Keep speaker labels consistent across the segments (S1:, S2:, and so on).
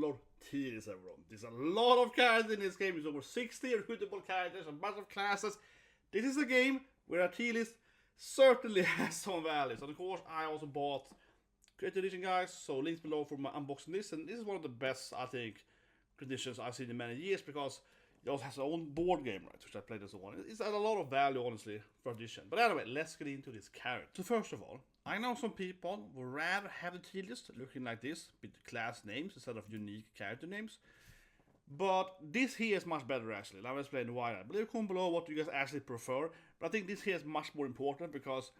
S1: Overlord tier list, everyone. There's a lot of characters in this game. There's over 60 recruitable characters, a bunch of classes. This is a game where a tier list certainly has some value. So of course I also bought Creator Edition, guys, so links below for my unboxing this, and this is one of the best, I think, editions I've seen in many years, because it also has its own board game, right, which I played as one. It's a lot of value, honestly, for edition. But anyway, let's get into this character. So first of all, I know some people would rather have the tier list looking like this, with class names instead of unique character names. But this here is much better, actually. Now I'll explain why. Leave a comment below what you guys actually prefer. But I think this here is much more important, because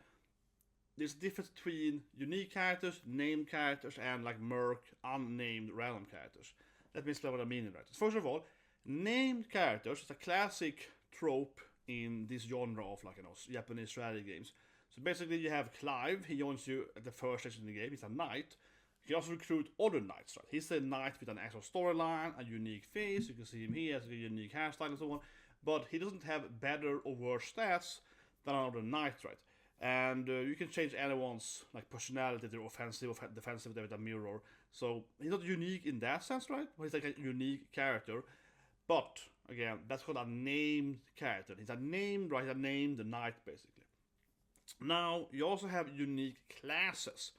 S1: there's a difference between unique characters, named characters, and like merc, unnamed random characters. Let me explain what I mean right. First of all, named characters is a classic trope in this genre of, like, Japanese strategy games. So basically you have Clive, he joins you at the first section of the game, he's a knight. You can also recruit other knights, right? He's a knight with an actual storyline, a unique face, you can see him here, has a unique hairstyle and so on. But he doesn't have better or worse stats than another knight, right? And you can change anyone's like personality to offensive or defensive with a mirror. So he's not unique in that sense, right? But he's like a unique character. But again, that's called a named character. He's a named, right? A named knight, basically. Now you also have unique classes.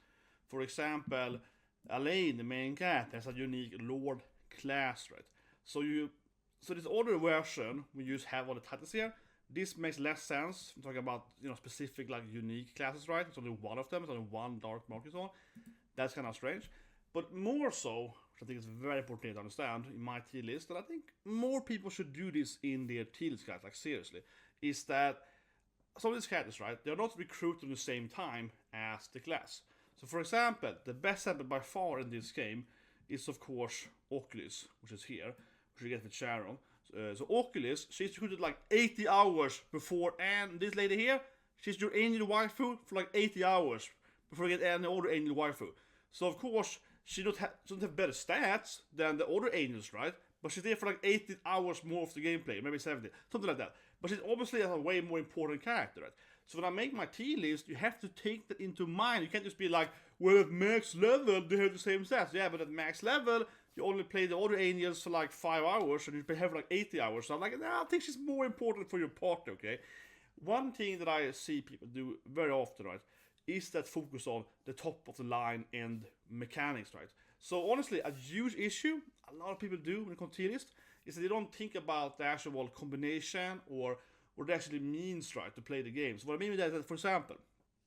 S1: For example, Alain, the main character, has a unique Lord class, right? So this older version we have all the titles here. This makes less sense. I'm talking about, specific, like, unique classes, right? It's only one of them. It's only one Dark Marquis on. That's kind of strange. But more so, which I think is very important to understand in my tier list, and I think more people should do this in their tier list, guys, like, seriously, is that some of these characters, right, they're not recruited at the same time as the class. So, for example, the best example by far in this game is, of course, Ochlys, which is here, which you get with Sharon. So Ochlys, she's recruited like 80 hours before, and this lady here, she's your angel waifu for like 80 hours before you get any other angel waifu. So of course, she doesn't have better stats than the other angels, right? But she's there for like 80 hours more of the gameplay, maybe 70, something like that. But she's obviously a way more important character, right? So when I make my tier list, you have to take that into mind. You can't just be like, well, at max level, they have the same stats. Yeah, but at max level, you only play the other angels for like 5 hours, and you have like 80 hours. So I'm like, nah, I think she's more important for your party, okay? One thing that I see people do very often, right, is that focus on the top of the line and mechanics, right? So honestly, a huge issue a lot of people do when it comes to tier list is that they don't think about the actual combination or what it actually means, right, to play the game. So what I mean with that is that, for example,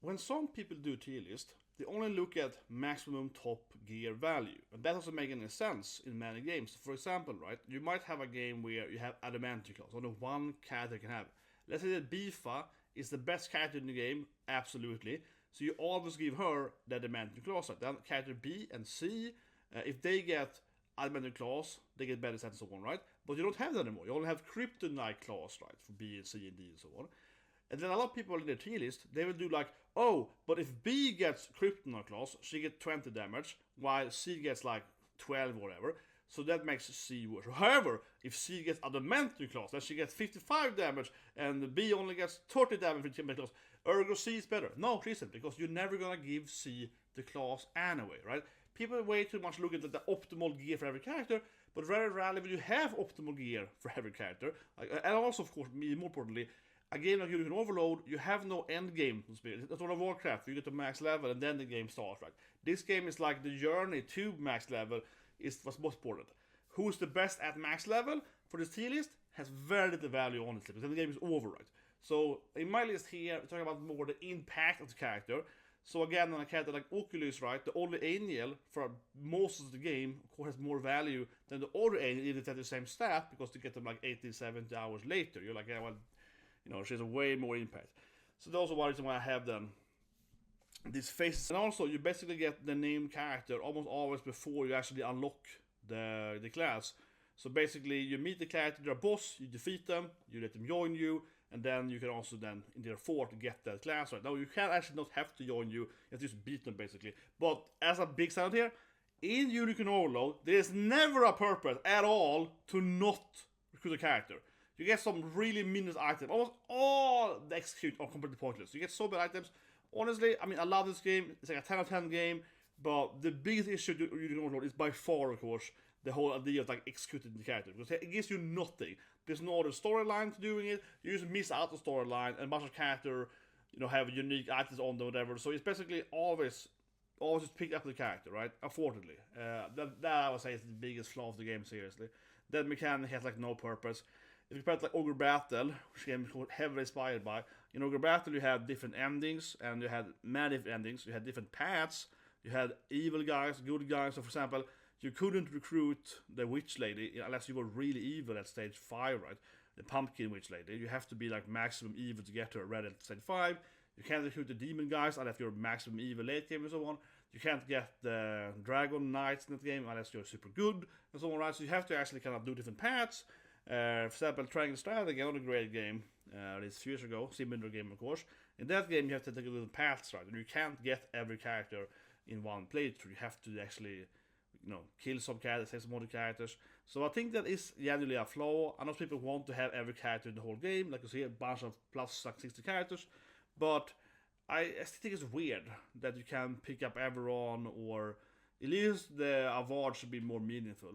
S1: when some people do tier list, they only look at maximum top gear value. And that doesn't make any sense in many games. For example, right, you might have a game where you have Adamantium class, only one character can have it. Let's say that Bifa is the best character in the game, absolutely. So you always give her the Adamantium class. Right? Then character B and C, if they get Adamantium class, they get better stats and so on, right? But you don't have that anymore. You only have Kryptonite class, right, for B and C and D and so on. And then a lot of people in their tier list, they will do like, oh, but if B gets Kryptonite class, she gets 20 damage, while C gets like 12 or whatever. So that makes C worse. However, if C gets Adamantium class, then she gets 55 damage, and B only gets 30 damage with Adamantium class. Ergo C is better. No, she isn't, because you're never gonna give C the class anyway, right? People way too much look at the optimal gear for every character, but very rarely will you have optimal gear for every character. And also, of course, more importantly, a game like you can Overload, you have no end game. It's not a Warcraft, you get to max level and then the game starts, right? This game is like the journey to max level is what's most important. Who's the best at max level for this tier list has very little value, honestly, because then the game is over, right? So in my list here, we're talking about more the impact of the character. So again, on a character like Ochlys, right, the only angel for most of the game, of course, has more value than the other angel, even if they have the same stat, because they get them like 80, 70 hours later. You're like, yeah, well, she has a way more impact. So that's also one reason why I have them. These faces, and also you basically get the named character almost always before you actually unlock the class. So basically, you meet the character, they're a boss, you defeat them, you let them join you, and then you can also then, in their fort, get that class, right? Now, you can actually not have to join you have to just beat them, basically. But as a big sound here, in Unicorn Overload, there is never a purpose at all to not recruit a character. You get some really meaningless items. Almost all the execute are completely pointless. You get so bad items. Honestly, I mean, I love this game. It's like a 10 out of 10 game. But the biggest issue with Unicorn Overload is by far, of course, the whole idea of like executing the character, because it gives you nothing. There's no other storyline to doing it. You just miss out the storyline, and a bunch of character, you know, have unique items on them, whatever. So it's basically always just pick up the character, right? Unfortunately, that I would say is the biggest flaw of the game. Seriously, that mechanic has like no purpose. If you compare it like Ogre Battle, which game is heavily inspired by, in Ogre Battle you had different endings, and you had many different endings. You had different paths. You had evil guys, good guys. So for example, you couldn't recruit the witch lady unless you were really evil at stage 5, right? The pumpkin witch lady. You have to be like maximum evil to get her ready at stage 5. You can't recruit the demon guys unless you're maximum evil late game and so on. You can't get the dragon knights in that game unless you're super good and so on, right? So you have to actually kind of do different paths. For example, Triangle Strategy, another great game, this few years ago, similar game of course. In that game you have to take a little paths, right? And you can't get every character in one playthrough. You have to actually, you know, kill some characters, save some other characters. So I think that is generally a flaw. I know people want to have every character in the whole game, like you see a bunch of plus like 60 characters, but I still think it's weird that you can pick up everyone, or at least the award should be more meaningful.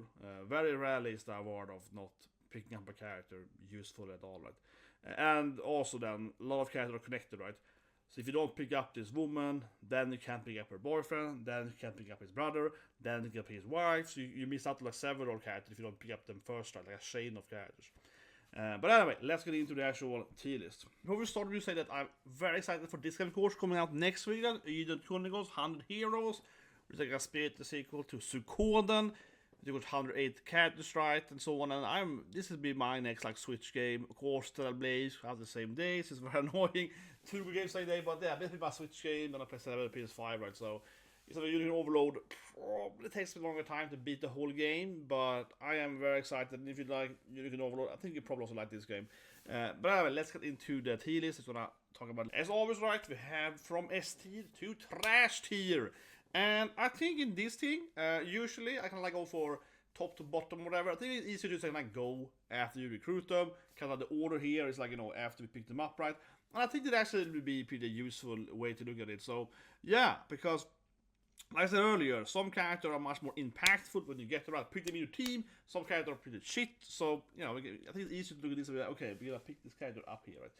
S1: Very rarely is the award of not picking up a character useful at all, right? And also then, a lot of characters are connected, right? So if you don't pick up this woman, then you can't pick up her boyfriend, then you can't pick up his brother, then you can't pick his wife, so you miss out on like several characters if you don't pick up them first, right? Like a chain of characters. But anyway, let's get into the actual tier list. Before we start, we say that I'm very excited for this game course coming out next week. Eden Chronicles 100 Heroes, which is like a spirit sequel to Suikoden. You got 108 characters, right, and so on. And this will be my next like Switch game. Of course, Blaze have the same days. It's very annoying. 2 games same day, but yeah, this will be my Switch game. Then I play 7 PS5, right? So instead of using Overlord, probably takes me a longer time to beat the whole game. But I am very excited. And if you like Unicorn Overlord, I think you probably also like this game. But anyway, let's get into the tier list. That's what I talk about. As always, right, we have from S tier to trash tier. And I think in this thing, usually I can like go for top to bottom, whatever. I think it's easier to just like go after you recruit them. Kind of the order here is like, you know, after we pick them up, right? And I think that actually would be a pretty useful way to look at it. So yeah, because like I said earlier, some characters are much more impactful when you get them right. Pick them in your team. Some characters are pretty shit. So, you know, I think it's easier to look at this and be like, okay, we're gonna pick this character up here, right?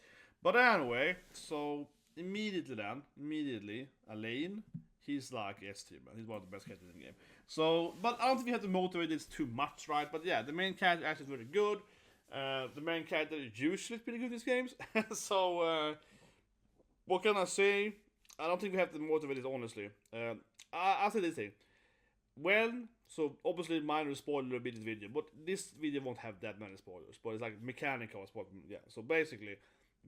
S1: But anyway, so immediately, Alain. He's like S tier, man. He's one of the best characters in the game. So, but I don't think we have to motivate this too much, right? But yeah, the main character actually is very good. The main character is usually pretty good in these games. So, what can I say? I don't think we have to motivate this, honestly. I'll say this thing. So obviously minor spoiler a bit in this video, but this video won't have that many spoilers. But it's like mechanical spoilers. Yeah, so basically,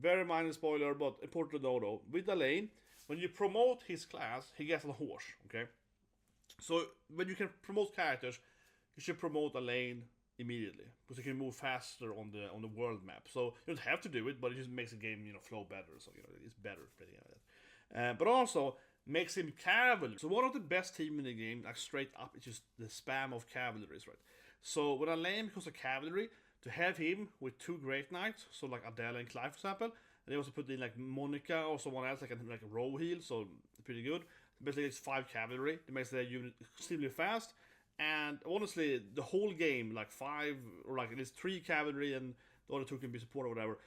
S1: very minor spoiler, but important to know though. With Alain, when you promote his class, he gets on a horse, okay? So when you can promote characters, you should promote Alain immediately, because you can move faster on the world map. So you don't have to do it, but it just makes the game, you know, flow better. So you know, it's better playing like that. But also makes him cavalry. So one of the best team in the game, like straight up, it's just the spam of cavalries, right? So when Alain becomes a cavalry, to have him with 2 great knights, so like Adele and Clive, for example. And they also put in like Monica or someone else like a row heal, so pretty good. Basically, it's 5 cavalry. It makes their unit extremely fast. And honestly, the whole game, like 5 or like at least 3 cavalry and the other 2 can be support or whatever.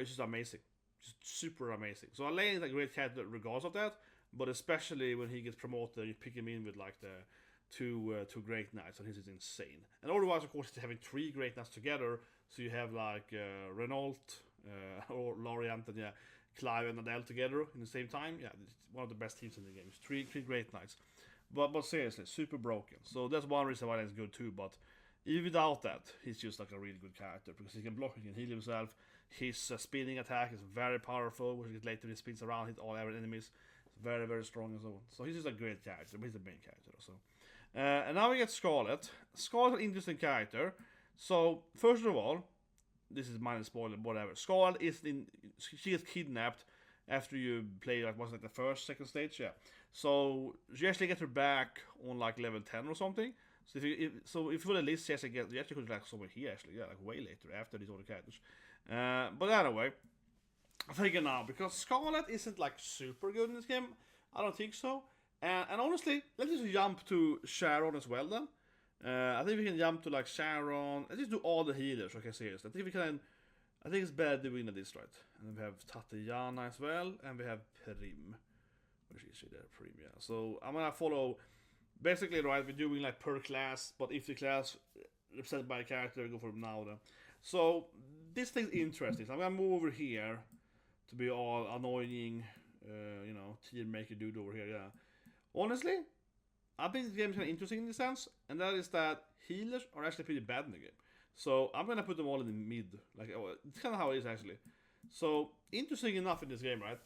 S1: It's just amazing, just super amazing. So Alain is a great character regardless of that, but especially when he gets promoted, you pick him in with like the two great knights, and he's just insane. And otherwise, of course, it's having 3 great knights together. So you have like Renault. Or Lorient and yeah, Clive and Adele together in the same time. Yeah, it's one of the best teams in the game. It's 3 great knights. But seriously, super broken. So that's one reason why he's good too. But even without that, he's just like a really good character, because he can block, he can heal himself. His spinning attack is very powerful, which is later he spins around, hit all our enemies. It's very, very strong and so on. So he's just a great character, but he's the main character also. And now we get Scarlett. Scarlett's an interesting character. So first of all, this is minor spoiler, whatever. Scarlett she gets kidnapped after you play like what's like the first, second stage, yeah. So you actually get her back on like level 10 or something. So if you for the list, you actually could like somewhere here actually, yeah, like way later after these other characters. But anyway, I'm thinking now, because Scarlett isn't like super good in this game. I don't think so. And honestly, let's just jump to Sharon as well then. I think we can jump to like Sharon. Let's just do all the healers. Okay, seriously. I think we can. I think it's better doing this, right? And then we have Tatiana as well, and we have Primm. Where is she there? Primm, yeah. So I'm gonna follow. Basically, right, we're doing like per class, but if the class represented by a character, we go for them now then. So this thing's interesting. So I'm gonna move over here to be all annoying, tier maker dude over here. Yeah. Honestly, I think this game is kind of interesting in this sense, and that is that healers are actually pretty bad in the game. So I'm gonna put them all in the mid. Like it's kind of how it is actually. So interesting enough in this game, right?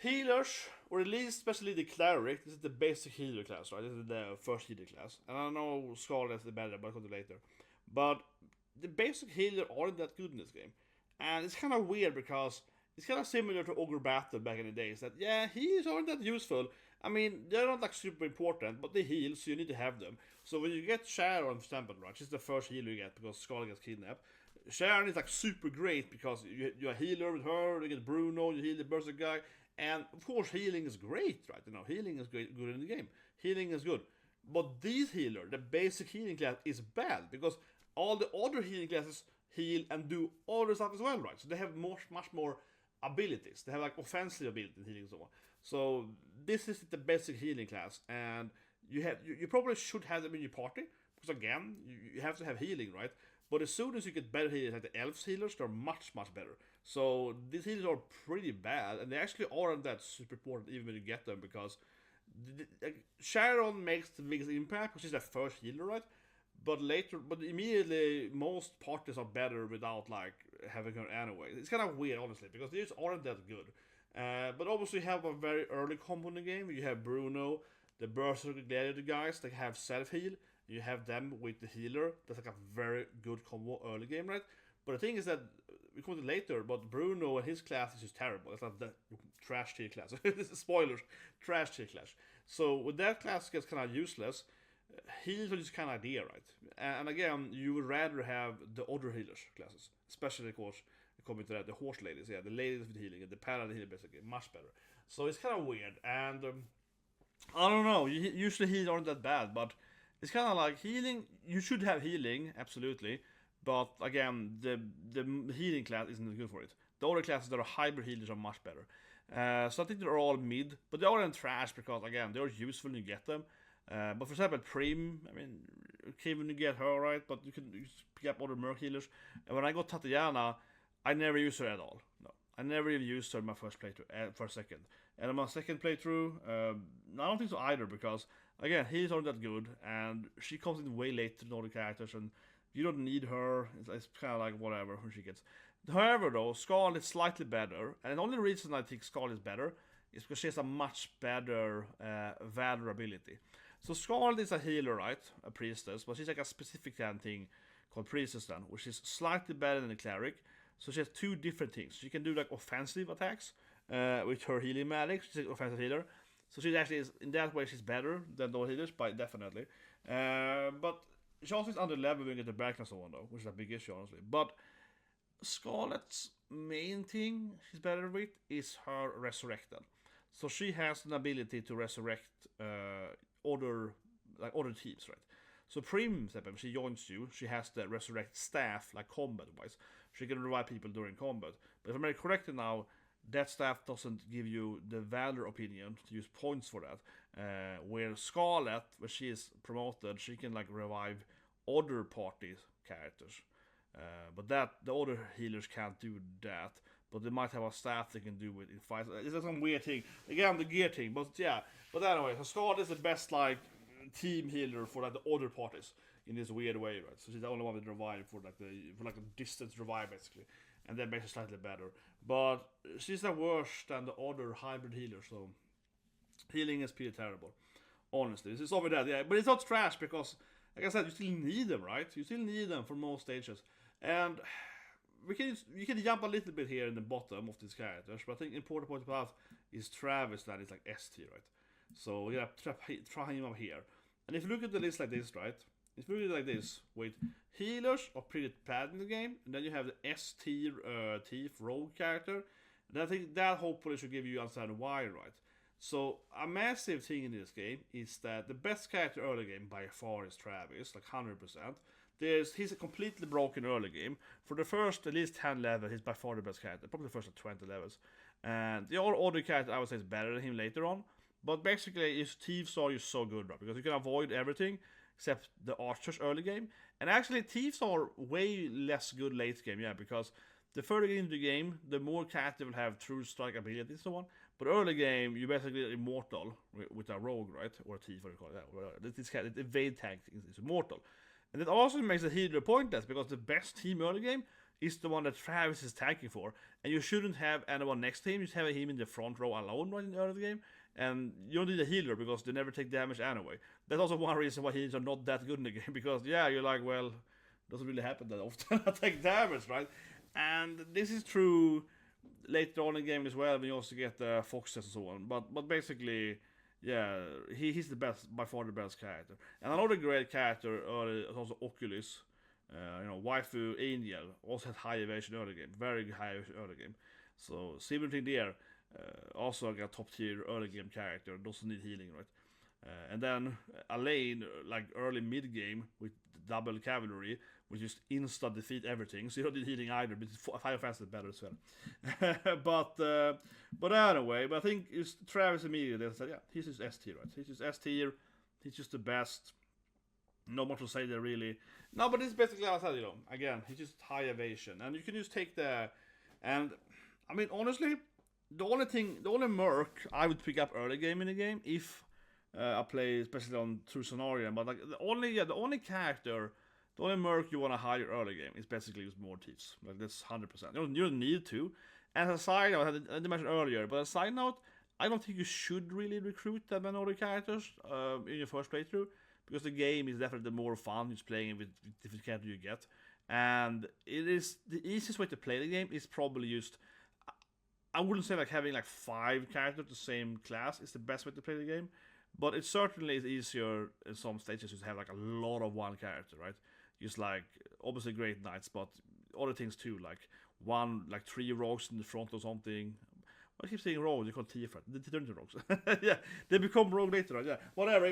S1: Healers, or at least especially the Cleric, this is the basic healer class, right? This is the first healer class. And I know Scarlet is the better, but I'll come to later. But the basic healer aren't that good in this game. And it's kind of weird because it's kind of similar to Ogre Battle back in the days. That, yeah, healers aren't that useful. I mean, they're not like super important, but they heal, so you need to have them. So when you get Sharon, for example, right? She's the first healer you get because Scarlet gets kidnapped. Sharon is like super great because you're a healer with her, you get Bruno, you heal the Berserk guy. And of course, healing is great, right? Healing is good in the game. Healing is good. But this healer, the basic healing class, is bad because all the other healing classes heal and do other stuff as well, right? So they have much more abilities. They have like offensive ability in healing and so on. So this is the basic healing class, and you probably should have them in your party because again, you have to have healing, right? But as soon as you get better healers, like the elves healers, they're much better. So these healers are pretty bad, and they actually aren't that super important even when you get them, because Sharon makes the biggest impact because she's the first healer, right? But immediately most parties are better without like having her anyway. It's kind of weird, honestly, because these aren't that good. But obviously you have a very early combo in the game. You have Bruno, the Berserk Gladiator guys that have self-heal. You have them with the healer. That's like a very good combo early game, right? But the thing is that, we come to it later, but Bruno and his class is just terrible. It's like the trash tier class. Spoilers, trash tier class. So with that class gets kind of useless. Heals are just kind of idea, right? And again, you would rather have the other healers classes, especially of course coming to that, the horse ladies, yeah, the ladies with healing, and the paladin healer basically much better. So it's kind of weird, and I don't know. Usually heals aren't that bad, but it's kind of like healing. You should have healing, absolutely, but again, the healing class isn't good for it. The other classes that are hybrid healers are much better. So I think they're all mid, but they aren't trash because again, they're useful when you get them. But for example, Primm, I mean, okay when you get her, right? But you can pick up other merc healers. And when I got Tatiana, I never used her at all. No, I never even used her in my first playthrough, for a second. And in my second playthrough, I don't think so either, because again, healers aren't that good, and she comes in way later than all the characters, and you don't need her. It's kind of like whatever when she gets. However, though, Scarlet is slightly better, and the only reason I think Scarlet is better is because she has a much better Valor Ability. So Scarlet is a healer, right? A priestess, but she's like a specific kind of thing called priestess then, which is slightly better than the cleric. So she has two different things. She can do like offensive attacks with her healing magic. She's an offensive healer. So she actually is, in that way, she's better than those healers, definitely. But she also is under level when you get the back and so on, though, which is a big issue, honestly. But Scarlet's main thing she's better with is her resurrected. So she has an ability to resurrect other teams, right? So Primm, when she joins you, she has the resurrect staff, like combat-wise. She can revive people during combat. But if I'm correct now, that staff doesn't give you the Valor opinion to use points for that. Where Scarlet, when she is promoted, she can like revive other party characters. But the other healers can't do that. But they might have a staff they can do it in fights. It's like some weird thing. Again, the gear thing. But yeah. But anyway, so Scarlet is the best like team healer for like the other parties in this weird way, right? So she's the only one with revive for like a distance revive basically, and that makes her slightly better. But she's the worse than the other hybrid healers. So healing is pretty terrible, honestly. This is over that, yeah. But it's not trash because, like I said, you still need them, right? You still need them for most stages, and we can jump a little bit here in the bottom of these characters. But I think important point about is Travis, that is like S tier, right? So yeah, try him up here. And if you look at the list like this, right? If you look at it like this, with healers are pretty bad in the game, and then you have the S tier thief rogue character, and I think that hopefully should give you understand why, right? So a massive thing in this game is that the best character early game by far is Travis, like 100%. He's a completely broken early game. For the first at least 10 levels, he's by far the best character. Probably the first 20 levels. And the other character I would say is better than him later on. But basically, his thieves are just so good, right? Because you can avoid everything except the archers early game. And actually, thieves are way less good late game, yeah, because the further you get into the game, the more character will have true strike ability and so on. But early game, you basically immortal with a rogue, right? Or a thief, what do you call it? Yeah, this kind of evade tank is immortal. And it also makes the healer pointless, because the best team early game is the one that Travis is tanking for. And you shouldn't have anyone next to him, you just have him in the front row alone right in the early game. And you don't need a healer because they never take damage anyway. That's also one reason why healers are not that good in the game, because yeah, you're like, well, it doesn't really happen that often. I take damage, right? And this is true later on in the game as well, when you also get foxes and so on. But basically, yeah, he's the best, by far the best character. And another great character is also Ochlys. Waifu Angel also had high evasion early game, very high evasion early game. So similar thing there. Also got top tier early game character, doesn't need healing, right? And then Alain, like early mid game with double cavalry, which just insta defeat everything. So you don't need healing either, but fire fast is better as well. but anyway, but I think it's Travis immediately said, yeah, he's just S tier, right? He's just S tier. He's just the best. Not much to say there really. No, but it's basically how I said, again, he's just high evasion, and you can just take and I mean honestly. The only merc I would pick up early game in the game if I play especially on true scenario, but like the only character, the only merc you want to hire early game is basically use more thieves. Like that's 100%. You don't need to. As a side note, I didn't mention earlier, but as a side note, I don't think you should really recruit that many other characters in your first playthrough, because the game is definitely more fun just playing with different characters you get, and it is the easiest way to play the game is probably just. I wouldn't say like having like 5 characters the same class is the best way to play the game, but it certainly is easier in some stages to have like a lot of one character, right? Just like obviously great knights, but other things too, like 3 rogues in the front or something. I keep saying rogues, you call TF, they turn into rogues. Yeah, they become rogue later, right? Yeah, whatever,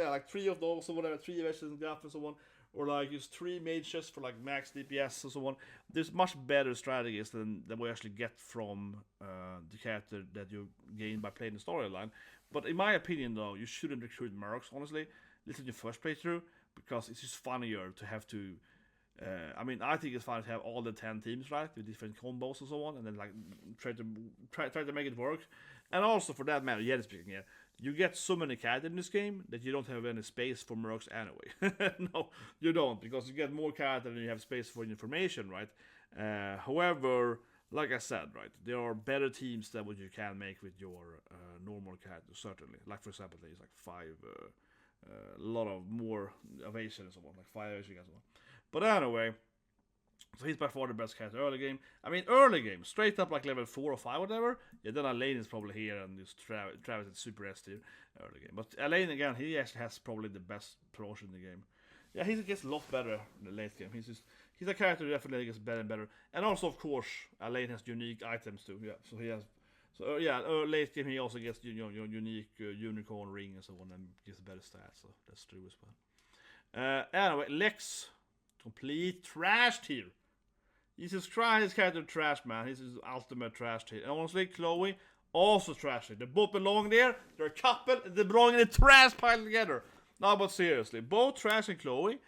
S1: like 3 of those or whatever, 3 versions and Graph and so on. Or like use 3 mages for like max DPS and so on. There's much better strategies than we actually get from the character that you gain by playing the storyline. But in my opinion though, you shouldn't recruit mercs, honestly. This is your first playthrough, because it's just funnier to have to I think it's fun to have all the 10 teams, right, with different combos and so on, and then like try to make it work. And also for that matter, speaking, you get so many characters in this game that you don't have any space for mercs anyway. No, you don't, because you get more characters than you have space for information, right? However, like I said, right, there are better teams than what you can make with your normal characters, certainly. Like for example, there's like 5, a lot of more evasion and so on, like 5 evasion and so on. But anyway, so he's by far the best character early game. I mean, early game, straight up like level 4 or 5, whatever. Yeah, then Alain is probably here, and just Travis is super S tier early game. But Alain, again, he actually has probably the best promotion in the game. Yeah, he gets a lot better in the late game. He's a character who definitely gets better and better. And also, of course, Alain has unique items too. Yeah, so he has. So late game he also gets unique unicorn ring and so on, and gets better stats. So that's true as well. Anyway, Lex, complete trash tier. Jesus Christ, his character trash, man. He's his ultimate trash tier. And honestly, Chloe, also trash tier. They both belong there. They're a couple. They belong in a trash pile together. No, but seriously, both Trash and Chloe.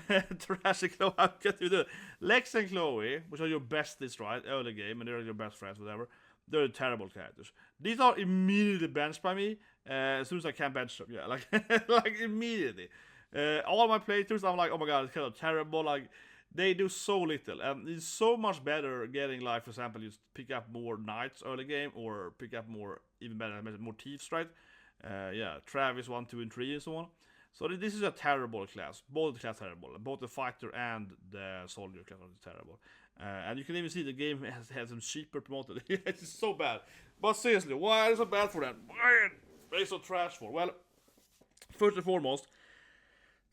S1: Trash and Chloe, how can you do it? Lex and Chloe, which are your besties, right? Early game, and they're your best friends, whatever. They're terrible characters. These are immediately benched by me as soon as I can bench them. Yeah, like like immediately. All my playthroughs, I'm like, oh my god, it's kind of terrible. Like, they do so little, and it's so much better getting, like, for example, you pick up more knights early game, or pick up more, even better, more thieves, right? Travis 1, 2, and 3, and so on. So this is a terrible class. Both classes terrible. Both the fighter and the soldier class are terrible. And you can even see the game has some cheaper promoted. It's so bad. But seriously, why is it so bad for them? Why are they so trash for? Well, first and foremost,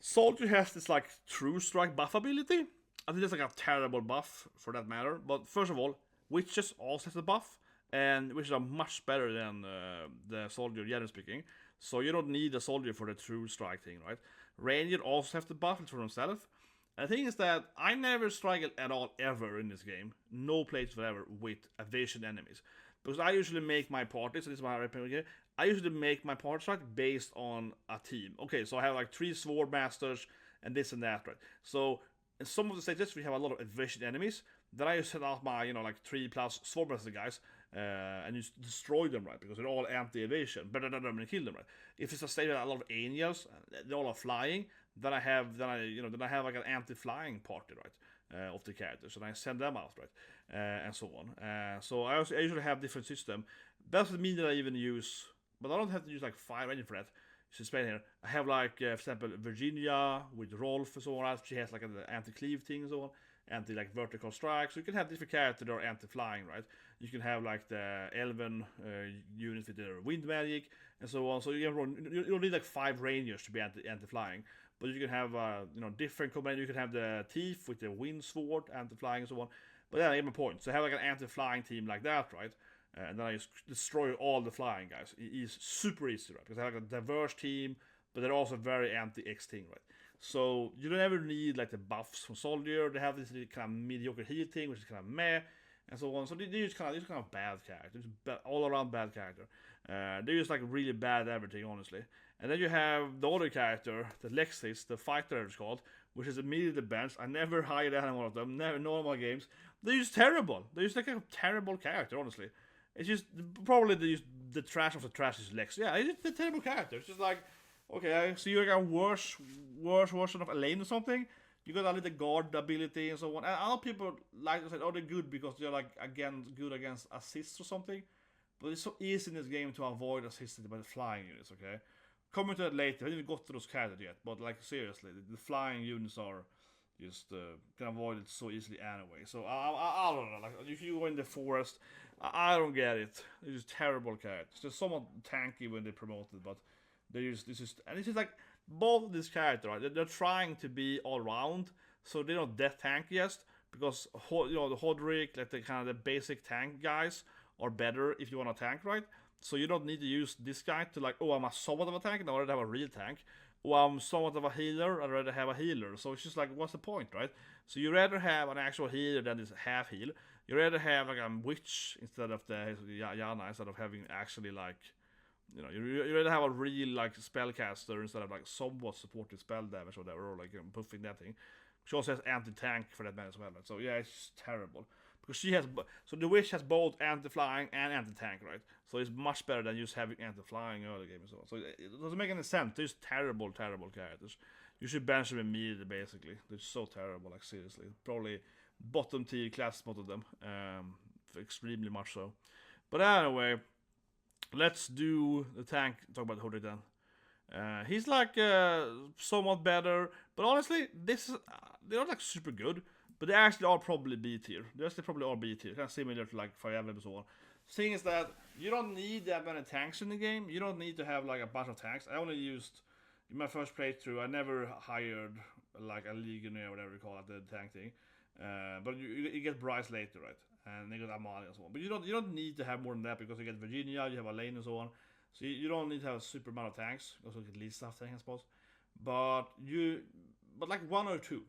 S1: soldier has this like true strike buff ability. I think that's like a terrible buff for that matter. But first of all, witches also has a buff. and which are much better than the soldier, generally speaking. So you don't need a soldier for the true strike thing, right? Ranger also have the buffs for themselves. And the thing is that I never struggled at all ever in this game, no place whatever, with evasion enemies. Because I usually make my parties, so this is my repair here, I usually make my party strike based on a team. Okay, so I have like 3 sword masters and this and that, right? So in some of the stages we have a lot of evasion enemies. Then I just set out my, like 3+ sword master guys and just destroy them, right? Because they're all anti-evasion, better than them and kill them, right? If it's a stage with a lot of angels, they all are flying, then I have like an anti-flying party, right? Of the characters, and I send them out, right? And so on. So I usually have different system. That doesn't mean that I even use, but I don't have to use like 5 engine for that. You should explain here. I have like, for example, Virginia with Rolf and so on. She has like an anti-cleave thing and so on. Anti like vertical strike. So you can have different characters that are anti-flying, right? You can have like the elven units with their wind magic and so on. So you don't need like 5 rangers to be anti-flying. But you can have different combinations. You can have the thief with the wind sword, anti-flying and so on. But then I get my point. So I have like an anti-flying team like that, right? And then I just destroy all the flying guys. It is super easy, right? Because I have like a diverse team, but they're also very anti-X thing, right? So you don't ever need like the buffs from soldier. They have this kind of mediocre heal thing, which is kind of meh, and so on. So they're just kind of bad characters, all around bad character. They're just like really bad at everything, honestly. And then you have the other character, the Lex Fighter, it's called, which is immediately benched. I never hired any one of them, never normal games. They're just terrible. They're just like a terrible character, honestly. It's just probably the trash of the trash is Lex. Yeah, it's just a terrible character. It's just like, okay, so you're like a worse version of Alain or something. You got a little guard ability and so on. And other people like to say, oh, they're good because they're like good against assists or something. But it's so easy in this game to avoid assists by the flying units, okay? Coming to that later, I didn't got to those characters yet, but like seriously, the flying units are just can avoid it so easily anyway. So I don't know, like if you go in the forest, I don't get it. It's just terrible characters. They're somewhat tanky when they promote it, but it's just like both of these characters, right? They're trying to be all round, so they're not that tanky yet. Because the Hodrick, like the kind of the basic tank guys, are better if you want to tank, right? So you don't need to use this guy to like, oh, I'm a somewhat of a tank, and I already have a real tank. Oh, I'm somewhat of a healer, I already have a healer. So it's just like, what's the point, right? So you rather have an actual healer than this half heal. You rather have like a witch instead of the Yana, instead of having actually like, you rather have a real like spellcaster instead of like somewhat supported spell damage or whatever, or like buffing that thing. She also has anti-tank for that man as well. Right? So yeah, it's just terrible. Because so the witch has both anti-flying and anti-tank, right? So it's much better than just having anti-flying early game and so on. So it doesn't make any sense. They're just terrible characters. You should bench them immediately, basically. They're so terrible, like seriously. Probably bottom tier class, most of them. Extremely much so. But anyway, let's do the tank. Talk about Hodrick then. He's like somewhat better, but honestly, they're not like super good. But they actually are probably B tier. They actually probably are B tier. Kind of similar to like Fire Emblem and so on. The thing is that you don't need that many tanks in the game. You don't need to have like a bunch of tanks. I only used, in my first playthrough, I never hired like a Legionnaire or whatever you call it, the tank thing. But you get Bryce later, right? And you get Amali and so on. But you don't need to have more than that because you get Virginia, you have Alain and so on. So you don't need to have a super amount of tanks. You also get Liza tank, I suppose. But like 1 or 2.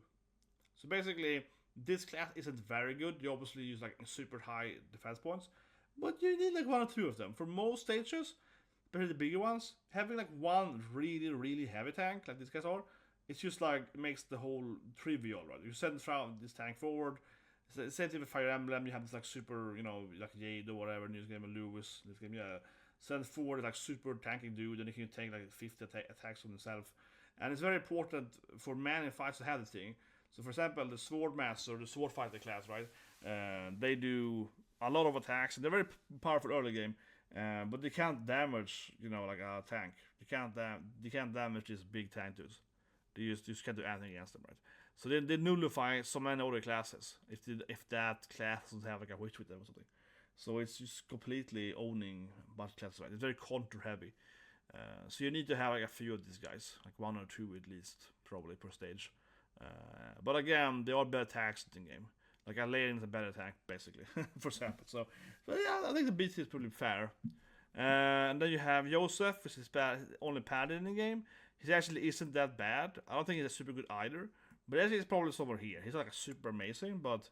S1: So basically, this class isn't very good. You obviously use like super high defense points, but you need like 1 or 2 of them. For most stages, especially the bigger ones, having like one really, really heavy tank, like these guys are, it's just like, it makes the whole trivial, right? You send this tank forward, same thing with Fire Emblem, you have this like super, like Jade or whatever, in this game, Lewis, this game, yeah. Send forward like super tanking dude, and he can take like 50 attacks on himself. And it's very important for many fights to have this thing. So for example, the Sword Master, the Sword Fighter class, right? They do a lot of attacks, and they're very powerful early game. But they can't damage, like a tank. They can't damage these big tank dudes. They just can't do anything against them, right? So they nullify so many other classes if that class doesn't have like a witch with them or something. So it's just completely owning a bunch of classes, right? It's very counter heavy. So you need to have like a few of these guys, like 1 or 2 at least, probably per stage. But again, they are better attacks in the game. Like Alain is a better tank, basically, for example. So yeah, I think the B tier is pretty fair. And then you have Josef, which is only padded in the game. He actually isn't that bad. I don't think he's super good either. But actually, he's probably somewhere here. He's like a super amazing. But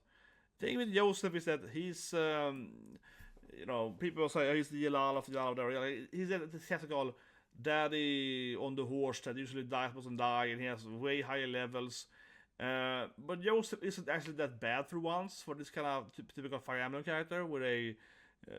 S1: the thing with Josef is that he's, you know, people say oh, he's the Yalal of the Yalal there. He's the classical daddy on the horse that usually dies, doesn't die, and he has way higher levels. But Josef isn't actually that bad for once for this kind of typical Fire Emblem character, where they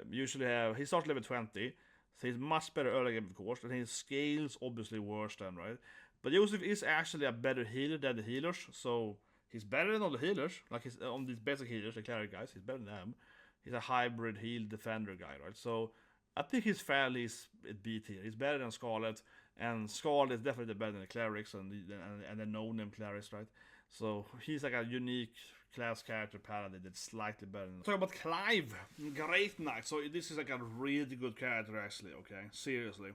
S1: usually have. He starts level 20, so he's much better early game, of course, and his scales obviously worse than, right? But Josef is actually a better healer than the healers, so he's better than all the healers. Like he's on these basic healers, the Cleric guys, he's better than them. He's a hybrid heal defender guy, right? So I think he's fairly at B tier. He's better than Scarlet, and Scarlet is definitely better than the Clerics and the no-name Clerics, right? So he's like a unique class character paladin that's slightly better than. Talk about Clive, Great Knight. So this is like a really good character actually, okay? Seriously.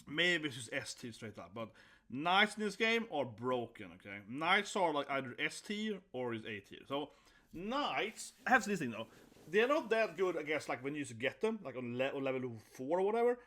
S1: Maybe it's just S tier straight up, but Knights in this game are broken, okay? Knights are like either S tier or is A tier. So Knights, I have this thing though. They're not that good, I guess, like when you used to get them, like on level 4 or whatever.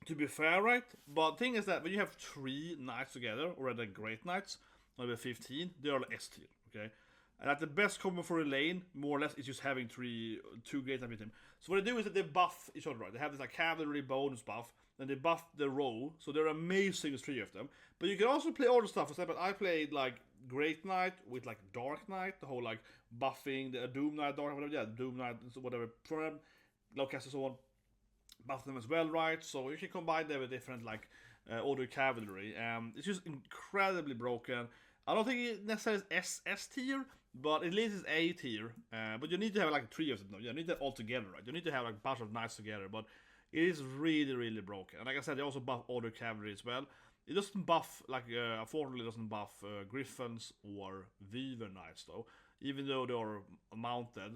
S1: To be fair, right? But the thing is that when you have 3 Knights together, or the Great Knights, level 15, they are S tier, okay? And like the best combo for Alain, more or less, is just having 2 Great Knights with him. So what they do is that they buff each other, right? They have this like cavalry bonus buff, and they buff the row, so they're amazing, 3 of them. But you can also play other stuff. For example, I played like Great Knight with like Dark Knight, the whole like buffing, the Doom Knight, Dark, whatever, yeah, Doom Knight, whatever, Primm, Gloucester, so on. Buff them as well, right? So you can combine them with different like other cavalry. It's just incredibly broken. I don't think it necessarily is S tier, but at least it's A tier. But you need to have like 3 of them. You need that all together, right? You need to have like a bunch of knights together. But it is really, really broken. And like I said, they also buff other cavalry as well. It doesn't buff like unfortunately, doesn't buff Gryphons or Weaver knights though. Even though they are mounted,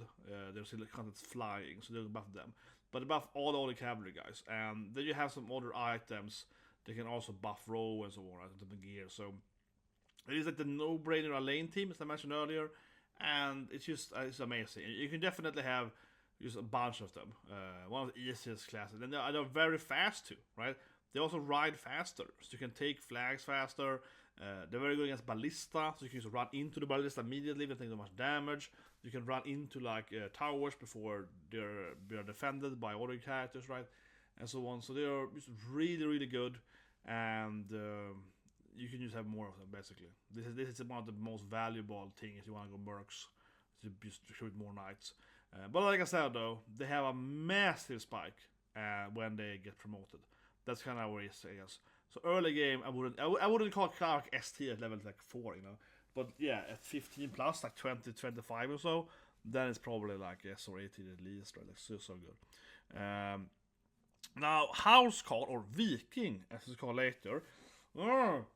S1: they're still kind of flying, so they don't buff them. But they buff all the other cavalry guys. And then you have some other items that can also buff row and so on, right, into the gear. So it is like the no-brainer Alain team, as I mentioned earlier. And it's just it's amazing. You can definitely have just a bunch of them. One of the easiest classes. And they're very fast too, right? They also ride faster, so you can take flags faster. They're very good against ballista, so you can just run into the ballista immediately without taking too much damage. You can run into like towers before they're defended by other characters, right, and so on. So they are just really, really good, and you can just have more of them basically. This is one of the most valuable things if you want to go mercs, to just shoot more knights. But like I said though, they have a massive spike when they get promoted. That's kind of where it is, I guess. So early game, I wouldn't call Clark S tier at level like 4, you know. But yeah, at 15 plus, like 20, 25 or so, then it's probably like S or 18 at least, right? Like so good. Now, House Call, or Viking, as it's called later.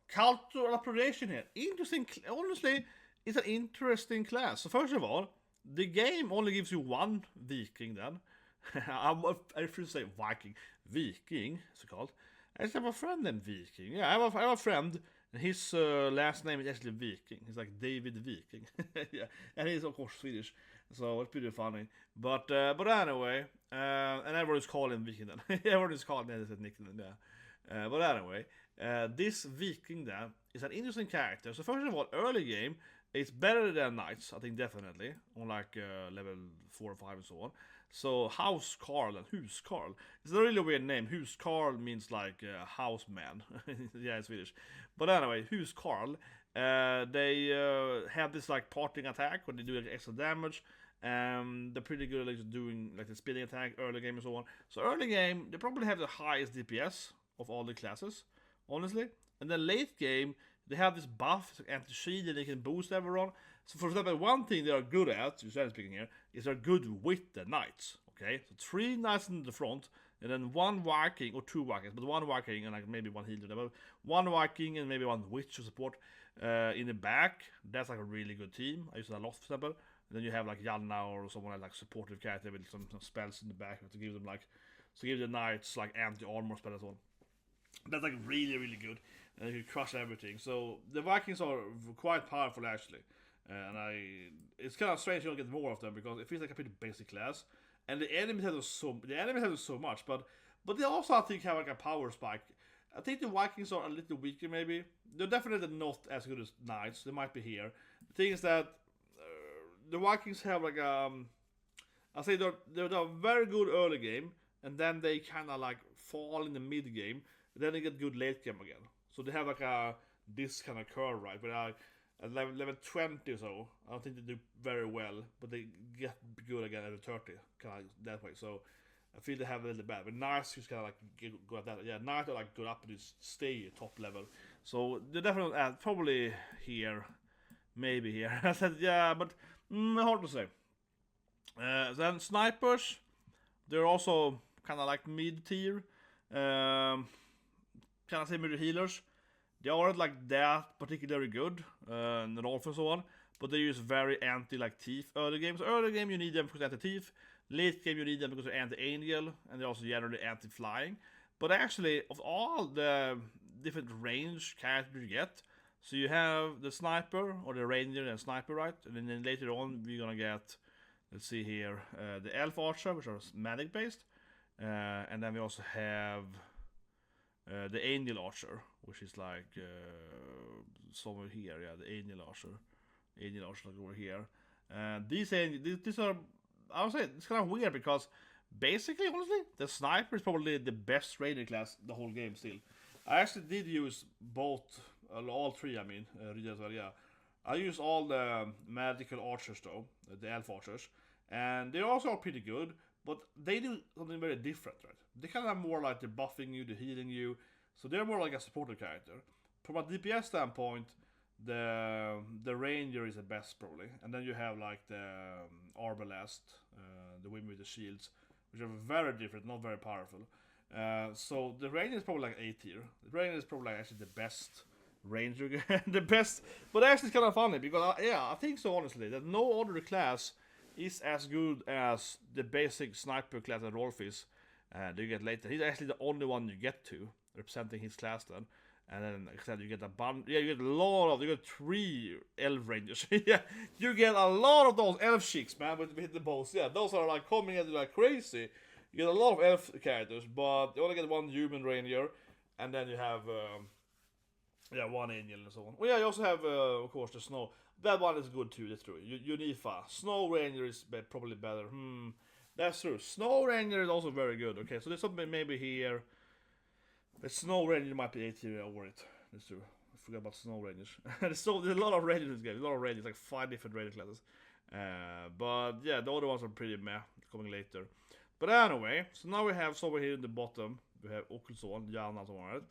S1: Cultural appropriation here. Interesting, honestly, it's an interesting class. So first of all, the game only gives you 1 Viking then. I should say Viking. Viking, it's called. I just have a friend named Viking. Yeah, I have a friend, and his last name is actually Viking. He's like David Viking. Yeah, and he's of course Swedish, so it's pretty funny. But anyway, and everyone's calling him Viking then. Everyone's calling him as a nickname, yeah. But anyway, this Viking then is an interesting character. So first of all, early game, it's better than Knights, I think definitely, on like level 4 or 5 and so on. So House Carl and Hus Carl. It's a really weird name. Hus Carl means like house man. Yeah, in Swedish. But anyway, Hus Carl. They have this like parting attack where they do like, extra damage. They're pretty good at like, doing like the speeding attack early game and so on. So early game, they probably have the highest DPS of all the classes, honestly. And then late game, they have this buff, it's like anti-shield, and they can boost everyone. So for example, one thing they are good at, speaking here, is they're good with the knights. Okay, so 3 knights in the front, and then 1 Viking or 2 Vikings, but 1 Viking and like maybe 1 healer. 1 Viking and maybe 1 witch to support in the back. That's like a really good team. I use it a lot, for example. And then you have like Janna or someone like supportive character with some spells in the back to give them like, to give the knights like anti-armor spell and so on. That's like really, really good. And you crush everything. So the Vikings are quite powerful actually. And it's kind of strange you don't get more of them because it feels like a pretty basic class. And the enemies have so much, but they also I think have like a power spike. I think the Vikings are a little weaker maybe. They're definitely not as good as Knights. They might be here. The thing is that the Vikings have like I say they're very good early game, and then they kind of like fall in the mid game. Then they get good late game again. So they have like this kind of curve, right? But at level 20 or so, I don't think they do very well, but they get good again at 30, kind of that way. So I feel they have a little bad. But Knights just kind of like go at that. Yeah, Knights are like good up and just stay top level. So they're definitely probably here, maybe here. I said yeah, but hard to say. Then snipers, they're also kind of like mid tier. Kind of similar to healers. They aren't like that particularly good, and also so on, but they use very anti like thief early game. So early game you need them because they're anti-thief, late game you need them because they're anti-angel, and they're also generally anti-flying. But actually, of all the different range characters you get, so you have the sniper, or the ranger and sniper, right? And then later on we're gonna get, let's see here, the elf archer, which are magic based, and then we also have the angel archer, which is like somewhere here, yeah, the angel archer like over here. These are, I would say it's kind of weird because basically, honestly, the sniper is probably the best ranger class the whole game still. I actually did use both, all three. I mean, as well, yeah. I use all the magical archers though, the elf archers, and they also are pretty good. But they do something very different, right? They kind of more like they're buffing you, they're healing you. So they're more like a supporter character. From a DPS standpoint, the ranger is the best probably. And then you have like the Arbalest, the women with the shields, which are very different, not very powerful. So the ranger is probably like A tier. The ranger is probably like actually the best ranger, the best. But actually it's kind of funny because I think so honestly that no other class is as good as the basic sniper class that Rolf is. That you get later. He's actually the only one you get to representing his class then. And then, like I said, you get you get 3 elf rangers. Yeah, you get a lot of those elf chicks, man, with the bows. Yeah, those are like coming at you like crazy. You get a lot of elf characters, but you only get 1 human ranger, and then you have 1 angel and so on. Well, yeah, you also have of course the snow. That one is good too, that's true. Unifa. Snow Ranger is probably better. That's true. Snow Ranger is also very good. Okay, so there's something maybe here. The Snow Ranger might be 8 tier over it. That's true. I forgot about Snow Rangers. there's a lot of Rangers in this game. A lot of Rangers, like 5 different Ranger classes. But yeah, the other ones are pretty meh, coming later. But anyway, so now we have somewhere here in the bottom. We have Ochlys, Jana, and so on, right?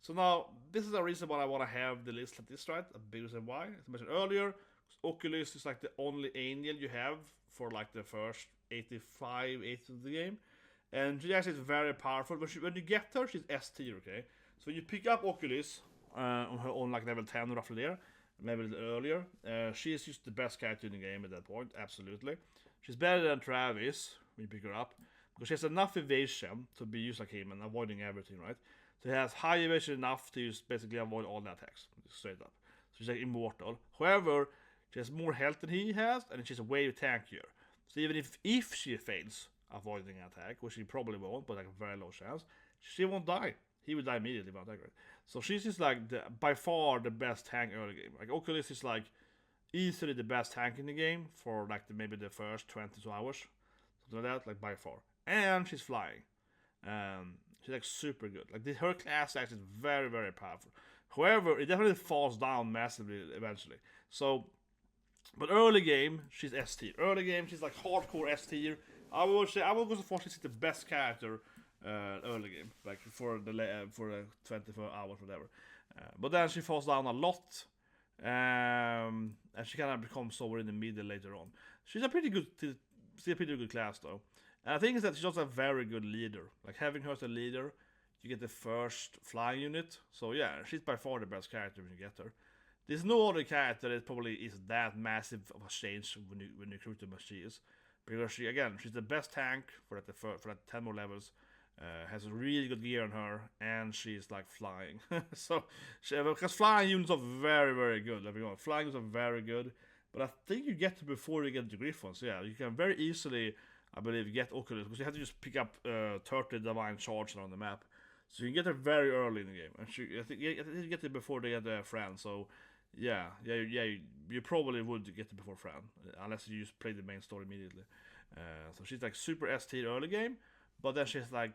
S1: So now, this is a reason why I want to have the list like this, right? A big reason why. As I mentioned earlier, Ochlys is like the only angel you have for like the first 80 of the game. And she actually is very powerful. But when you get her, she's S tier, okay? So when you pick up Ochlys on like level 10 roughly there, maybe a little earlier, she is just the best character in the game at that point, absolutely. She's better than Travis when you pick her up, because she has enough evasion to be used like him and avoiding everything, right? So he has high evasion enough to just basically avoid all the attacks, straight up. So she's like immortal. However, she has more health than he has, and she's way tankier. So even if she fails avoiding an attack, which she probably won't, but like a very low chance, she won't die. He will die immediately by attack, right? So she's just like by far the best tank early game. Like Ochlys is like easily the best tank in the game for like maybe the first 22 hours, something like that, like by far. And she's flying. She's like super good. Like her class actually is very, very powerful. However, it definitely falls down massively eventually. So, but early game, she's S tier. Early game, she's like hardcore S tier. I would go so far she's the best character early game, like for the 24 hours, whatever. But then she falls down a lot, and she kind of becomes somewhere in the middle later on. She's a pretty good class though. And I think is that she's also a very good leader. Like having her as a leader, you get the first flying unit. So yeah, she's by far the best character when you get her. There's no other character that probably is that massive of a change when you recruit them as she is. Because she's the best tank for that 10 more levels. Has a really good gear on her, and she's like flying. So because flying units are very, very good. Flying units are very good. but I think you get to before you get to Gryphon. So yeah, you can very easily, I believe, get Ochlys, because you have to just pick up 30 Divine Charge on the map. So you can get it very early in the game. I think you get it before they get Fran. So yeah, you probably would get it before Fran, unless you just play the main story immediately. So she's like super S tier early game, but then she's like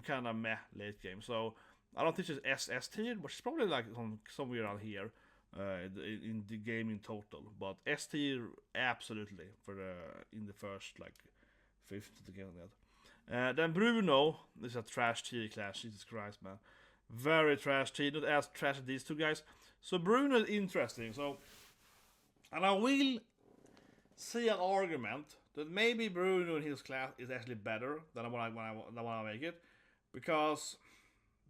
S1: kind of meh late game. So I don't think she's S tier, but she's probably like somewhere around here in the game in total. But S tier absolutely for in the first like fifth to get on that. Then Bruno is a trash tier class. Jesus Christ, man, very trash tier. Not as trash as these two guys. So Bruno is interesting. So, and I will see an argument that maybe Bruno in his class is actually better than when I make it, because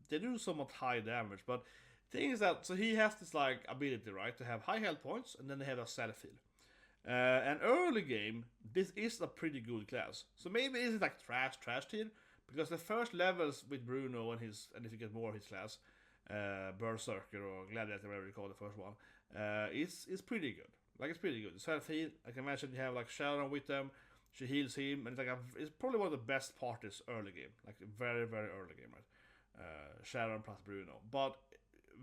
S1: they do so much high damage. But the thing is that, so he has this like ability, right, to have high health points, and then they have a Sellsworld. And early game, this is a pretty good class. So maybe it's like trash tier, because the first levels with Bruno and if you get more of his class, Berserker or Gladiator, whatever you call the first one, is pretty good. Like, it's pretty good. Self-heal, I can imagine you have like Sharon with them, she heals him, and it's probably one of the best parties early game, like very, very early game, right? Sharon plus Bruno. But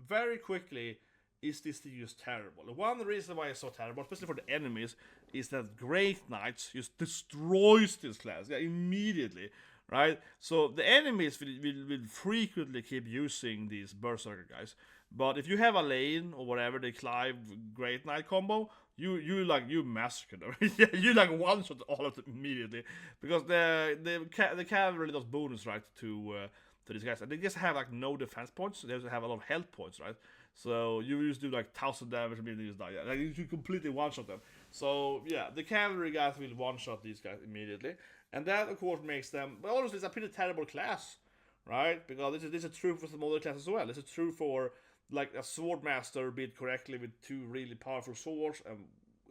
S1: very quickly, is this thing just terrible? One reason why it's so terrible, especially for the enemies, is that Great Knights just destroys this class immediately, right? So the enemies will frequently keep using these Berserker guys. But if you have Alain or whatever, the Clive Great Knight combo, you massacre them. You like one shot all of them immediately, because the cavalry does bonus, right, to these guys, and they just have like no defense points. They also have a lot of health points, right? So you just do like 1000 damage and they just die. Like, you completely one shot them. So yeah, the cavalry guys will one shot these guys immediately, and that of course makes them. But honestly, it's a pretty terrible class, right? Because this is true for some other classes as well. This is true for like a sword master built correctly with 2 really powerful swords and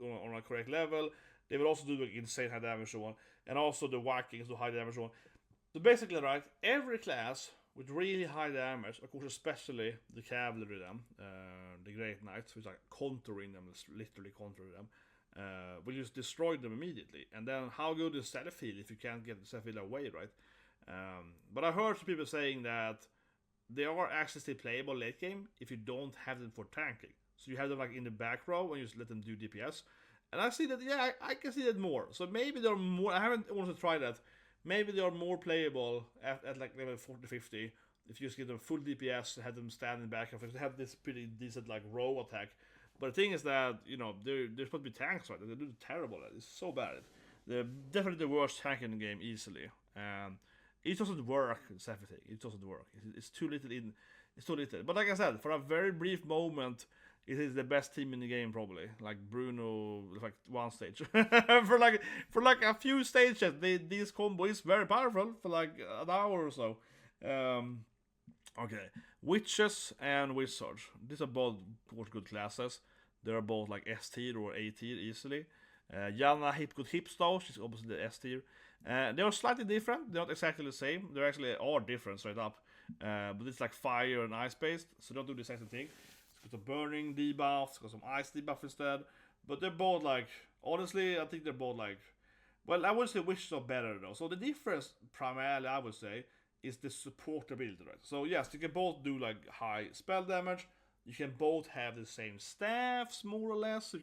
S1: on a correct level. They will also do like insane high damage one, and also the Vikings do high damage one. So basically, right, every class with really high damage, of course, especially the cavalry, the Great Knights, which are countering them, literally countering them, will just destroy them immediately. And then how good is Sellsworld if you can't get the Sellsworld away, right? But I heard some people saying that they are actually still playable late game if you don't have them for tanking. So you have them like in the back row and you just let them do DPS. And I see that, yeah, I can see that more. So maybe they're more, I haven't also tried that. Maybe they are more playable at like level 40-50 if you just give them full DPS and have them standing back and have this pretty decent like row attack. But the thing is that, you know, they're supposed to be tanks, right? They're doing terrible at it. It's so bad. They're definitely the worst tank in the game easily. And it doesn't work, it's everything. It doesn't work. It's too little in. It's too little. But like I said, for a very brief moment, it is the best team in the game probably. Like Bruno, like one stage. for like a few stages, this combo is very powerful for like an hour or so. Okay, witches and wizards. These are both good classes. They're both like S tier or A tier easily. Yana Hipgood Hipstow, she's obviously the S tier. They are slightly different. They're not exactly the same. They actually are different straight up. But it's like fire and ice based, so don't do the same thing. It's got some burning debuffs, got some ice debuff instead. But they're both like, honestly, I think they're both like, well, I would say witches are better though. So the difference primarily, I would say, is the support ability, right? So yes, you can both do like high spell damage. You can both have the same staffs, more or less.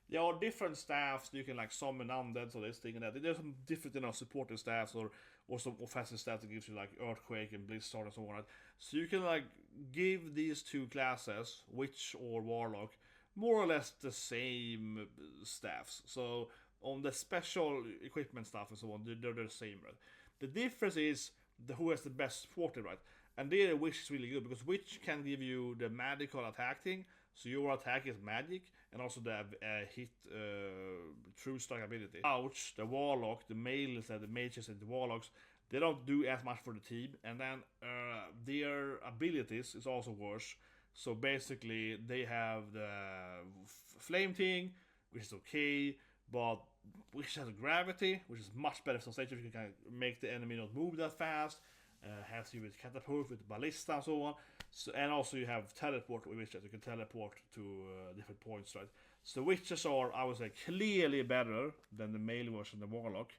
S1: There are different staffs. You can like summon undead, so this thing and that. There's some different, supporting staffs or some offensive staff that gives you like Earthquake and Blizzard and so on. Right? So you can like give these two classes, Witch or Warlock, more or less the same staffs. So on the special equipment stuff and so on, they're the same, right? The difference is who has the best support, right? And there, Witch is really good because Witch can give you the magical attack thing. So your attack is magic, and also the hit true strike ability. Ouch, the Warlock, the males and the mages and the Warlocks, they don't do as much for the team, and then their abilities is also worse. So basically, they have the flame thing, which is okay, but which has gravity, which is much better for stage if you can make the enemy not move that fast. has you with catapult, with ballista and so on. So, and also you have teleport with witches. You can teleport to different points, right? So the witches are, I would say, clearly better than the male version, the warlock.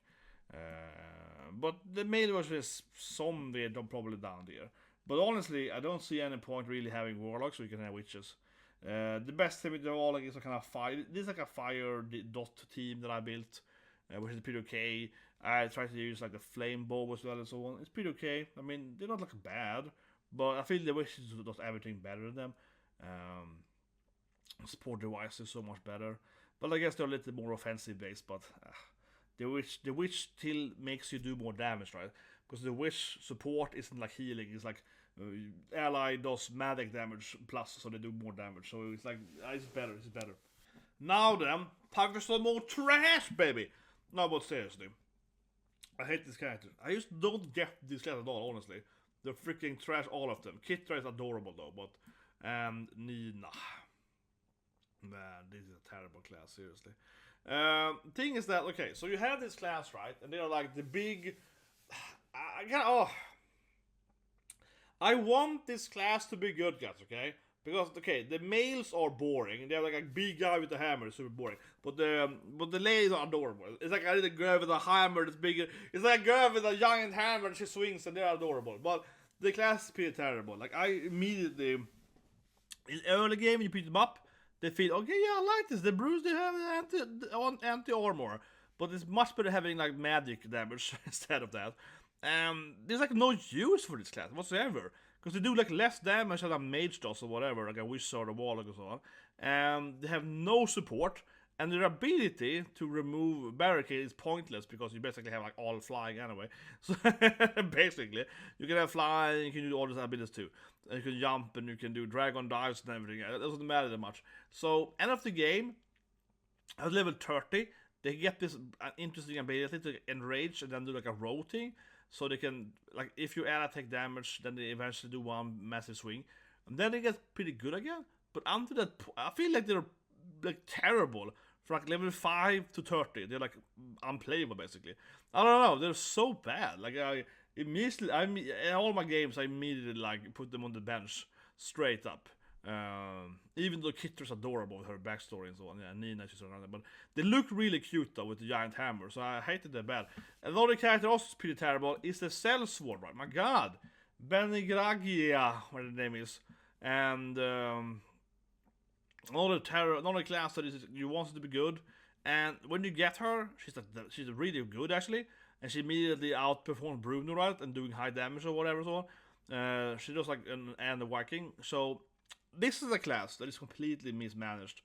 S1: But the male version is somewhere probably down there. But honestly, I don't see any point really having warlocks, so you can have witches. The best thing with the warlock is a kind of fire. This is like a fire dot team that I built, which is pretty okay. I try to use like a flame bow as well and so on. It's pretty okay. I mean, they're not like bad, but I feel the witches does everything better than them. Support device is so much better, but I guess they're a little more offensive based. But the witch still makes you do more damage, right? Because the witch support isn't like healing. It's like ally does magic damage plus, so they do more damage. So it's like it's better. It's better. Now then, time for some more trash, baby. No, but seriously, I hate this character. I just don't get this class at all, honestly. They're freaking trash, all of them. Kitra is adorable though, but Nina. Man, this is a terrible class, seriously. Thing is that, okay, so you have this class, right? And they are like the big... I want this class to be good, guys, okay? Because, okay, the males are boring. They're like a big guy with a hammer, super boring. But the ladies are adorable. It's like a little girl with a hammer that's bigger. It's like a girl with a giant hammer and she swings and they're adorable. But the class is pretty terrible. Like, I immediately... In early game, you pick them up. They feel, okay, yeah, I like this. The Bruce, they have anti-armor. But it's much better having, like, magic damage instead of that. There's, like, no use for this class whatsoever. Because they do, like, less damage than a mage does or whatever, like a wizard or warlock or so on. They have no support. And their ability to remove barricade is pointless because you basically have, like, all flying anyway. So, basically, you can have flying, you can do all these abilities too. And you can jump and you can do dragon dives and everything. It doesn't matter that much. So, end of the game, at level 30, they get this interesting ability to enrage and then do like a rotating. So they can, like, if you add attack damage, then they eventually do one massive swing. And then they get pretty good again. But until that, I feel like they're like terrible. From like level 5 to 30, they're like unplayable basically. I don't know, they're so bad. Like in all my games, I immediately like put them on the bench straight up. Even though Kitra's adorable with her backstory and so on, yeah, Nina she's around there, but they look really cute though with the giant hammer. So I hated them bad. Another character also is pretty terrible is the Sellsword, right? My God, Berengaria, what the name is, and. Another class that is you want it to be good, and when you get her, she's really good actually, and she immediately outperforms Bruno, right, and doing high damage or whatever so on. She does like and the Viking. So this is a class that is completely mismanaged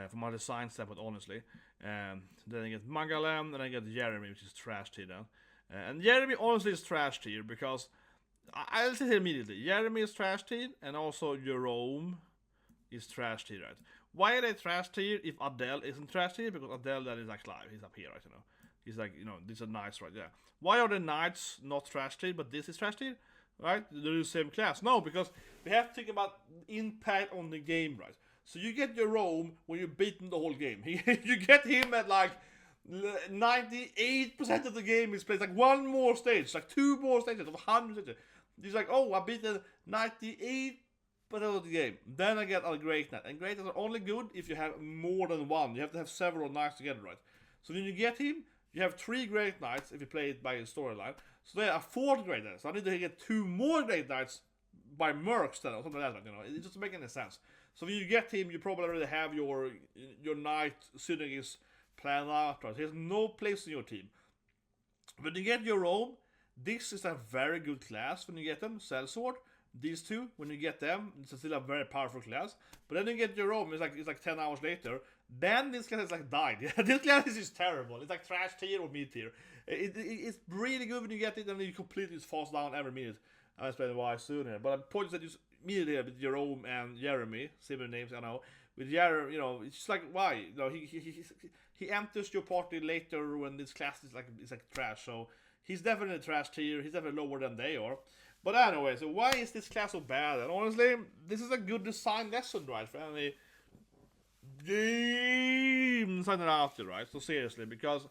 S1: from my design standpoint, honestly. Then I get Magellan, and I get Jeremy, which is trash tier then. And Jeremy honestly is trash tier because I'll say it immediately. Jeremy is trash tier, and also Jerome is trash tier, right? Why are they trash tier if Adele isn't trash tier? Because Adele that is like live, he's up here, right? You know, he's like, you know, these are Knights, right? Yeah. Why are the Knights not trash tier, but this is trash tier, right? They're the same class. No, because we have to think about impact on the game, right? So you get Jerome when you're beating the whole game. You get him at like 98% of the game is played. Like one more stage, like 2 more stages of 100 stages. He's like, oh, I beat the 98% of the game. Then I get a Great Knight. And Great Knights are only good if you have more than one. You have to have several Knights together, right? So when you get him, you have 3 Great Knights if you play it by storyline. So there are 4 Great Knights. So I need to get 2 more Great Knights by Mercs then, or something like that, you know. It doesn't make any sense. So when you get him, you probably already have your Knight synergies planned out, right? He has no place in your team. When you get your own, this is a very good class when you get them, Sellsword. These two, when you get them, it's still a very powerful class. But then you get your own, it's like 10 hours later. Then this class is like died. This class is just terrible. It's like trash tier or mid tier. It's really good when you get it, and then you completely falls down every minute. I'll explain why soon here. But the point is that you immediately with Jerome and Jeremy, similar names, I know. With Jeremy, you know, it's just like why? You know, he enters your party later when this class is like trash. So he's definitely trash tier. He's definitely lower than they are. But anyway, so why is this class so bad? And honestly, this is a good design lesson, right? For any game designer out there, right? So seriously, because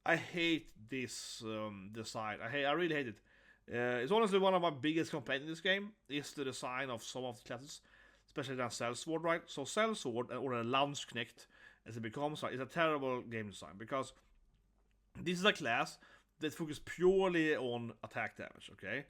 S1: I hate this design. I really hate it. It's honestly one of my biggest complaints in this game, is the design of some of the classes, especially than Sellsword, right? So Sellsword, or a Landsknecht, as it becomes, is a terrible game design, because this is a class that focuses purely on attack damage, okay?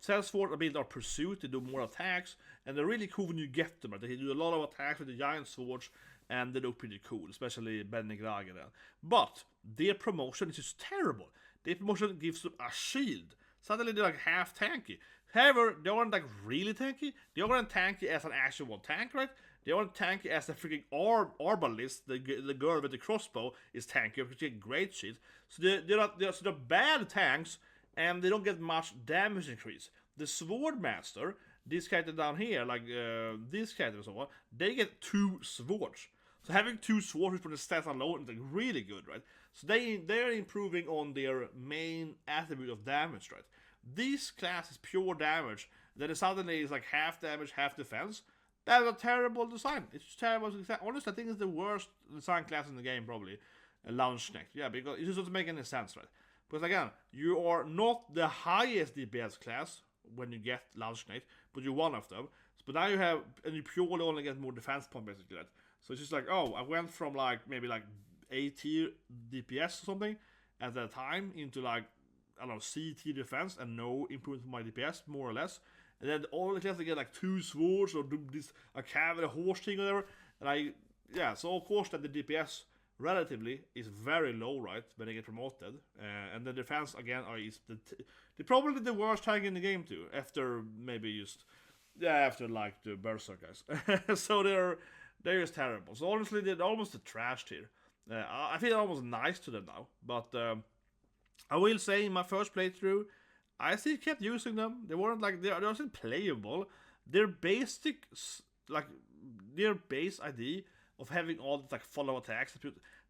S1: Sellsword ability are pursuit, they do more attacks, and they're really cool when you get them, right? They do a lot of attacks with the giant swords, and they look pretty cool, especially Berengaria. But their promotion is just terrible. Their promotion gives them a shield. Suddenly they're like half tanky. However, they aren't like really tanky. They aren't tanky as an actual tank, right? They aren't tanky as the freaking Arbalist, the girl with the crossbow, is tanky, because she get great shit. So they're bad tanks, and they don't get much damage increase. The Sword Master, this character down here, like this character and so on, they get 2 swords. So having 2 swords for the stats alone is like really good, right? So they're improving on their main attribute of damage, right? This class is pure damage, then it suddenly is like half damage, half defense. That's a terrible design. It's just terrible. Honestly, I think it's the worst design class in the game, probably. Landsknecht. Yeah, because it just doesn't make any sense, right? Because again, you are not the highest DPS class when you get Landsknecht, but you're one of them. But now you have, and you purely only get more defense points, basically, right? So it's just like, oh, I went from like maybe like A tier DPS or something at that time into like, I don't know, C tier defense and no improvement for my DPS, more or less. And then all the classes get like 2 swords or do this a cavalry horse thing or whatever. And so of course that the DPS relatively is very low, right, when they get promoted. And the defense again is they're probably the worst tank in the game too. After maybe after like the Berserk guys. So they're just terrible. So honestly, they're almost a trash tier. I feel almost nice to them now, but I will say in my first playthrough, I still kept using them. They weren't like they're still playable. Their basic their base ID of having all the like follow attacks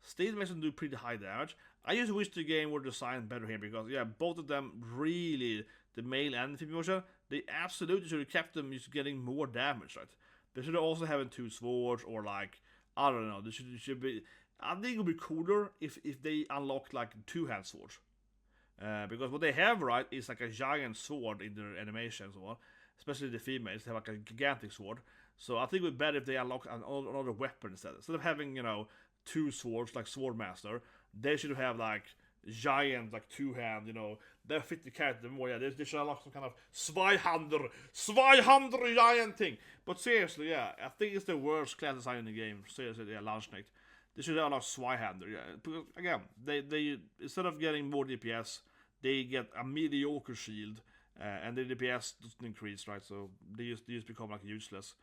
S1: still makes them do pretty high damage. I just wish the game were designed better here, because both of them really, the male and the female version, they absolutely should have kept them just getting more damage, right? They should have also having 2 swords, or like, I don't know, they should be. I think it would be cooler if they unlocked like 2-hand swords. Because what they have, right, is like a giant sword in their animations, especially the females. They have like a gigantic sword. So I think it would be better if they unlock another weapon instead of having 2 swords like Sword Master. They should have like giant, like 2-hand, they fit the character more. Yeah, they should unlock some kind of Zweihander giant thing. But seriously, I think it's the worst class design in the game. Seriously, Landsknecht. They should have a Zweihander, because again, they instead of getting more DPS, they get a mediocre shield, and the DPS doesn't increase, right? So they just become like useless.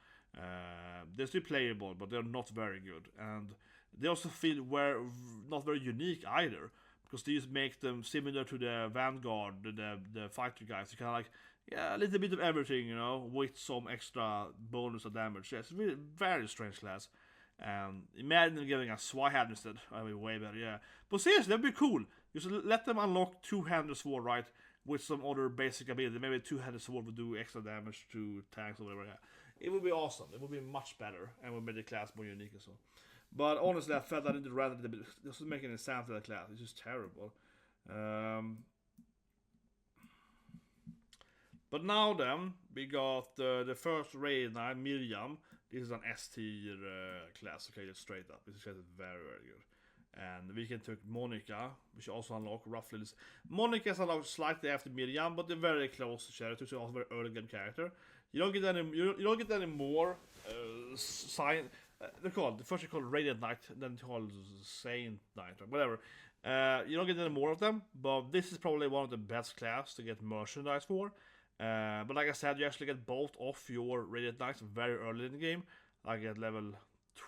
S1: They're still playable, but they're not very good, and they also feel not very unique either, because they just make them similar to the Vanguard, the fighter guys. You kind of like a little bit of everything, with some extra bonus of damage. Yeah, it's a really very strange class. Imagine them giving a Zweihander instead. That'd be way better, But seriously, that'd be cool. Just let them unlock 2-handed sword, right? With some other basic ability. Maybe a 2-handed sword would do extra damage to tanks or whatever, It would be awesome. It would be much better, and would make the class more unique as well. But honestly, I felt I didn't run it a bit. It doesn't make any sense to the class. It's just terrible. But now then, we got the first raid now, Miriam. This is an S tier class, okay, just straight up. This class is very, very good. And we can take Monica, which also unlock roughly this. Monica is unlocked slightly after Miriam, but they're very close to Sharon, so also a very early game character. You don't get any more sign. They're called, the first are called Radiant Knight, then called Saint Knight, or whatever. You don't get any more of them, but this is probably one of the best class to get merchandise for. But like I said, you actually get both of your Radiant Knights very early in the game, like at level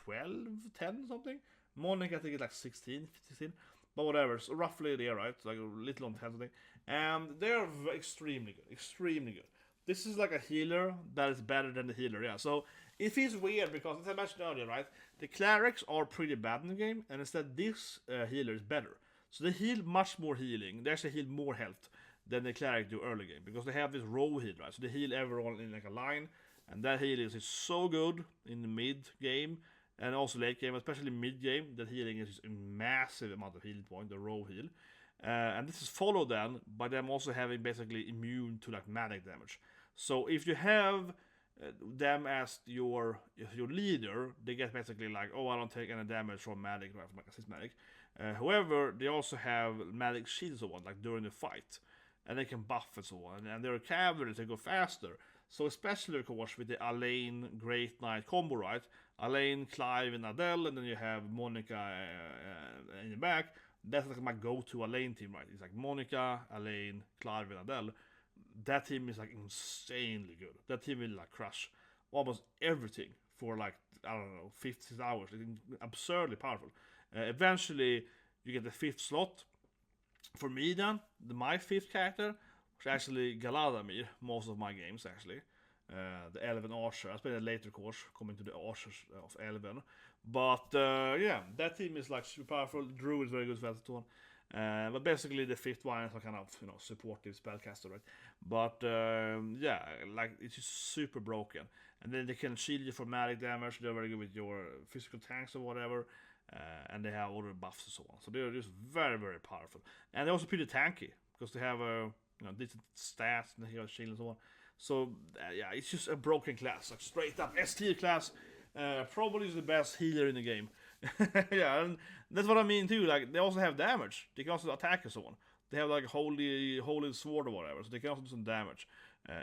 S1: 12, 10 something. Monica I think it's like 16, 16, but whatever, so roughly there, right? Like a little on 10 something. And they're extremely good. This is like a healer that is better than the healer, So it feels weird because, as I mentioned earlier, right, the clerics are pretty bad in the game, and instead this healer is better. So they heal much more healing, they actually heal more health than the cleric do early game, because they have this row heal, right? So they heal everyone in like a line, and that healing is so good in the mid game and also late game, especially mid game. That healing is a massive amount of healing point, the row heal. And this is followed then by them also having basically immune to like magic damage. So if you have them as your leader, they get basically like, oh, I don't take any damage from magic, right, from like assist magic. However, they also have magic shields and so on, like during the fight, and they can buff and so on. And they're cavalry, they go faster. So especially of course with the Alain Great Knight combo, right? Alain, Clive, and Adele, and then you have Monica in the back. That's like my go-to Alain team, right? It's like Monica, Alain, Clive, and Adele. That team is like insanely good. That team will like crush almost everything for like, I don't know, 50 hours. It's absurdly powerful. Eventually you get the 5th slot. For me then, my 5th character was actually Galadamir, most of my games actually. The Elven Archer. I played a later course coming to the Archers of Elven. But yeah, that team is like super powerful. Druid is very good for that. But basically the 5th one is a kind of, you know, supportive spellcaster, right? But yeah, like it's just super broken. And then they can shield you for magic damage. They're very good with your physical tanks or whatever. And they have all the buffs and so on. So they're just very, very powerful. And they're also pretty tanky because they have you know, decent stats and they have shield and so on. So yeah, it's just a broken class, like straight up S Tier class. Probably is the best healer in the game. Yeah, and that's what I mean too. Like they also have damage. They can also attack and so on. They have like holy sword or whatever, so they can also do some damage.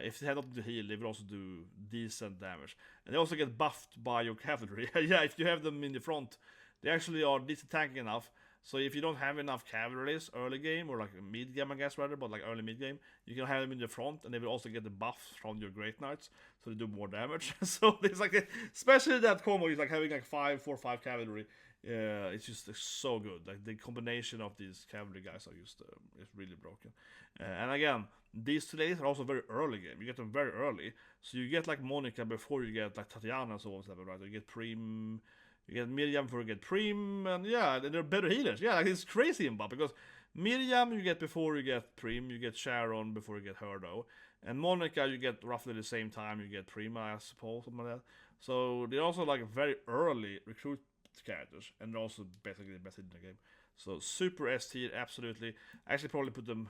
S1: If they have nothing to heal, they will also do decent damage. And they also get buffed by your cavalry. Yeah, if you have them in the front, they actually are decent tanking enough. So if you don't have enough cavalries early game, or like mid game I guess rather, but like early mid game, you can have them in the front, and they will also get the buffs from your Great Knights, so they do more damage. So it's like, especially that combo is like having like 4-5 cavalry. It's just so good. Like the combination of these cavalry guys are just is really broken. And again, these two days are also very early game. You get them very early, so you get like Monica before you get like Tatiana and so on, right? You get Primm. You get Miriam before you get Primm, and yeah, they're better healers. Yeah, like it's crazy in Bob, because Miriam you get before you get Primm, you get Sharon before you get her though, and Monica you get roughly the same time you get Primm, I suppose, something like that. So they're also like very early recruit characters, and they're also basically the best in the game. So super S tier, absolutely. I actually probably put them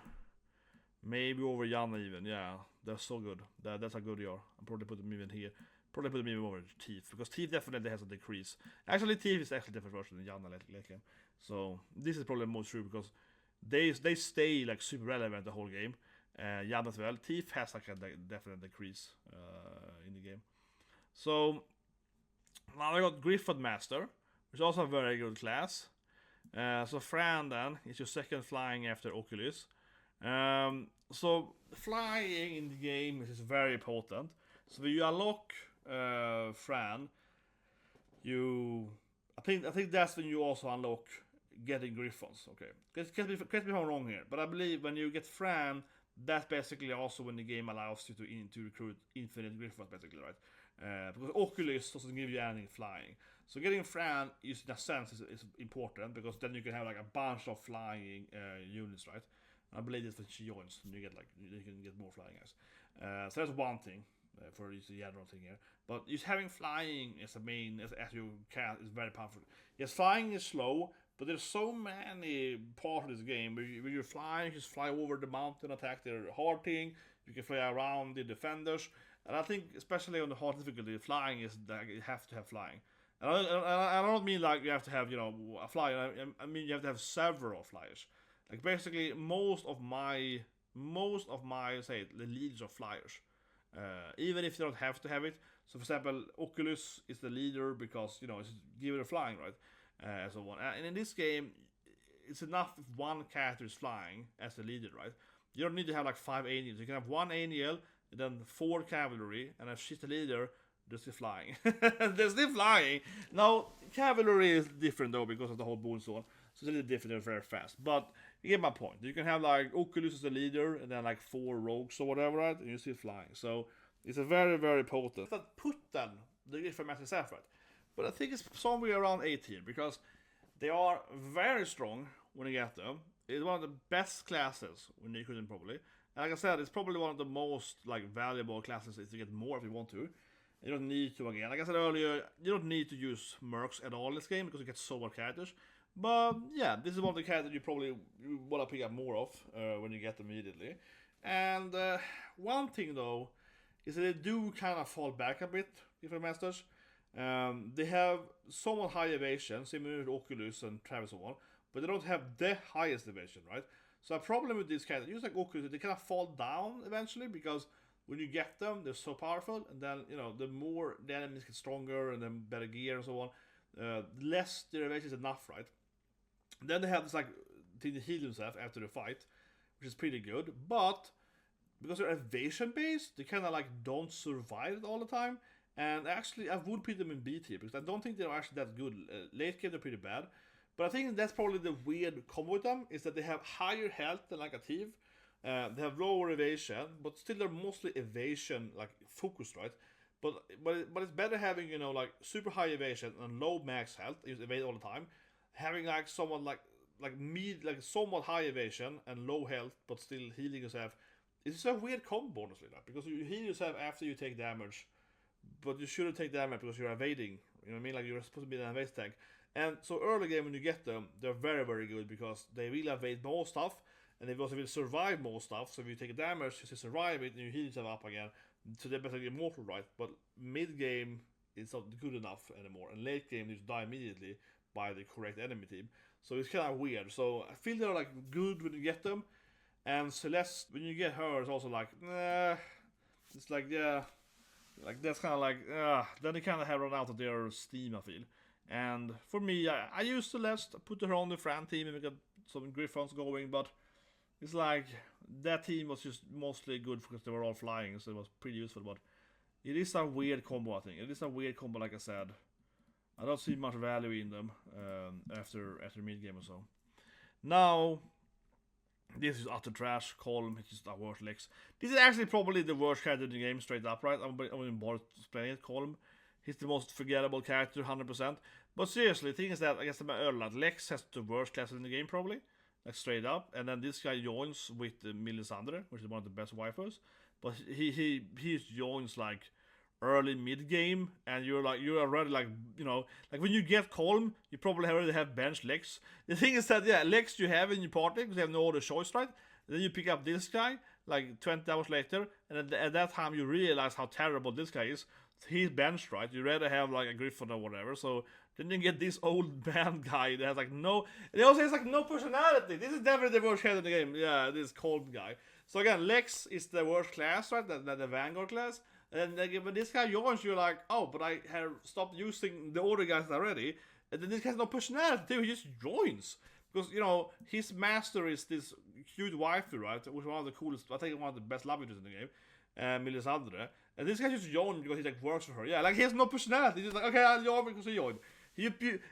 S1: maybe over Janna even. Yeah, they're so good. That's how good they are. I'll probably put them even here. Probably put them even over Thief, because Thief definitely has a decrease. Actually, Thief is actually a different version than Janna late game. So this is probably most true, because they stay like super relevant the whole game. Janna as well. Thief has like a definite decrease in the game. So now I got Gryphon Master, which is also a very good class. So Fran then is your second flying after Ochlys. So flying in the game is very potent. So when you unlock Fran, I think that's when you also unlock getting Gryphons. Okay, correct me if I'm wrong here, but I believe when you get Fran, that's basically also when the game allows you to recruit infinite Gryphons, basically, right? Because Ochlys doesn't give you anything flying. So getting Fran is, in a sense, is important, because then you can have like a bunch of flying units, right? And I believe that's when she joins, and you can get more flying guys. So that's one thing. For this general thing here, but just having flying as a main as your cat is very powerful. Yes, flying is slow, but there's so many parts of this game where you're flying, you just fly over the mountain, attack their hard thing. You can fly around the defenders, and I think especially on the hard difficulty, flying is that you have to have flying. And I don't mean like you have to have, you know, a flyer. I mean you have to have several flyers. Like basically most of my say the leads are flyers. Even if you don't have to have it. So for example, Ochlys is the leader because, you know, it's give it a flying, right? So on. And in this game, it's enough if one character is flying as the leader, right? You don't need to have like 5 Aniels. You can have 1 Aniel, and then 4 cavalry, and if she's the leader, they're still flying. They're still flying. Now, cavalry is different though because of the whole boon so on. So it's a little different and very fast. But you get my point. You can have like Ochlys as the leader and then like 4 rogues or whatever, right? And you're still flying. So it's a very, very potent. But put them the Gryphon Master self, right? But I think it's somewhere around 18 because they are very strong when you get them. It's one of the best classes when you couldn't probably. And like I said, it's probably one of the most like valuable classes if you get more if you want to. You don't need to, again, like I said earlier, you don't need to use mercs at all in this game because you get so much characters. But yeah, this is one of the characters you probably want to pick up more of when you get them immediately. And one thing though is that they do kind of fall back a bit, Gryphon Masters. They have somewhat high evasion, similar to Ochlys and Travis and so on, but they don't have the highest evasion, right? So a problem with these characters, just like Ochlys, they kind of fall down eventually because when you get them, they're so powerful, and then the more the enemies get stronger and then better gear and so on, less their evasion is enough, right? Then they have this like thing to heal themselves after the fight, which is pretty good, but because they're evasion based, they kind of like don't survive it all the time. And actually, I would put them in B tier because I don't think they're actually that good. Late game, they're pretty bad. But I think that's probably the weird combo with them is that they have higher health than like a thief. They have lower evasion, but still they're mostly evasion like focused, right? But it's better having like super high evasion and low max health. You evade all the time. Having like someone like somewhat high evasion and low health, but still healing yourself. It's a weird combo, honestly, because you heal yourself after you take damage, but you shouldn't take damage because you're evading. You know what I mean? Like you're supposed to be an evade tank. And so early game when you get them, they're very, very good because they really evade more stuff, and they also will survive more stuff. So if you take a damage, you survive it, and you heal yourself up again. So they're basically immortal, right? But mid game, it's not good enough anymore, and late game, you just die immediately by the correct enemy team. So it's kind of weird. So I feel they're like good when you get them. And Celeste, when you get her, it's also like, nah. It's like, yeah. Like, that's kind of like, then they kind of have run out of their steam, I feel. And for me, I used Celeste, put her on the Fran team and we got some Gryphons going, but it's like, that team was just mostly good because they were all flying, so it was pretty useful, but it is a weird combo, I think. It is a weird combo, like I said. I don't see much value in them after mid-game or so. Now, this is utter trash. Colm, it's just a worst Lex. This is actually probably the worst character in the game, straight up, right? I'm even bored playing it. Colm, he's the most forgettable character, 100%. But seriously, the thing is that, I guess I'm early, Lex has the worst class in the game, probably. Like, straight up. And then this guy joins with Milsandra, which is one of the best waifus. But he joins, like, early mid game, and you're already like when you get Colm, you probably already have bench Lex. The thing is that Lex you have in your party because you have no other choice, right? And then you pick up this guy like 20 hours later, and at that time you realize how terrible this guy is. He's benched, right? You rather have like a Gryphon or whatever. So then you get this old man guy that has like no. He also has like no personality. This is definitely the worst character in the game. Yeah, this Colm guy. So again, Lex is the worst class, right? The Vanguard class. And then when this guy joins, you're like, oh, but I have stopped using the other guys already. And then this guy has no personality too, he just joins. Because, his master is this cute waifu, right? Which is one of the coolest, I think one of the best love interest in the game. Milsandra. And this guy just joined because he like works for her. Yeah, like he has no personality. He's just like, okay, I'll join because he joined.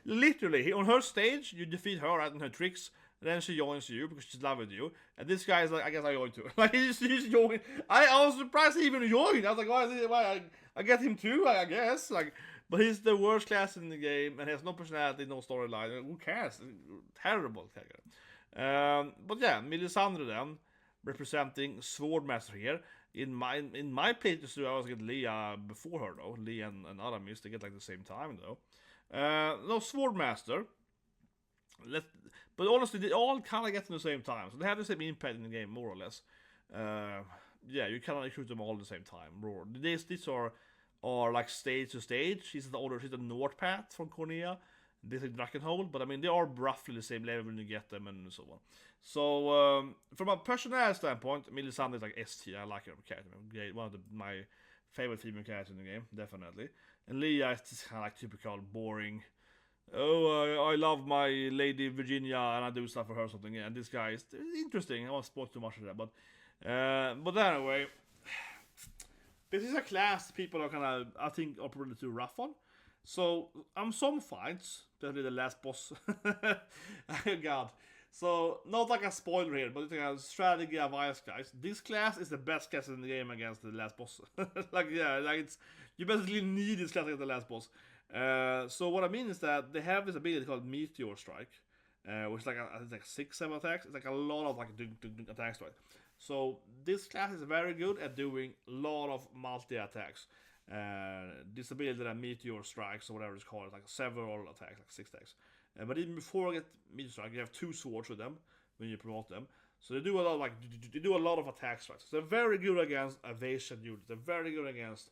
S1: Literally, on her stage, you defeat her, right, and her tricks. And then she joins you because she's loving you. And this guy is like, I guess I joined too. Like, he's joined. I was surprised he even joined. I was like, why I get him too, I guess. Like, but he's the worst class in the game and has no personality, no storyline. Who cares? Terrible character. But yeah, Milsandra then, representing Swordmaster here. In my playthrough, I was getting Leah before her though. Leah and Aramis, they get like the same time though. No, Swordmaster. But honestly, they all kind of get them at the same time, so they have the same impact in the game, more or less. Yeah, you cannot shoot them all at the same time. These are like stage to stage. She's the North Path from Cornea. This is Drakenhold, but I mean they are roughly the same level when you get them and so on. So from a personality standpoint, Milsandra is like S tier. I like her character. One of my favorite female characters in the game, definitely. And Leah is just kind of like typical boring. Oh, I love my lady Virginia and I do stuff for her or something. Yeah, and this guy is interesting. I won't spoil too much of that, but anyway, this is a class people are kind of, I think, are probably too rough on. So some fights, especially the last boss. Oh God. So not like a spoiler here, but it's like a strategy advice, guys. This class is the best class in the game against the last boss. It's you basically need this class against the last boss. So what I mean is that they have this ability called Meteor Strike, which is like like 6-7 attacks. It's like a lot of like attacks, right? So this class is very good at doing a lot of multi attacks. This ability that Meteor Strikes or whatever it's called, like several attacks, like 6 attacks. But even before you get mid strike, you have 2 swords with them when you promote them. So they do a lot they do a lot of attack strikes. So they're very good against evasion units. They're very good against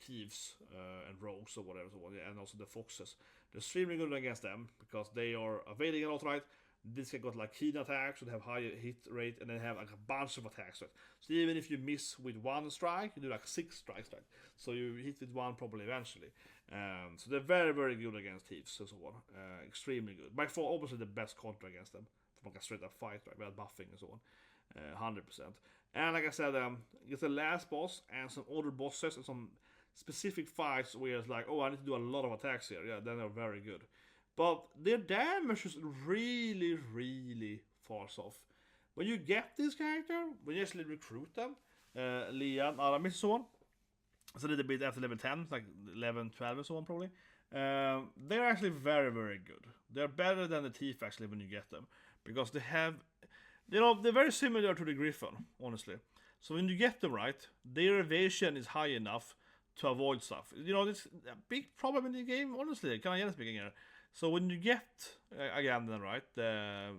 S1: thieves and rogues or whatever, and also the foxes. They're extremely good against them because they are evading a lot, right? This guy got like keen attacks, so they have higher hit rate, and they have like a bunch of attacks, right? So even if you miss with 1 strike, you do like 6 strikes, right? So you hit with 1 probably eventually. So they're very, very good against thieves and so on. Extremely good. By far, obviously the best counter against them from like a straight up fight, right? Without buffing and so on. 100%. And like I said, it's the last boss and some other bosses and some specific fights where it's like, oh, I need to do a lot of attacks here. Yeah, then they're very good. But their damage is really, really far off. When you get this character, when you actually recruit them, Liza Arablist and so on, so a little bit after level 10, like 11, 12 and so on probably, they're actually very, very good. They're better than the thief actually when you get them. Because they have, they're very similar to the Gryphon, honestly. So when you get them right, their evasion is high enough to avoid stuff. It's a big problem in the game, honestly. Can I get speaking here? So when you get, again then, right, the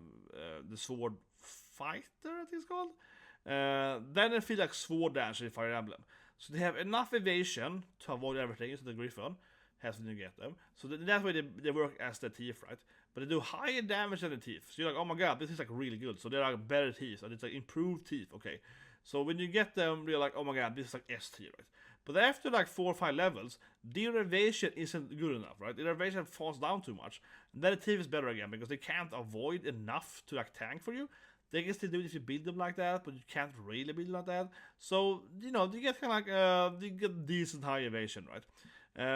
S1: sword fighter, I think it's called, then it feels like sword dance in Fire Emblem. So they have enough evasion to avoid everything, so the Gryphon has when you get them. So that way they work as the thief, right? But they do higher damage than the thief. So you're like, oh my god, this is like really good. So they're like better thieves, and it's like improved thief, okay. So when you get them, you're like, oh my god, this is like S tier, right? But after like 4 or 5 levels, their evasion isn't good enough, right? Their evasion falls down too much. And then the thief is better again, because they can't avoid enough to like tank for you. They can still do it if you build them like that, but you can't really build them like that. So, you get kind of like, you get decent high evasion, right?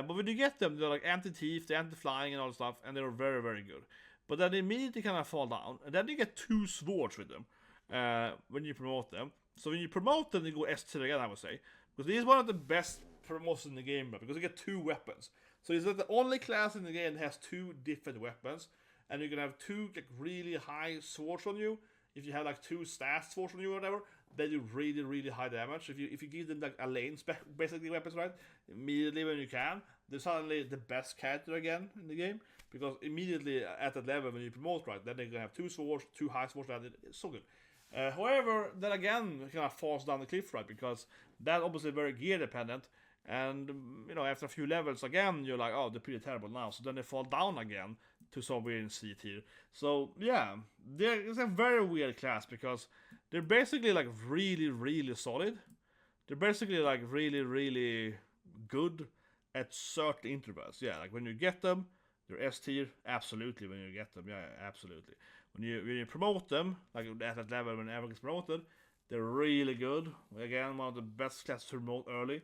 S1: But when you get them, they're like anti-thief, they're anti-flying and all that stuff, and they're very, very good. But then they immediately kind of fall down, and then you get 2 swords with them when you promote them. So when you promote them, they go S tier again, I would say. Because this is one of the best promotions in the game, because you get 2 weapons. So it's like the only class in the game that has 2 different weapons, and you can have 2 like really high swords on you. If you have like 2 stats swords on you or whatever, they do really, really high damage. If you give them like Alain's basically weapons, right, immediately when you can, they're suddenly the best character again in the game. Because immediately at that level when you promote, right, then they're gonna have 2 swords, 2 high swords, and it's so good. However, then again, it kind of falls down the cliff, right, because that's obviously very gear dependent, and after a few levels again, you're like, oh, they're pretty terrible now, so then they fall down again to somewhere in C tier. So yeah, it's a very weird class, because they're basically like really, really solid. They're basically like really, really good at certain intervals. Yeah, like when you get them, they're S tier, absolutely. When you get them, yeah, absolutely. When you promote them, like at that level when everyone gets promoted, they're really good. Again, one of the best classes to promote early.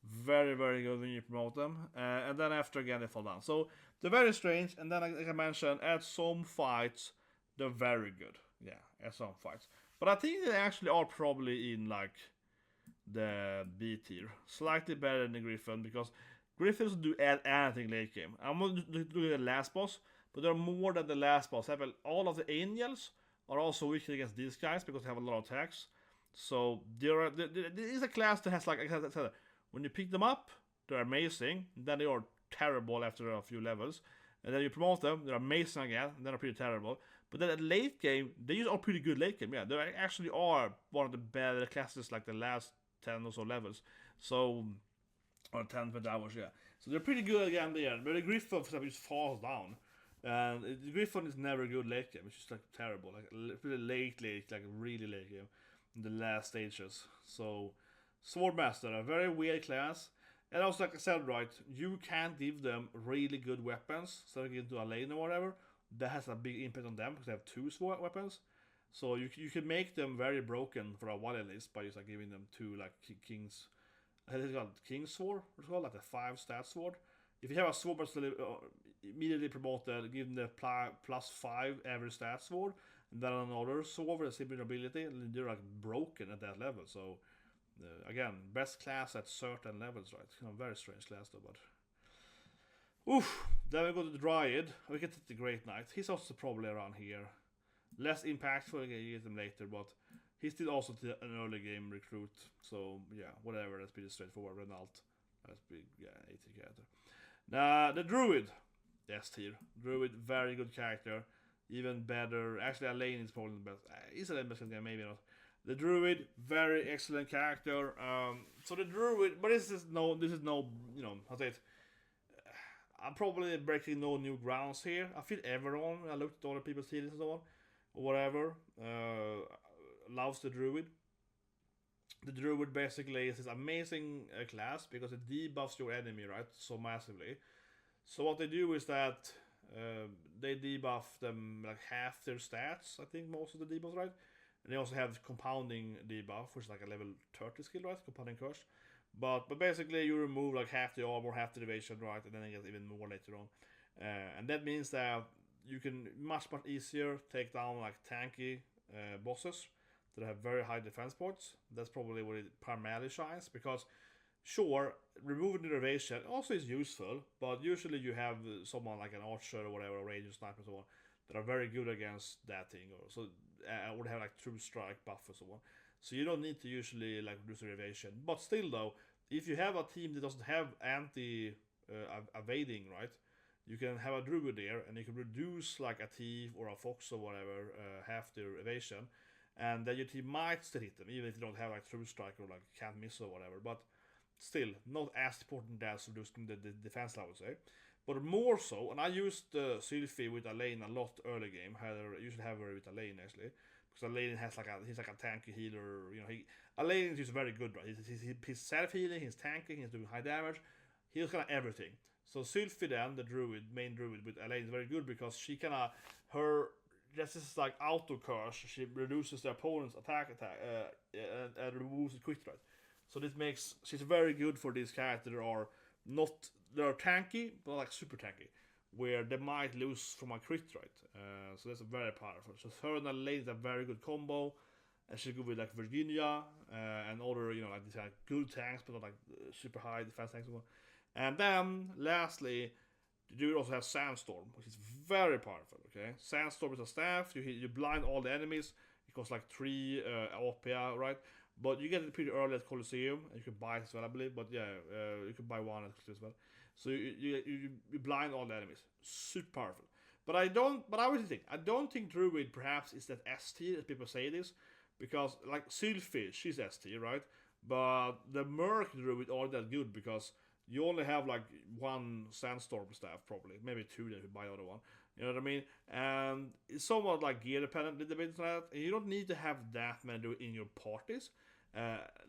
S1: Very, very good when you promote them. And then after again, they fall down. So they're very strange. And then, like I mentioned, at some fights, they're very good. Yeah, at some fights. But I think they actually are probably in like the B tier. Slightly better than the Gryphon, because Gryphons do anything late game. I'm going to do the last boss, but there are more than the last boss. All of the angels are also weak against these guys because they have a lot of attacks. So there is a class that has, like I said, when you pick them up, they're amazing. Then they are terrible after a few levels. And then you promote them, they're amazing again, and then they're pretty terrible. But then at late game, they are pretty good late game. Yeah, they actually are one of the better classes, like the last 10 or so levels. So, or 10, 20 hours, yeah. So they're pretty good again there. But the Gryphon, for example, just falls down. And the Gryphon is never good late game. It's just like terrible. Like pretty late, like really late game. In the last stages. So, Swordmaster, a very weird class. And also, like I said, right, you can't give them really good weapons. So you get to Alain or whatever. That has a big impact on them because they have 2 sword weapons. So you can make them very broken for a while at least by just like giving them 2 like King's. I think it's called King's Sword, or it's called like a 5-stat sword. If you have a sword that's immediately promoted, give them the +5 every stat sword, and then another sword with a similar ability, and they're like broken at that level. So again, best class at certain levels, right? Very strange class though, but. Oof. Then we go to the Dryad. We get to the Great Knight. He's also probably around here. Less impactful, you get him later, but he's still also an early game recruit. So yeah, whatever. That's pretty straightforward. Renault. That's big. Yeah, 80 character. Now the Druid. S Tier. Druid, very good character. Even better. Actually, Alain is probably the best. Is Alain the best guy? Maybe not. The Druid, very excellent character. So the Druid, but this is no, you know, how to say it. I'm probably breaking no new grounds here. I feel everyone, I looked at other people's series and so on, or whatever, loves the Druid. The Druid basically is this amazing class because it debuffs your enemy, right, so massively. So what they do is that they debuff them like half their stats, I think most of the debuffs, right? And they also have compounding debuff, which is like a level 30 skill, right? Compounding curse. But basically you remove like half the armor, half the evasion, right? And then it gets even more later on. And that means that you can much easier take down like tanky bosses that have very high defense points. That's probably what it primarily shines, because sure, removing the evasion also is useful, but usually you have someone like an archer or whatever, a ranger, sniper, and so on, that are very good against that thing, or so I would have like true strike buff or so on. So you don't need to usually like reduce the evasion. But still though, if you have a team that doesn't have anti evading, right, you can have a druid there and you can reduce like a thief or a fox or whatever half their evasion, and then your team might still hit them even if you don't have like true strike or like can't miss or whatever. But still not as important as reducing the defense, I would say. But more so, and I used Sylphie with Alain a lot early game. I usually have her with Alain actually, because Alain has like he's like a tanky healer. You know, Alain is very good, right? He's self healing, he's tanking, he's doing high damage, he's kind of everything. So Sylphie then, the druid, main druid with Alain, is very good because she kind of this is like auto curse. She reduces the opponent's attack and removes the crit rate. So this makes she's very good for these characters that are not they're tanky, but like super tanky, where they might lose from a crit rate. So that's very powerful. So her and Alain is a very good combo, and she's good with like Virginia and other, you know, like these kind of good tanks, but not like super high defense tanks. And then lastly, you also have Sandstorm, which is very powerful. Okay, Sandstorm is a staff. You blind all the enemies. It costs like 3 APA, right? But you get it pretty early at Colosseum, and you can buy it as well, I believe. But yeah, you can buy one at Colosseum as well. So you blind all the enemies. Super powerful. But I would think I don't think Druid perhaps is that S tier as people say this, because like Sylphie, she's S tier, right? But the Merc Druid aren't that good because you only have like 1 Sandstorm staff, probably, maybe 2 if you buy the other one. You know what I mean? And it's somewhat like gear dependent a little bit. And you don't need to have that many in your parties.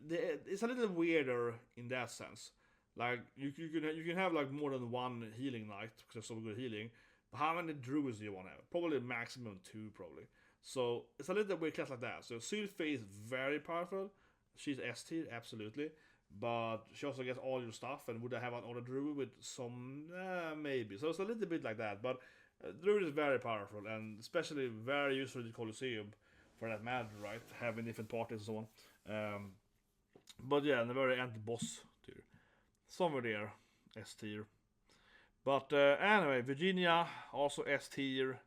S1: It's a little weirder in that sense. Like you can have like more than 1 healing knight because there's so good healing. But how many druids do you want to have? Probably maximum 2, probably. So it's a little weird class like that. So Sylphie is very powerful. She's S tier, absolutely. But she also gets all your stuff. And would I have another druid with some? Maybe. So it's a little bit like that. But druid is very powerful, and especially very useful in the Colosseum for that matter, right? Having different parties and so on. But yeah, and a very anti-boss tier. Somewhere there, S tier. But anyway, Virginia, also S tier.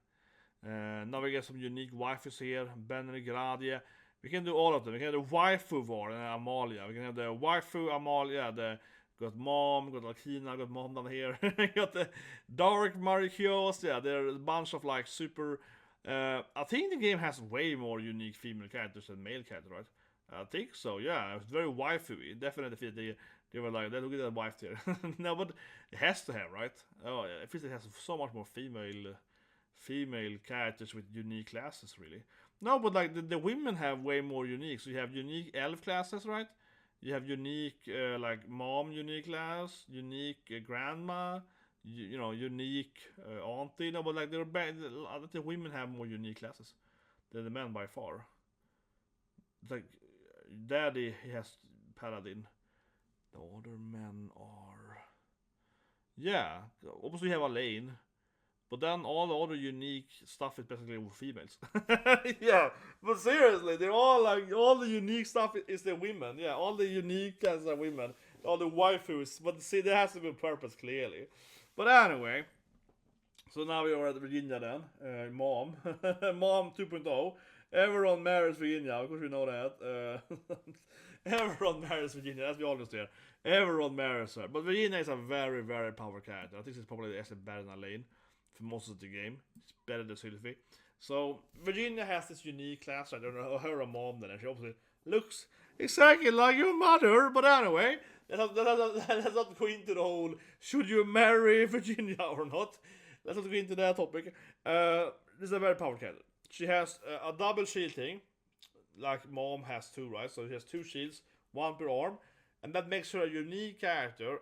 S1: Now we get some unique waifus here. Berengaria. We can do all of them. We can have the waifu war and Amalia. We can have the waifu Amalia, got mom, got Alkina, got mom down here. Got the dark Marquis. Yeah, there are a bunch of like super. I think the game has way more unique female characters than male characters, right? I think so. Yeah, it's very waifu-y. Definitely, they were like, look at that wife there. No, but it has to have, right? Oh, yeah. I feel it has so much more female characters with unique classes, really. No, but like the women have way more unique. So you have unique elf classes, right? You have unique like mom unique class, unique grandma, you know, unique auntie. No, but like the women have more unique classes than the men by far. Like daddy, he has paladin. The other men are, yeah. Obviously, we have Alain. But then all the other unique stuff is basically with females. Yeah, but seriously, they're all like, all the unique stuff is the women. Yeah, all the unique kinds are women. All the waifus. But see, there has to be a purpose, clearly. But anyway, so now we are at Virginia then. Mom. Mom 2.0. Everyone marries Virginia, of course we know that. Everyone marries Virginia, that's the honest here. Everyone marries her. But Virginia is a very, very powerful character. I think she's probably actually better than Alain. for most of the game. It's better than Sylvie. So Virginia has this unique class. I don't know her mom then, and she obviously looks exactly like your mother. But anyway, let's not go into the whole should you marry Virginia or not. Let's not go into that topic. This is a very powerful character. She has a double shield thing, like mom has two, right? So she has two shields, one per arm, and that makes her a unique character,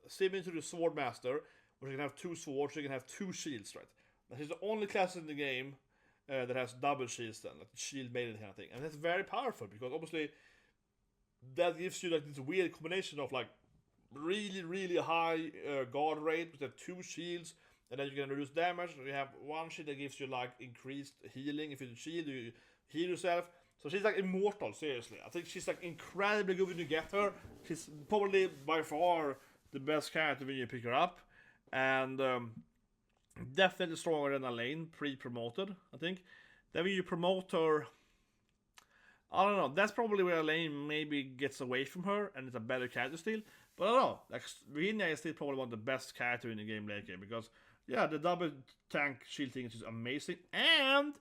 S1: similar to the Sword Master, where she can have two swords, she can have two shields, right? And she's the only class in the game that has double shields then, like shield maiden kind of thing. And that's very powerful, because obviously that gives you like this weird combination of like really high guard rate with the two shields, and then you can reduce damage. You have one shield that gives you like increased healing. If you shield, you heal yourself. So she's like immortal, seriously. I think she's like incredibly good when you get her. She's probably by far the best character when you pick her up. And definitely stronger than Alain, pre-promoted, I think. Then when you promote her, I don't know, that's probably where Alain maybe gets away from her and it's a better character still. But I don't know, like Virginia is still probably one of the best characters in the game late game, because yeah, the double tank shield thing is just amazing, and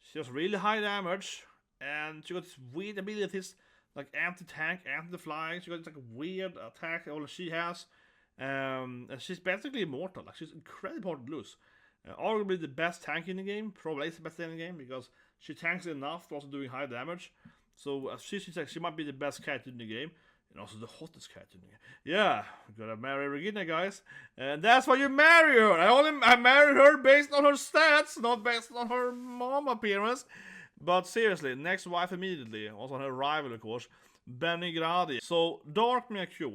S1: she has really high damage, and she got these weird abilities like anti-tank, anti-flying. She got this like weird attack all she has. And she's basically immortal. Like, she's incredibly hard to lose. Arguably the best tank in the game. Probably is the best tank in the game, because she tanks enough to also doing high damage. So she might be the best character in the game, and also the hottest character in the game. Yeah, we gotta marry Regina, guys, and that's why you marry her. I married her based on her stats, not based on her mom appearance. But seriously, next wife immediately, also on her rival, of course, Berengaria. So Dark Marquis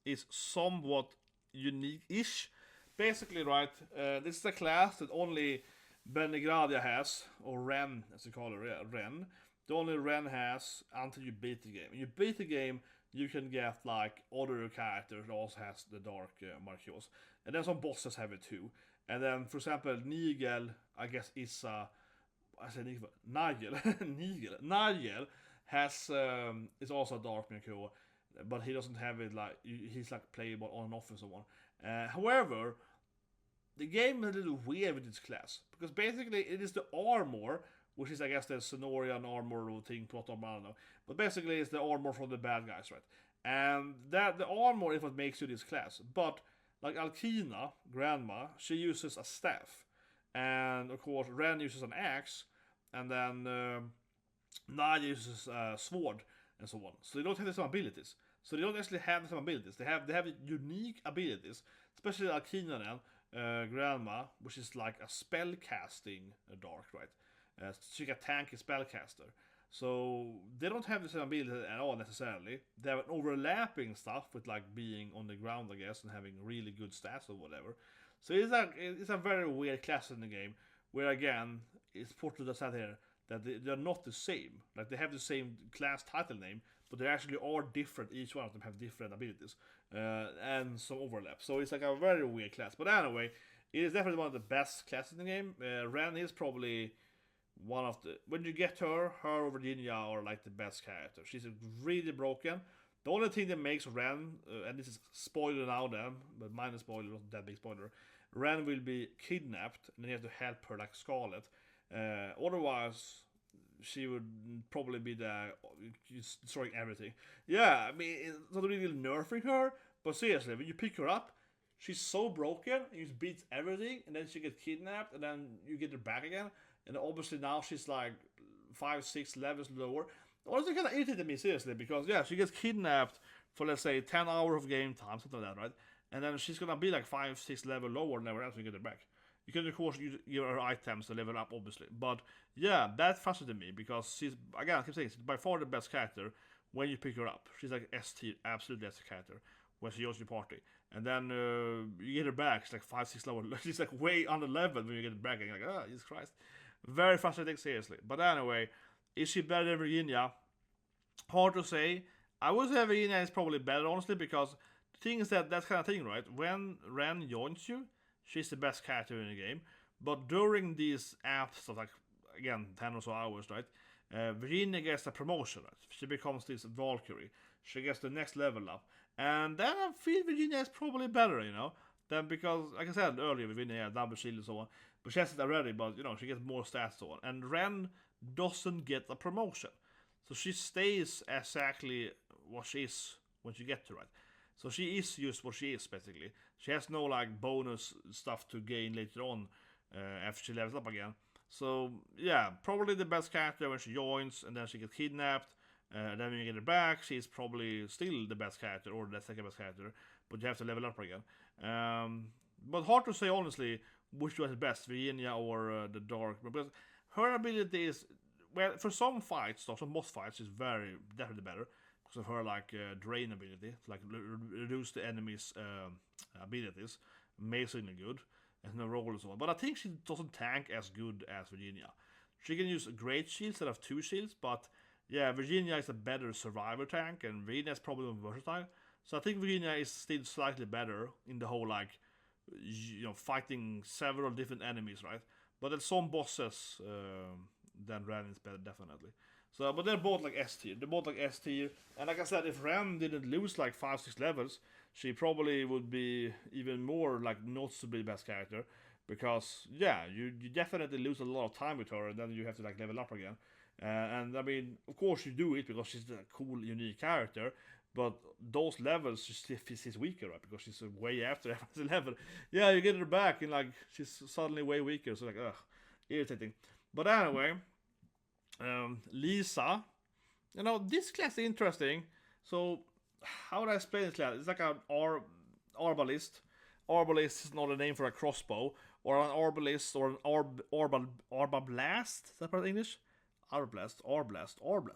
S1: is somewhat unique-ish. Basically, right, this is a class that only Berengaria has, or Ren, as you call her, yeah, Ren. The only Ren has until you beat the game. When you beat the game, you can get like other characters that also has the Dark Marquis. And then some bosses have it too. And then, for example, Nigel, I guess is Nigel. Nigel has is also a Dark Marquis, but he doesn't have it like he's like playable on and off and so on. However, the game is a little weird with this class, because basically it is the armor, which is I guess the Sonorian armor thing, plot armor, I don't know. But basically it's the armor from the bad guys, right? And that the armor is what makes you this class. But like Alkina, Grandma, she uses a staff, and of course Ren uses an axe, and then Nadia uses a sword and so on. So they don't have the same abilities. So they don't actually have the same abilities. They have unique abilities, especially Alkina then, Grandma, which is like a spell casting dark, right? She can tank a spellcaster. So they don't have the same ability at all necessarily. They have an overlapping stuff with like being on the ground, I guess, and having really good stats or whatever. So it's a very weird class in the game, where again, it's important to say here that they're not the same. Like, they have the same class title name, but they actually are different. Each one of them have different abilities and some overlap. So it's like a very weird class. But anyway, it is definitely one of the best classes in the game. Ren is probably one of the, when you get her or Virginia are like the best character. She's really broken. The only thing that makes Ren, and this is spoiler now then, but minor spoiler, not that big spoiler, Ren will be kidnapped, and then you have to help her like Scarlet. Otherwise, she would probably be destroying everything. Yeah, I mean, it's not really nerfing her, but seriously, when you pick her up, she's so broken, and you beat everything, and then she gets kidnapped, and then you get her back again, and obviously now she's like 5-6 levels lower. Also kind of irritated me, seriously, because yeah, she gets kidnapped for, let's say, 10 hours of game time, something like that, right? And then she's gonna be like 5-6 level lower than everyone else when you get her back. You can, of course, give her items to level up, obviously. But yeah, that frustrated me, because she's, again, I keep saying, she's by far the best character when you pick her up. She's like S Tier, absolutely best character when she joins your party. And then you get her back, she's like 5-6 level. She's like way under level when you get her back, and you're like, oh, Jesus Christ. Very frustrating, seriously. But anyway, is she better than Virginia? Hard to say. I would say Virginia is probably better, honestly, because the thing is that's kind of thing, right? When Ren joins you, she's the best character in the game. But during these apps of like, again, 10 or so hours, right? Virginia gets a promotion, right? She becomes this Valkyrie. She gets the next level up. And then I feel Virginia is probably better, you know? Then because, like I said earlier, with winning double shield and so on, but she has it already, but you know, she gets more stats so on. And Ren doesn't get a promotion. So she stays exactly what she is when she gets to it. So she is just what she is, basically. She has no like bonus stuff to gain later on after she levels up again. So yeah, probably the best character when she joins, and then she gets kidnapped. Then when you get her back, she's probably still the best character, or the second best character, but you have to level up again. But hard to say honestly which was the best, Virginia or the Dark, because her ability is, well, for some fights, or some boss fights, is very definitely better because of her like drain ability, like reduce the enemy's abilities, amazingly good, and no roll and so on. But I think she doesn't tank as good as Virginia. She can use great shields instead of 2 shields, but yeah, Virginia is a better survivor tank, and Virginia is probably more versatile. So I think Virginia is still slightly better in the whole like, you know, fighting several different enemies, right? But at some bosses, then Ren is better, definitely. So, but they're both like S tier. They're both like S tier, and like I said, if Ren didn't lose like 5-6 levels, she probably would be even more like noticeably best character. Because yeah, you definitely lose a lot of time with her, and then you have to like level up again. And I mean, of course you do it because she's a cool, unique character. But those levels, she's weaker, right? Because she's way after every level. Yeah, you get her back, and like she's suddenly way weaker. So like, ugh, irritating. But anyway, Liza, you know, this class is interesting. So how would I explain this class? It's like an Arbalist. Arbalist is not a name for a crossbow, or an Arbalist, or an Arbablast. Is that part of English? Arblast,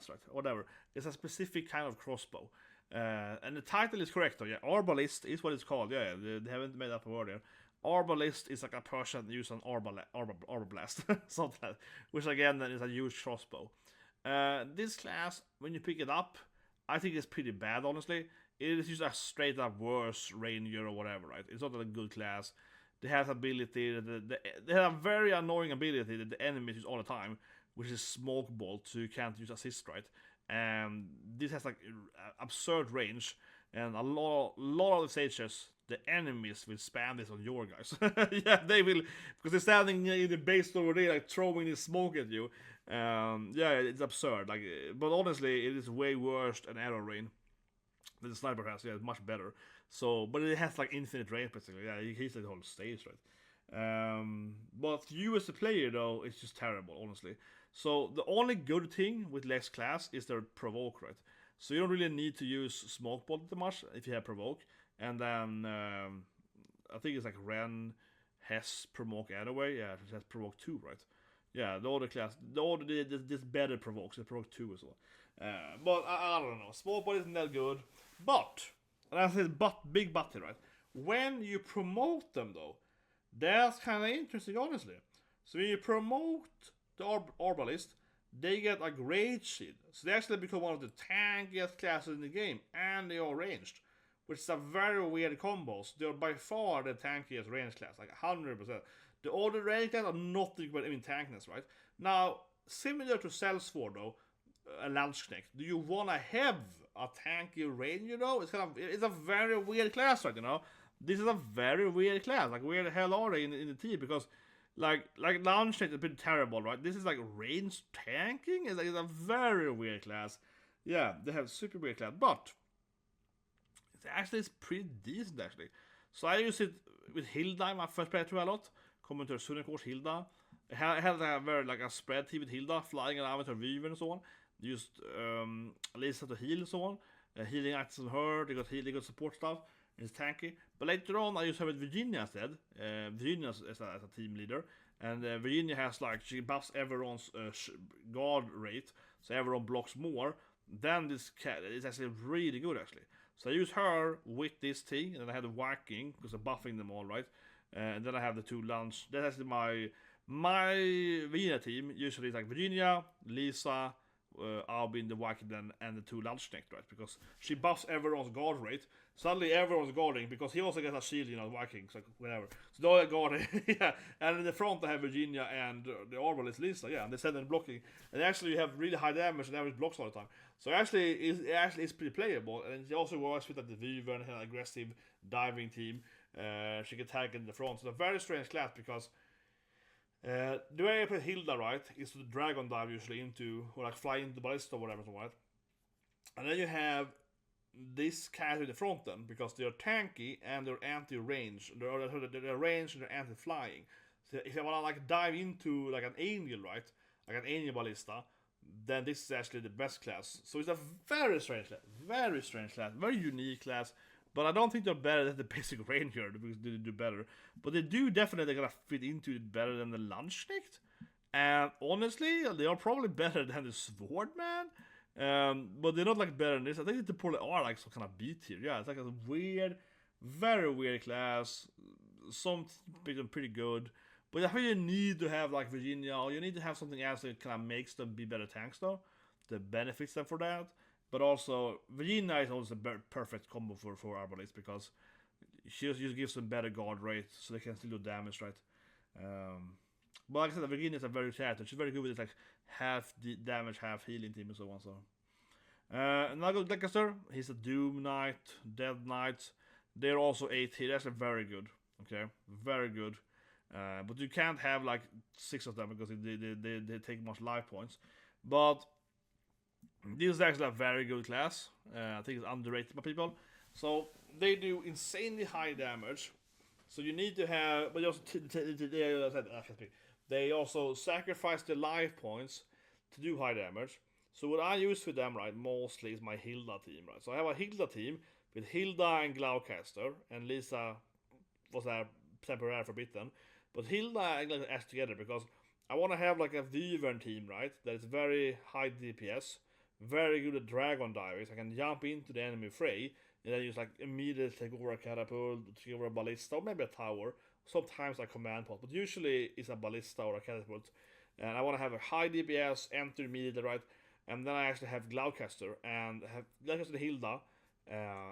S1: right? Whatever. It's a specific kind of crossbow. And the title is correct though, yeah. Arbalist is what it's called, yeah. They haven't made up a word here. Arbalist is like a person that uses an Arbablast, something like that, which again then is a huge crossbow. This class, when you pick it up, I think it's pretty bad, honestly. It is just a straight up worse ranger or whatever, right? It's not a good class. They have ability, they have a very annoying ability that the enemies use all the time, which is smoke bolt, so you can't use assist, right? And this has like absurd range, and a lot of the stages, the enemies will spam this on your guys. Yeah, they will, because they're standing in the base over there, like throwing this smoke at you. Yeah, it's absurd. Like, but honestly, it is way worse than Arrow Rain. The sniper has, yeah, it's much better. So, but it has like infinite range, basically. Yeah, he hits like the whole stage, right? But you as a player, though, it's just terrible, honestly. So the only good thing with Lex class is their provoke, right? So you don't really need to use smoke bolt that much if you have provoke. And then I think it's like Ren has provoke anyway. Yeah, it has provoke 2, right? Yeah, the other class, this better provokes. It provoke 2 as well. But I don't know. Smoke bolt isn't that good. But, and I said big but here, right? When you promote them though, that's kind of interesting, honestly. So when you promote the Arbalist, they get a great shield. So they actually become one of the tankiest classes in the game, and they are ranged, which is a very weird combo. So they're by far the tankiest range class, like 100%. The other range class are nothing but tankness, right? Now, similar to Sellsword though, a Landsknecht, do you want to have a tanky ranger though? It's a very weird class, right? You know, this is a very weird class. Like, where the hell are they in the team? Because like Landsknecht is pretty terrible, right? This is like range tanking. It's a very weird class. Yeah, they have super weird class, but it's pretty decent actually. So I use it with Hilda in my first playthrough a lot. Coming to her Sunny course, Hilda. I had a very like a spread team with Hilda, flying around with her Weaver and so on. Used Liza to heal and so on. Healing acts on her. They got support stuff. It's tanky. But later on, I used her with Virginia instead. Virginia as a team leader. And Virginia has like, she buffs everyone's guard rate. So everyone blocks more. Then this cat is actually really good actually. So I use her with this thing. And then I have the Viking, because I'm buffing them all, right? And then I have the 2 lunch. That's actually my Virginia team. Usually it's like Virginia, Liza, Aubin the Viking, and the 2 Landsknecht, right? Because she buffs everyone's guard rate. Suddenly everyone's guarding, because he also gets a shield, you know, Vikings, like whatever. So they're all guarding, yeah. And in the front I have Virginia and the Arbalist Liza, yeah. And they send them blocking, and actually you have really high damage and average blocks all the time. So actually it's pretty playable, and it also works with like the Weaver and an aggressive diving team. She can tank in the front. So it's a very strange class because the way I play Hilda, right, is to dragon dive usually into, or like fly into the ballista or whatever, right? And then you have this character in the front then, because they're tanky and they're anti-range. They're range and they're anti-flying. So if I wanna like dive into like an angel, right, like an angel ballista, then this is actually the best class. So it's a very strange class, very unique class. But I don't think they're better than the basic ranger because they do better. But they do definitely gonna fit into it better than the Landsknecht. And honestly, they are probably better than the Swordman. But they're not like better than this. I think they probably are like some kind of B tier. Yeah, it's like a weird, very weird class. Some make them pretty good. But I think you need to have like Virginia, or you need to have something else that kind of makes them be better tanks though. That benefits them for that. But also, Virginia is also the perfect combo for Arbalist because she just gives them better guard rate so they can still do damage, right? But like I said, Virginia is a very good character. She's very good with like half damage, half healing team and so on. So, another Gloucester, he's a Doom Knight, Dead Knight. They're also 8 here. That's very good. Okay, very good. But you can't have like 6 of them because they take much life points. But this is actually a very good class. I think it's underrated by people. So they do insanely high damage. So you need to have, but they also sacrifice the life points to do high damage. So what I use for them, right, mostly is my Hilda team, right. So I have a Hilda team with Hilda and Gloucester, and Liza was there temporarily forbidden. But Hilda and Gloucester S together because I want to have like a Wyvern team, right, that is very high DPS. Very good at dragon divers. I can jump into the enemy fray and then just like immediately take over a catapult, take over a ballista, or maybe a tower. Sometimes a command pod, but usually it's a ballista or a catapult. And I want to have a high DPS, enter immediately, right? And then I actually have Gloucester and have Gloucester and Hilda,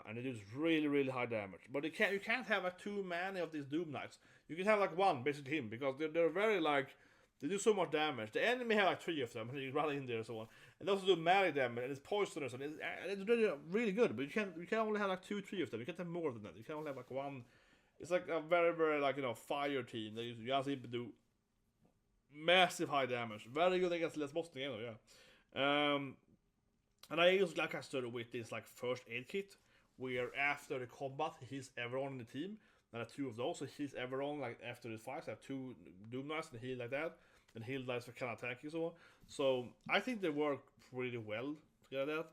S1: and they do really, really high damage. But you can't have like too many of these Doom Knights. You can have like one basic him because they're very like. They do so much damage. The enemy have like 3 of them, and you run in there and so on. And they also do melee damage, and it's poisonous, and it's really, really good. But you can only have like 2-3 of them. You can't have more than that. You can only have like one. It's like a very, very like fire team. You just need to do massive high damage. Very good against less boss in the game, yeah. And I use Gloucester with this like first aid kit, where after the combat he heals everyone in the team. And I have 2 of those, so he heals everyone like after the fight. So I have 2 Doom Knights and heal like that. And heal dice for kind of tanking and so on. So I think they work really well together.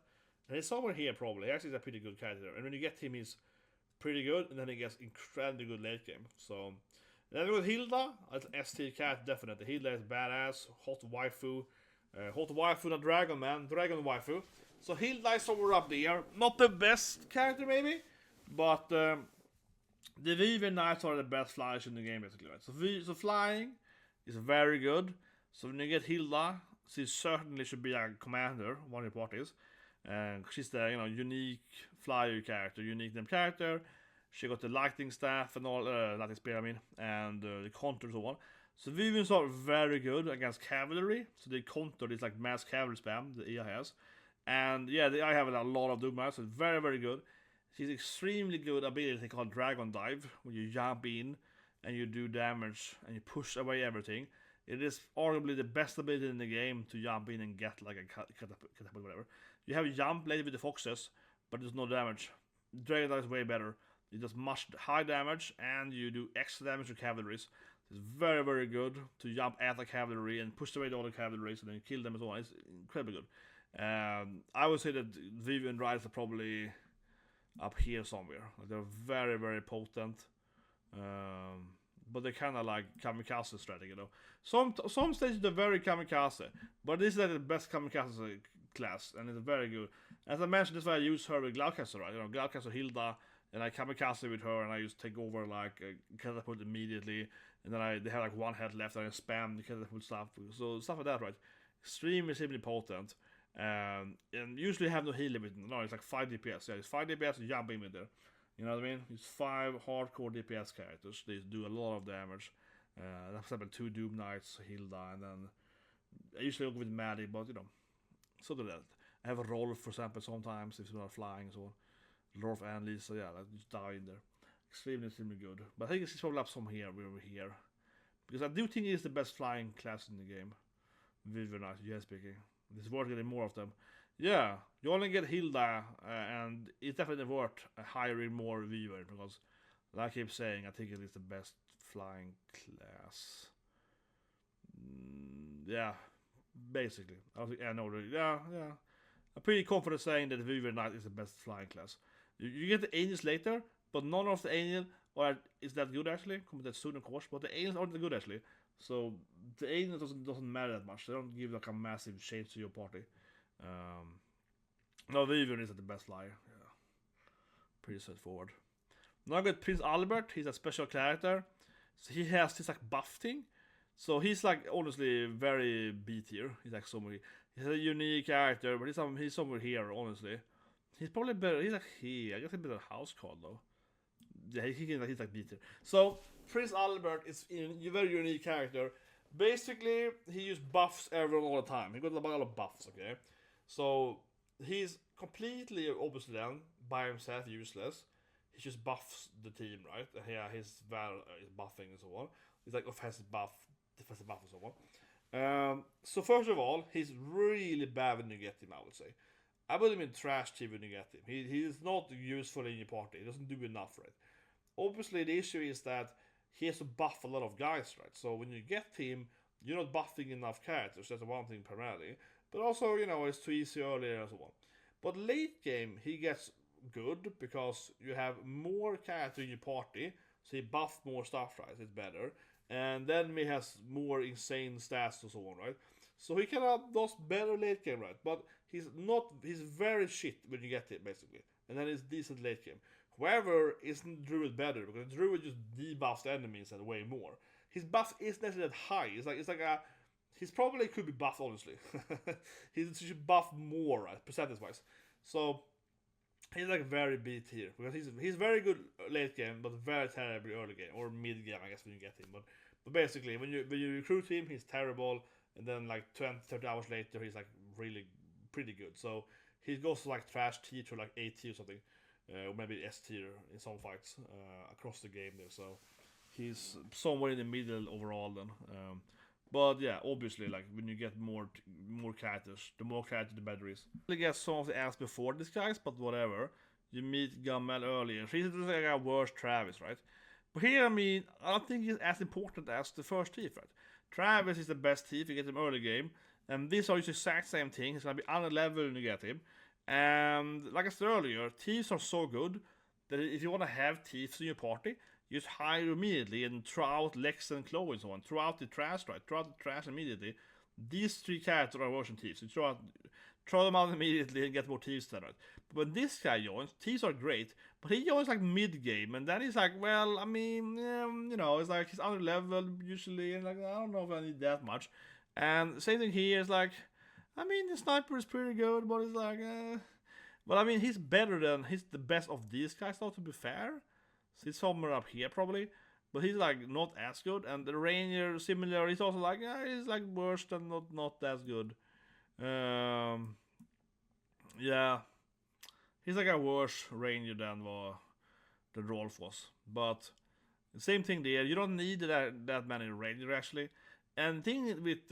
S1: And he's somewhere here probably. He actually is a pretty good character. And when you get him, he's pretty good. And then he gets incredibly good late game. So then with Hilda, it's S Tier cat definitely. Hilda is badass, hot waifu. Not dragon man, dragon waifu. So Hilda is somewhere up there. Not the best character maybe, but the Wyvern Knights are the best flyers in the game basically. Right? So flying is very good. So when you get Hilda, she certainly should be a commander, one of your parties. And she's the unique flyer character, unique name character. She got the lightning staff and all, lightning spear I mean, and the counter and so on. So Wyverns are very good against cavalry. So they counter this like mass cavalry spam the AI has. And yeah, the AI have a lot of Doom Knights, so it's very, very good. She's extremely good ability called Dragon Dive, where you jump in and you do damage and you push away everything. It is arguably the best ability in the game to jump in and get like a catapult, whatever. You have a jump later with the foxes, but there's no damage. Dragon Dive is way better. It does much high damage and you do extra damage to cavalries. It's very, very good to jump at the cavalry and push away the other cavalries and then kill them and so on. It's incredibly good. I would say that Wyvern Riders are probably up here somewhere. Like they're very, very potent. But they're kind of like kamikaze strategy, Some stages they're very kamikaze, but this is like the best kamikaze class, and it's very good. As I mentioned, this is why I use her with Gloucester, right? Gloucester Hilda, and I kamikaze with her, and I just take over like a catapult immediately, and then they have like 1 health left, and I spam the catapult stuff. So stuff like that, right? Extremely potent. And usually have no heal limit. No, it's like 5 DPS. Yeah, it's 5 DPS and jump in with there. You know what I mean? It's 5 hardcore DPS characters. They do a lot of damage. For example, 2 Doom Knights, Hilda, and then I usually go with Maddie, but so do that. I have a roll, for example, sometimes if you're not flying, so Lorf and Lisa, yeah, like just die in there. extremely good. But I think he's probably up some here, over here. Because I do think he's the best flying class in the game. Very nice, yes, speaking. It's worth getting more of them. Yeah, you only get Hilda, and it's definitely worth hiring more Weaver, because, like I keep saying, I think it is the best flying class. Yeah, basically. I think I know. Yeah. I'm pretty confident saying that Weaver Knight is the best flying class. You get the Angels later, but none of the Angels is that good actually. Come that soon, of course, but the Angels aren't that good actually. So the Angels doesn't matter that much. They don't give like a massive shape to your party. No, Weaver is the best flyer. Yeah, pretty straightforward. Now I got Prince Albert. He's a special character. So he has this like buff thing. So he's like honestly very B tier. He's like somewhere. He's a unique character, but he's somewhere here. Honestly, he's probably better. He's like here. I guess he's better house call though. Yeah, he's like B tier. So Prince Albert is a very unique character. Basically, he uses buffs everyone all the time. He got a lot of buffs. Okay, so he's completely obviously then by himself useless. He just buffs the team, right? And yeah, his Valor is buffing and so on. He's like offensive buff, defensive buff and so on. So first of all, he's really bad when you get him, I would say. I put him in trash team when you get him. He is not useful in your party. He doesn't do enough for it. Obviously, the issue is that he has to buff a lot of guys, right? So when you get him, you're not buffing enough characters. That's one thing primarily. But also, you know, it's too easy earlier and so on. But late game, he gets good because you have more characters in your party. So he buffs more stuff, right? It's better. And then he has more insane stats and so on, right? So he kind of does better late game, right? But he's very shit when you get him, basically. And then he's decent late game. However, isn't Druid better? Because Druid just debuffs the enemies and way more. His buff isn't necessarily that high. He's probably could be buffed, honestly. He should buff more, right? Percentage-wise. So he's like very B tier. Because he's very good late game, but very terrible early game. Or mid game, I guess, when you get him. But basically, when you recruit him, he's terrible. And then like 20-30 hours later, he's like really pretty good. So he goes to like trash tier to like A tier or something. Or maybe S tier in some fights across the game there. So he's somewhere in the middle overall then. But yeah, obviously, like when you get more characters, the more characters, the better it is. You get some of the ads before these guys, but whatever. You meet Gammel earlier. He's like a worse Travis, right? But here, I mean, I don't think he's as important as the first thief, right? Travis is the best thief. You get him early game, and these are the exact same thing. He's gonna be on a level when you get him. And like I said earlier, thieves are so good that if you want to have thieves in your party, you just hire immediately and throw out Lex and Chloe and so on. Throw out the trash, right? Throw out the trash immediately. These three characters are version thieves. You throw them out immediately and get more thieves then, right? But when this guy joins, thieves are great, but he joins like mid-game, and then he's like, well, I mean, you know, it's like he's under level usually, and like, I don't know if I need that much. And same thing here is like, I mean, the sniper is pretty good, but it's like, well, I mean, he's the best of these guys, though, to be fair. So he's somewhere up here, probably. But he's, like, not as good. And the Ranger, similar, he's also, like, he's, like, worse than not as good. Yeah. He's, like, a worse Ranger than what the Rolf was. But the same thing there. You don't need that many Ranger, actually. And the thing with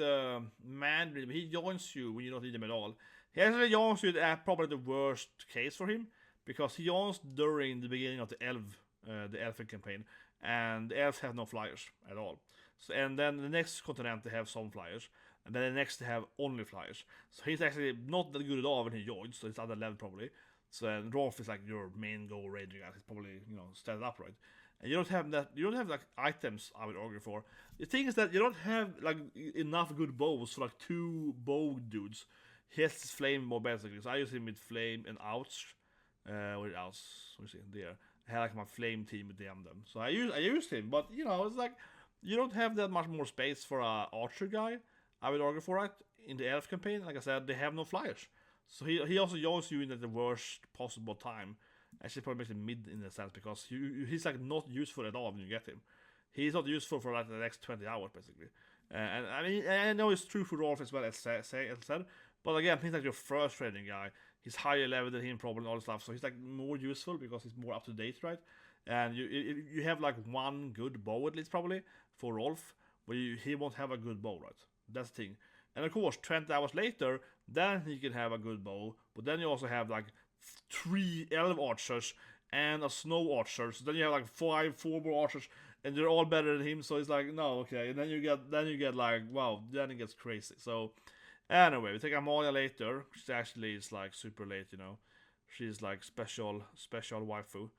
S1: Mandarin, he joins you when you don't need him at all. He actually joins you at probably the worst case for him, because he joins during the beginning of the Elfin campaign, and the elves have no flyers at all. So, and then the next continent they have some flyers, and then the next they have only flyers. So he's actually not that good at all when he joins, so it's other level probably. So and Rolf is like your main goal ranger guy. He's probably, you know, stand up right. And you don't have like items I would argue for. The thing is that you don't have like enough good bows for like two bow dudes. He has his flame more basically. So I use him with flame and ouch. With ouch, let me see there. I had like my flame team with them. So I used him, but you know, it's like you don't have that much more space for a archer guy. I would argue for it in the elf campaign. Like I said, they have no flyers. So he also joins you in at the worst possible time. Actually, probably makes him mid in a sense, because he's like not useful at all when you get him. He's not useful for like the next 20 hours basically. And I mean, I know it's true for Rolf as well as said, but again, he's like your first trading guy. He's higher level than him, probably, and all this stuff. So he's like more useful because he's more up to date, right? And you have like one good bow at least probably for Rolf, but he won't have a good bow, right? That's the thing. And of course, 20 hours later, then he can have a good bow, but then you also have like 3 elf archers and a snow archer, so then you have like 4 more archers, and they're all better than him. So it's like, no, okay, and then you get like, wow, then it gets crazy. So anyway, we take Amalia later, which actually is like super late, you know. She's like special waifu.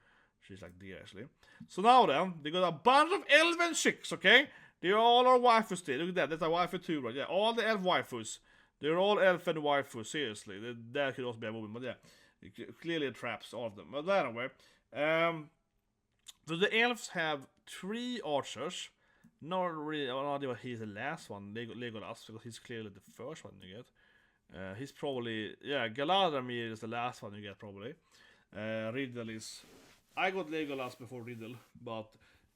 S1: She's like dear actually. So now then, they got a bunch of elven chicks, okay? They all are waifus still. Look at that, that's a waifu too, right? Yeah, all the elf waifus. They're all elfen waifus, seriously. That could also be a woman, but yeah. It clearly traps all of them. But anyway, so the elves have 3 archers. Not really, not even he's the last one, Legolas, because he's clearly the first one you get. He's probably, yeah, Galadamir is the last one you get probably. Riddle is, I got Legolas before Riddle, but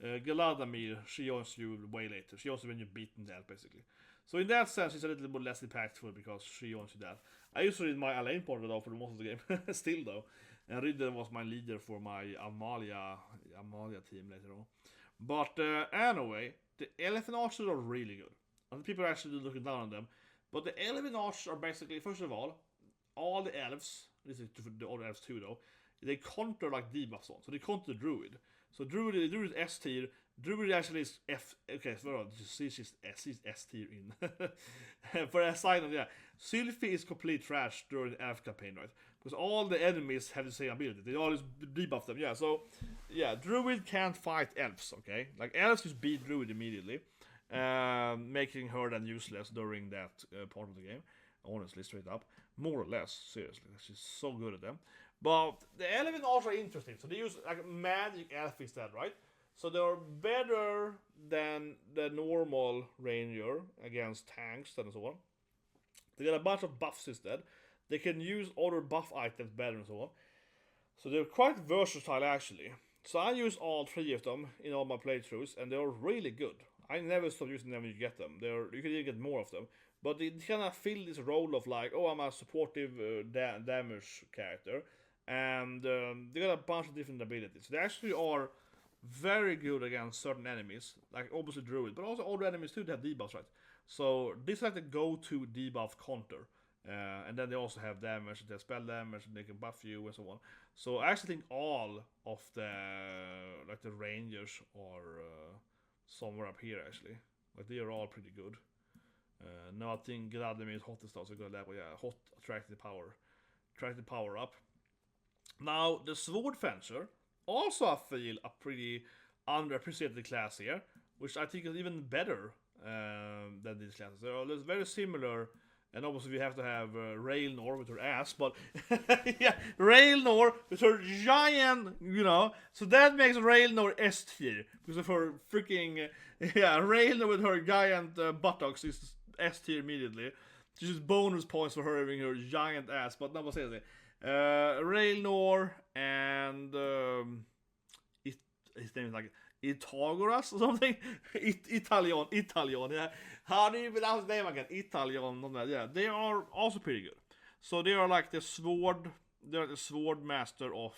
S1: Galadamir, she joins you way later. She also when you beaten that basically. So in that sense, it's a little bit less impactful because she joins you that. I used to read my Alain part though for most of the game, still though. And Riddle was my leader for my Amalia team later on. But anyway, the Elephant Archers are really good. And people are actually looking down on them. But the Elephant Archers are basically, first of all the elves, this is the other elves too though, they counter like debuffs on. So they counter the Druid. So Druid is S tier. Druid actually is F. Okay, so she's S tier in. For a sign of, yeah. Sylphie is complete trash during the elf campaign, right? Because all the enemies have the same ability. They always debuff them, yeah. So, yeah, Druid can't fight elves, okay? Like, elves just beat Druid immediately, making her then useless during that part of the game. Honestly, straight up. More or less, seriously. She's so good at them. But the elephant also are interesting. So they use like magic elf instead, right? So they're better than the normal ranger against tanks and so on. They get a bunch of buffs instead. They can use other buff items better and so on. So they're quite versatile actually. So I use all 3 of them in all my playthroughs, and they're really good. I never stop using them when you get them. You can even get more of them. But they kind of fill this role of like, oh, I'm a supportive damage character. And they got a bunch of different abilities. They actually are very good against certain enemies, like obviously Druid, but also other enemies too that have debuffs, right? So this is like the go-to debuff counter. And then they also have damage, they have spell damage, and they can buff you and so on. So I actually think all of the like the rangers are somewhere up here actually. Like they are all pretty good. No, I think Gladimir is hottest though, so good level, yeah, hot attractive power up. Now the Sword Fencer, also I feel a pretty underappreciated class here, which I think is even better than these classes. They're very similar. And obviously we have to have Railnor with her ass, but yeah, Railnor with her giant, you know, so that makes Railnor S tier, because of her freaking, yeah, Railnor with her giant buttocks is S tier immediately. It's just bonus points for her having her giant ass, but no, seriously. Railnor and his name is like Itagoras or something. Italian, yeah. How do you pronounce his name again? Italian, yeah. They are also pretty good. So they are like the sword master of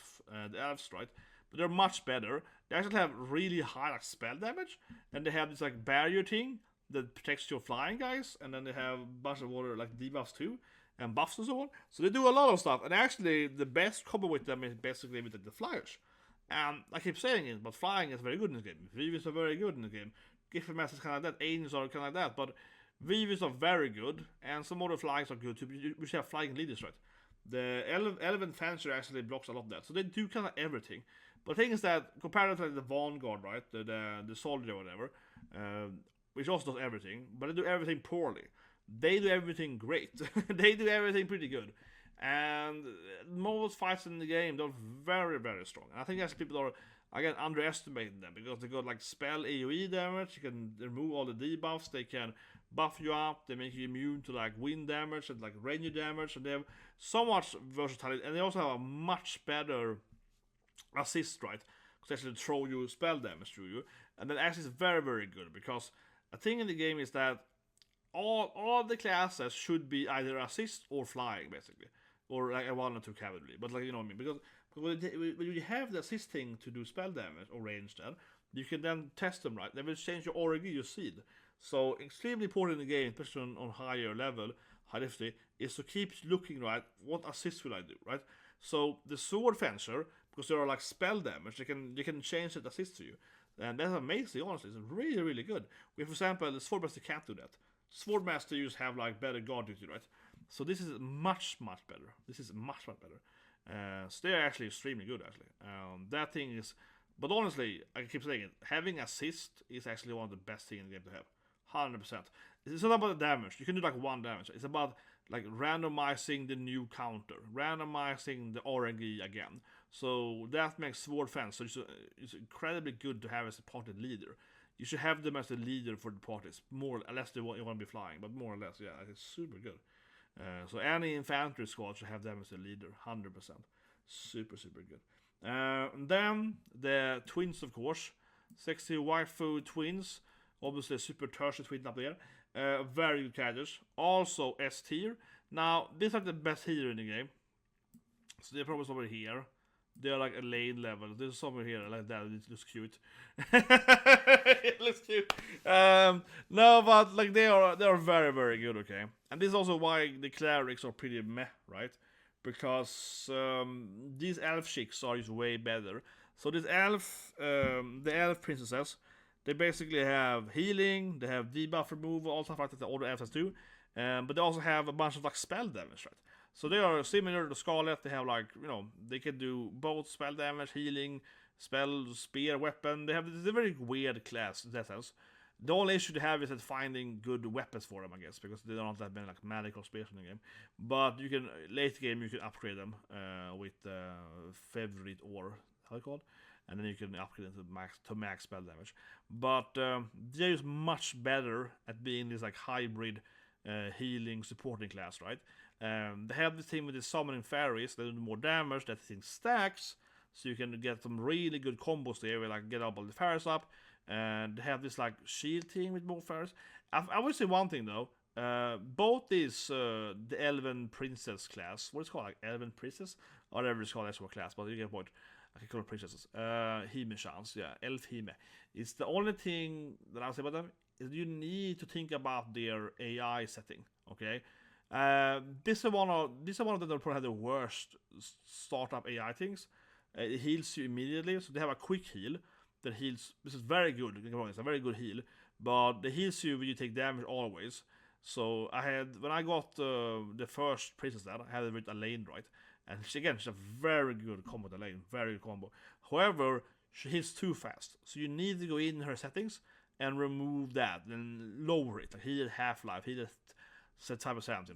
S1: the elves, right? But they're much better. They actually have really high like spell damage, and they have this like barrier thing that protects your flying guys, and then they have a bunch of other like debuffs too, and buffs and so on. So they do a lot of stuff, and actually the best combo with them is basically with the flyers. And I keep saying it, but flying is very good in this game. Vivis are very good in the game. Gryphon Master is kind of like that. Angels are kind of like that. But Vivis are very good, and some other flyings are good too. We should have flying leaders, right? The Elephant Fencer actually blocks a lot of that. So they do kind of everything. But the thing is that, compared to like the Vanguard, right? The soldier or whatever, which also does everything, but they do everything poorly. They do everything great. They do everything pretty good. And most fights in the game, they're very, very strong. And I think actually people are, again, underestimating them, because they got like spell AoE damage, you can remove all the debuffs, they can buff you up, they make you immune to like wind damage and like ranger damage, and they have so much versatility, and they also have a much better assist, right? Because they actually throw you spell damage through you, and that actually is very, very good, because a thing in the game is that all the classes should be either assist or flying, basically. Or like a 1 or 2 cavalry, but like, you know what I mean, because when you have the assisting to do spell damage or range, then you can then test them right. They will change your org you seed. So extremely important in the game, especially on higher level, high difficulty, is to keep looking right. What assist will I do, right? So the sword fencer, because there are like spell damage, they can change that assist to you, and that's amazing. Honestly, it's really really good. We, for example, the swordmaster can't do that. Swordmaster used have like better guard duty, right? So this is much better. This is much better. So they're actually extremely good, actually. That thing is, but honestly, I keep saying it. Having assist is actually one of the best things in the game to have. 100%. It's not about the damage. You can do like 1 damage. It's about like randomizing the new counter, randomizing the RNG again. So that makes Sword Fence. So it's incredibly good to have as a party leader. You should have them as a leader for the parties, more or less. You want to be flying, but more or less, yeah, it's super good. So any infantry squad should have them as a leader, 100%. Super good. Then the twins, of course, sexy waifu twins. Obviously, super tertiary twin up there. Very good characters. Also S tier. Now, these are the best healer in the game. So they're probably somewhere here. They're like Alain level. There's somewhere here like that. It looks cute. It looks cute. No, but like they are very good. Okay, and this is also why the clerics are pretty meh, right? Because these elf chicks are just way better. So this elf, the elf princesses, they basically have healing, they have debuff removal, all stuff like that the older elves do. But they also have a bunch of like spell damage, right? So they are similar to Scarlet. They have like, they can do both spell damage, healing, spell, spear, weapon. They have a very weird class in that sense. The only issue they have is that finding good weapons for them, I guess, because they don't have many like magic or spears in the game. But you can, late game, you can upgrade them with favorite or how you call it, and then you can upgrade them to max spell damage. But they're just much better at being this like hybrid healing supporting class, right? They have this thing with the summoning fairies that do more damage. That thing stacks, so you can get some really good combos there, where like get all the fairies up. And they have this like shield thing with more fairies. I would say one thing though. Both these the Elven Princess class, what is it called, like Elven Princess, whatever it's called, that's what class, but you get a point. I can call it princesses. Hime chance, yeah, Elf Hime. It's the only thing that I'll say about them is you need to think about their AI setting. Okay. This is one of them that probably have the worst startup AI things. It heals you immediately, so they have a quick heal that heals. This is very good. It's a very good heal, but it heals you when you take damage always. So when I got the first princess that I had it with Alain, right? And she's a very good combo with Alain, very good combo. However, she hits too fast, so you need to go in her settings and remove that, and lower it. Like heal half-life, heal set type of sound,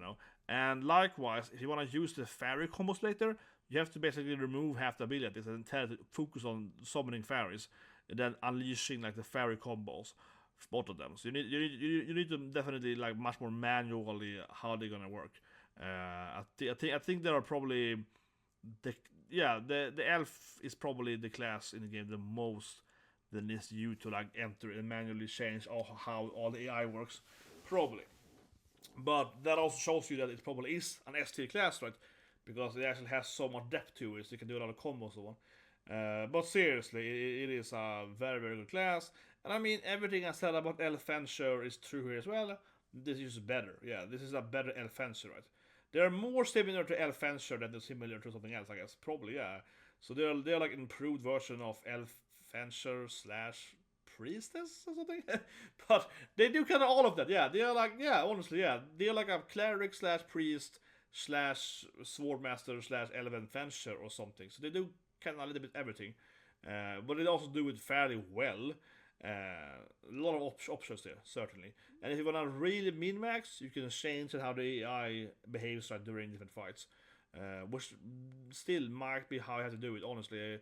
S1: And likewise, if you want to use the fairy combos later, you have to basically remove half the abilities and tell it to focus on summoning fairies, and then unleashing like the fairy combos, both of them. So you need to definitely like much more manually how they're gonna work. I think there are probably the elf is probably the class in the game the most that needs you to like enter and manually change how all the AI works, probably. But that also shows you that it probably is an S tier class, right? Because it actually has so much depth to it, so you can do a lot of combos and so on. But seriously, it is a very, very good class. And I mean, everything I said about Elfenshire is true here as well. This is better. Yeah, this is a better Elfenshire, right? They're more similar to Elfenshire than they're similar to something else, I guess. Probably, yeah. So they're like an improved version of Elfenshire / priestess or something. But they do kind of all of that. Yeah, they're like, honestly, yeah. They're like a cleric / priest / swordmaster / elven fencer or something. So they do kind of a little bit everything. But they also do it fairly well. A lot of options there, certainly. And if you want to really min-max, you can change how the AI behaves right during different fights. Which still might be how you have to do it, honestly.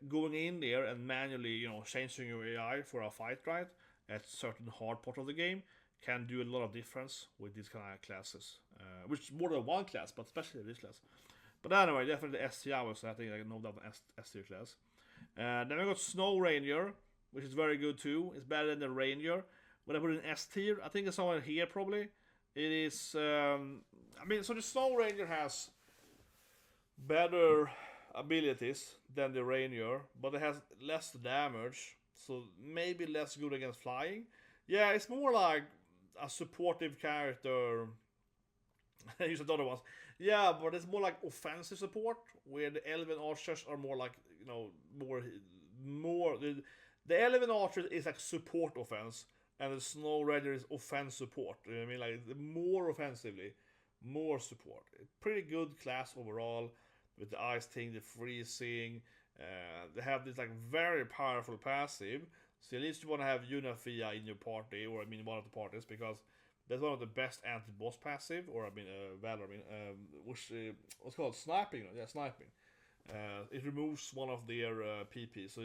S1: Going in there and manually, changing your AI for a fight, right, at certain hard part of the game, can do a lot of difference with these kind of classes. Which is more than one class, but especially this class. But anyway, definitely S tier, so I think I know that S tier class. Then we got Snow Ranger, which is very good too. It's better than the Ranger. When I put it in S tier, I think it's somewhere here probably. It is, so the Snow Ranger has better abilities than the Rainier, but it has less damage, so maybe less good against flying. Yeah, it's more like a supportive character. Use another ones. Yeah, but it's more like offensive support, where the Elven Archers are more like, you know, more. The Elven Archer is like support offense, and the Snow Ranger is offense support. You know what I mean? Like more offensively, more support. Pretty good class overall, with the ice thing, the freezing. They have this like very powerful passive. So at least you want to have Unifia in your party, or I mean one of the parties, because that's one of the best anti-boss passive, or I mean Valor. I mean, which what's called sniping. Yeah, sniping. It removes one of their PP. So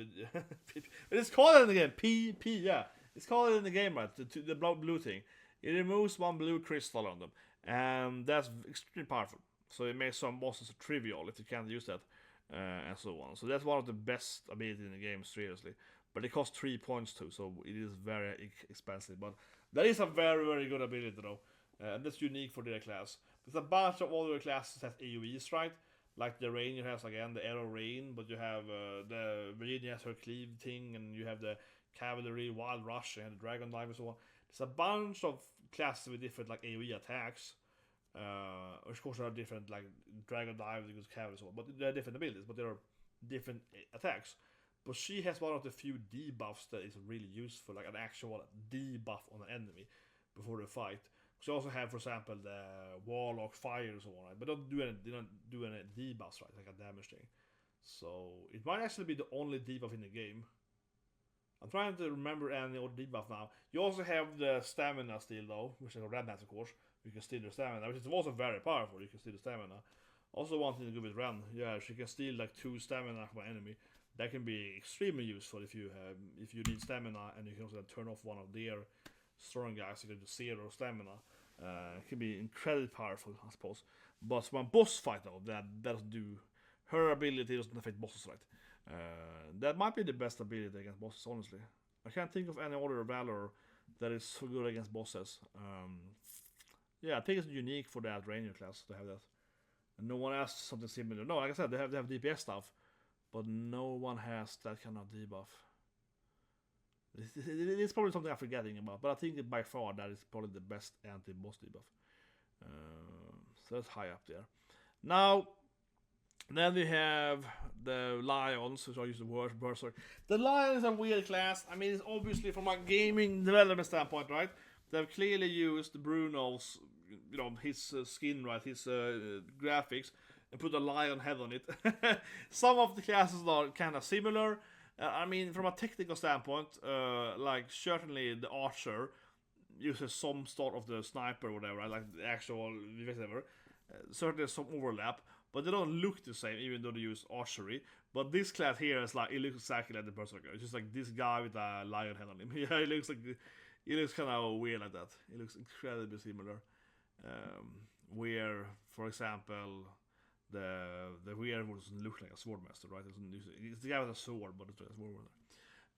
S1: it's called in the game PP. Yeah, it's called in the game, right? The blue thing. It removes one blue crystal on them, and that's extremely powerful. So it makes some bosses trivial if you can't use that, and so on. So that's one of the best abilities in the game, seriously. But it costs 3 points too, so it is very expensive. But that is a very good ability though, and that's unique for their class. There's a bunch of other classes that have AoEs, right? Like the Rainier has again the Arrow Rain, but you have the Virginia has her Cleave thing, and you have the Cavalry, Wild Rush, and the Dragon Dive and so on. There's a bunch of classes with different like AoE attacks. Of course there are different like Dragon Dive, because Cavalry and so on, but there are different abilities, but there are different attacks. But she has one of the few debuffs that is really useful, like an actual debuff on an enemy before the fight. She also have, for example, the Warlock Fire and so on, right? But they don't do any debuffs, right? Like a damage thing. So it might actually be the only debuff in the game. I'm trying to remember any other debuff now. You also have the stamina steal though, which is a red hat of course. You can steal the stamina, which is also very powerful. You can steal the stamina. Also one thing to go with Ren, yeah, she can steal like 2 stamina from an enemy. That can be extremely useful if you need stamina, and you can also turn off one of their strong guys to get to 0 stamina. It can be incredibly powerful, I suppose. But when boss fight though, that doesn't do. Her ability doesn't affect bosses, right? That might be the best ability against bosses, honestly. I can't think of any other Valor that is so good against bosses. Yeah, I think it's unique for that Rainier class to have that. And no one has something similar. No, like I said, they have DPS stuff, but no one has that kind of debuff. It's probably something I'm forgetting about, but I think that by far that is probably the best anti-boss debuff. So that's high up there. Now, then we have the Lions, which I use the word Berserk. The Lion is a weird class. I mean, it's obviously from a gaming development standpoint, right? They've clearly used Bruno's, you know, his skin, right, his graphics, and put a lion head on it. Some of the classes are kind of similar. I mean, from a technical standpoint, like certainly the archer uses some sort of the sniper or whatever, right? Like the actual whatever. Certainly there's some overlap, but they don't look the same, even though they use archery. But this class here is like, it looks exactly like the Berserker. It's just like this guy with a lion head on him. Yeah, it looks kind of weird like that. It looks incredibly similar. Where, for example, the werewolf doesn't look like a swordmaster, right? It's the guy with a sword, but it's a sword.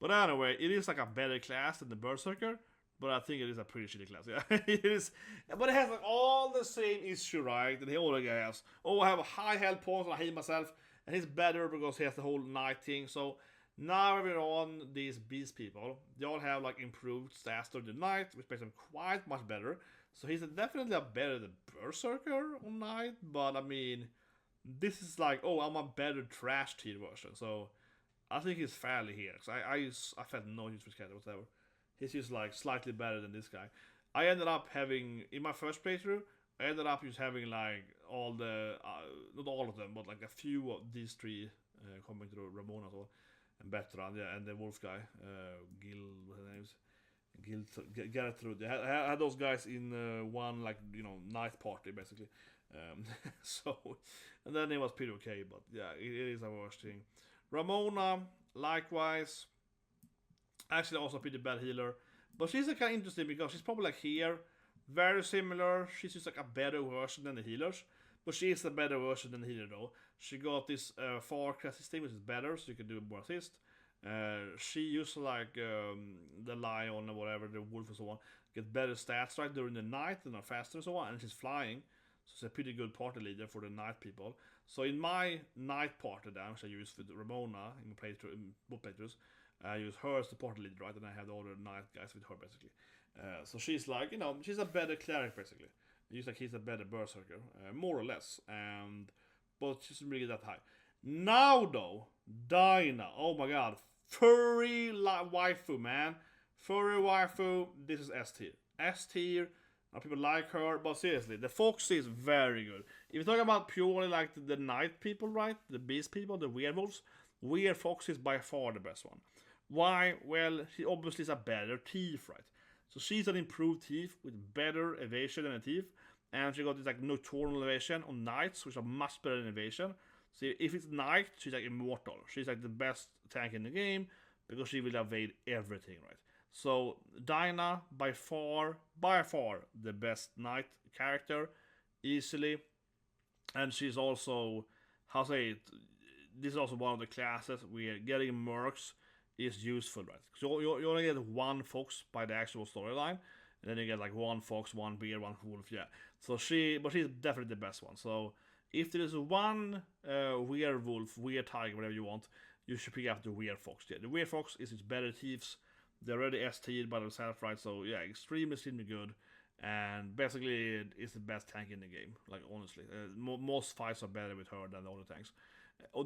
S1: But anyway, it is like a better class than the Berserker, but I think it is a pretty shitty class. Yeah, it is. But it has like all the same issue, right? And the other guy has. Oh, I have a high health points, and I hate myself, and he's better because he has the whole knight thing. So now we're on these beast people. They all have like improved stats to the knight, which makes them quite much better. So he's definitely a better than Berserker on knight, but I mean, this is like, oh, I'm a better trash tier version. So I think he's fairly here. So I felt no use for Scarlett whatsoever. He's just like slightly better than this guy. I ended up having, in my first playthrough, I ended up just having like all the, not all of them, but like a few of these 3 coming through, Ramona and Bertrand, yeah, and the wolf guy, Gil, what his name is? Gertrude. I had those guys in one, like, you know, night party basically. So, and then it was pretty okay, but yeah, it is a worst thing. Ramona, likewise, actually also a pretty bad healer, but she's kind of interesting because she's probably like here, very similar. She's just like a better version than the healers, but she is a better version than the healer though. She got this far class system, which is better, so you can do more assist. She used like the lion or whatever, the wolf and so on, get better stats right during the night and are faster and so on, and she's flying, So it's a pretty good party leader for the Knight people. So in my Knight party then, which I use with Ramona in both playthroughs, I use her as the party leader, right? And I have the other Knight guys with her, basically. So she's like, you know, she's a better Cleric, basically. He's like, he's a better Berserker, more or less. But she's really that high. Now, though, Dinah, oh my god. Furry waifu, man. Furry waifu, this is S tier. S tier, people like her, but seriously, the Fox is very good. If you're talking about purely like the Knight people, right? The Beast people, the Werewolves, Fox is by far the best one. Why? Well, she obviously is a better thief, right? So she's an improved thief with better evasion than a thief. And she got this like nocturnal evasion on Knights, which are much better than evasion. So if it's Knight, she's like immortal. She's like the best tank in the game because she will evade everything, right? So Dinah, by far the best Knight character, easily. And she's also, how to say it, this is also one of the classes where getting mercs is useful, right? So you only get one Fox by the actual storyline, and then you get like one Fox, one Bear, one Wolf, yeah. So she's definitely the best one. So if there is one Werewolf, Tiger, whatever you want, you should pick up the Fox. Yeah, the Fox is its better thieves. They're already S tiered by themselves, right? So yeah, extremely good. And basically, it's the best tank in the game. Like honestly, most fights are better with her than the other tanks.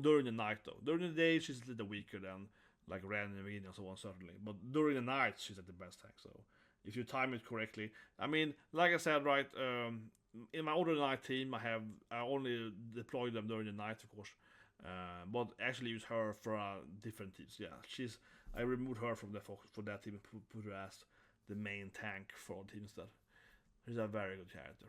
S1: During the night, though, during the day she's a little weaker than like Ren and Vini and so on, certainly. But during the night, she's at the best tank. So if you time it correctly, I mean, like I said, right. In my other Knight team, I only deploy them during the night, of course. But actually use her for different teams. Yeah, I removed her from for that team and put her as the main tank for all teams. That she's a very good character.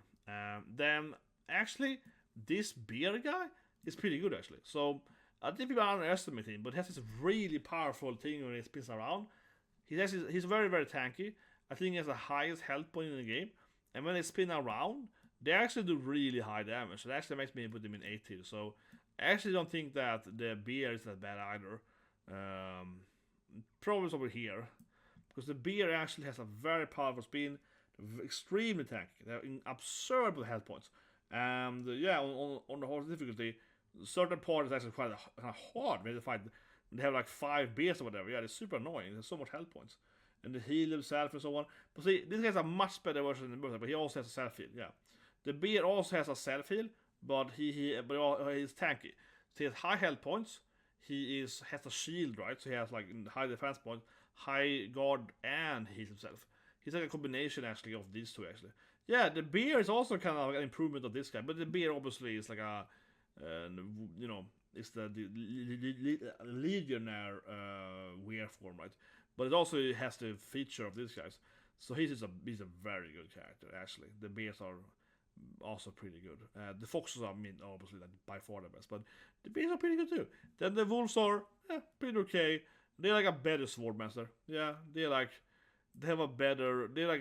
S1: Then actually, this beer guy is pretty good actually. So I think people underestimate him, but he has this really powerful thing when he spins around. He's very tanky. I think he has the highest health point in the game, and when they spin around, they actually do really high damage. It actually makes me put them in 8 tier. So I actually don't think that the beer is that bad either. Problems over here, because the beer actually has a very powerful spin, extremely tanky. They have absurd health points. And yeah, on the horse difficulty, certain part is actually quite hard. Maybe they have like 5 beers or whatever. Yeah, it's super annoying. There's so much health points. And the heal himself and so on. But see, this guy's a much better version than the Berserker, but he also has a self heal. Yeah, the beer also has a self heal, but he's tanky. So he has high health points. He has a shield, right? So he has like high defense points, high guard, and heals himself. He's like a combination actually of these two actually. Yeah, the beer is also kind of like an improvement of this guy, but the beer obviously is like a, it's the legionnaire wear form, right? But it also has the feature of these guys. So he's a very good character actually. The bears are also pretty good. The foxes are obviously like by far the best, but the bears are pretty good too. Then the wolves are pretty okay. They're like a better swordmaster. Yeah, they're like they're like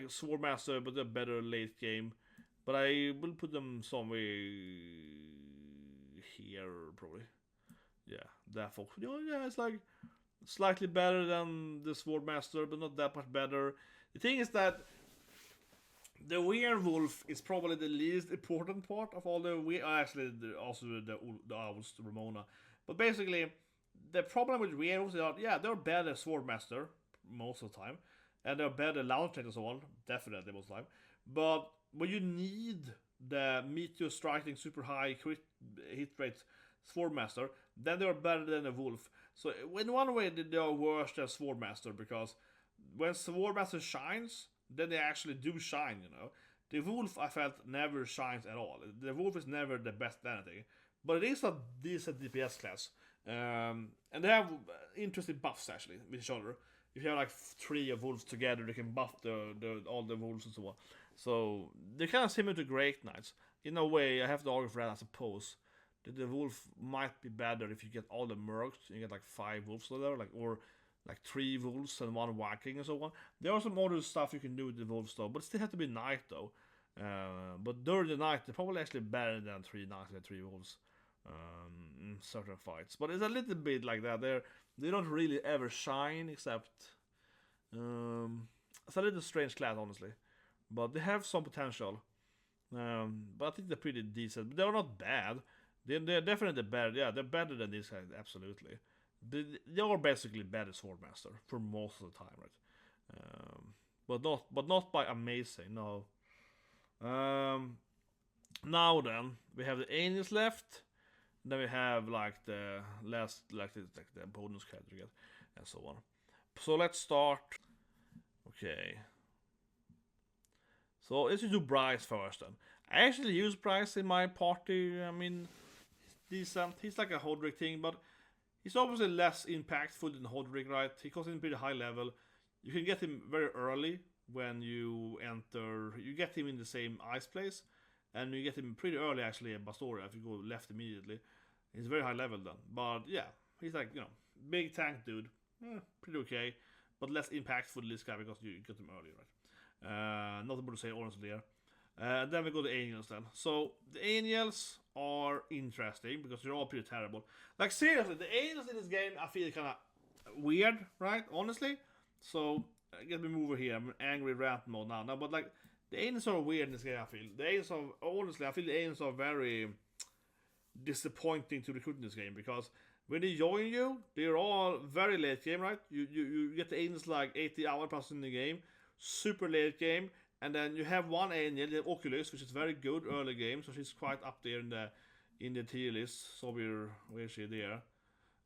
S1: swordmaster, but they're better late game. But I will put them somewhere here probably. Yeah, that fox. Yeah, it's like slightly better than the swordmaster, but not that much better. The thing is that the werewolf is probably the least important part of all the also the owls, the Ramona. But basically, the problem with werewolves is that they're better swordmaster most of the time, and they're better launch and so on, definitely most of the time. But when you need the meteor striking super high crit hit rate swordmaster, then they're better than a wolf. So in one way they are worse than swordmaster, because when swordmaster shines, then they actually do shine, The wolf, I felt, never shines at all. The wolf is never the best anything, but it is a decent DPS class. And they have interesting buffs actually with each other. If you have like 3 of wolves together, they can buff all the wolves and so on. So they're kind of similar to Great Knights. In a way, I have to argue for that, I suppose. That the wolf might be better if you get all the mercs, and you get like 5 wolves there, or 3 wolves and 1 Viking and so on. There are some other stuff you can do with the wolves though, but it still have to be night though. But during the night, they're probably actually better than 3 knights and 3 wolves in certain fights. But it's a little bit like that. They don't really ever shine, except it's a little strange class, honestly. But they have some potential. But I think they're pretty decent. They're not bad. They're definitely better. Yeah, they're better than these guys, absolutely. They are basically better Swordmaster for most of the time, right? But not by amazing. No. Now then, we have the Angels left. Then we have like the last, like the bonus category and so on. So let's start. Okay. So let's do Bryce first then. I actually use Bryce in my party. I mean, he's decent. He's like a Hodrick thing, but he's obviously less impactful than Hodrick, right? He goes in pretty high level. You can get him very early when you enter. You get him in the same ice place, and you get him pretty early actually in Bastoria if you go left immediately. He's very high level then. But yeah, he's like, big tank dude. Pretty okay, but less impactful than this guy because you get him early, right? Not able to say honestly there. Then we go to Angels then. So the Angels are interesting because they're all pretty terrible. Like seriously, the Angels in this game I feel kind of weird, right? Honestly. So get me move over here. I'm in angry rant mode now. But like the Angels are weird in this game. I feel the Angels are honestly. I feel the Angels are very disappointing to recruit in this game because when they join you, they're all very late game, right? You get the Angels like 80 hours plus in the game, super late game. And then you have one angel, the Ochlys, which is very good early game, so she's quite up there in the tier list. So where's she there?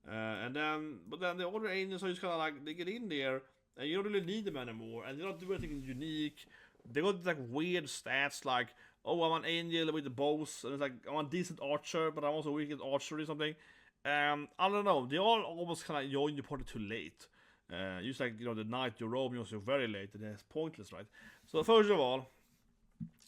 S1: But then the other angels are just kind of like they get in there, and you don't really need them anymore, and they don't do anything unique. They got like weird stats like, oh, I'm an angel with the bows, and it's like I'm a decent archer, but I'm also weak at archery or something. I don't know. They all almost kind of join the party too late. Just like the Knight Jerome was very late, and it's pointless, right? So first of all,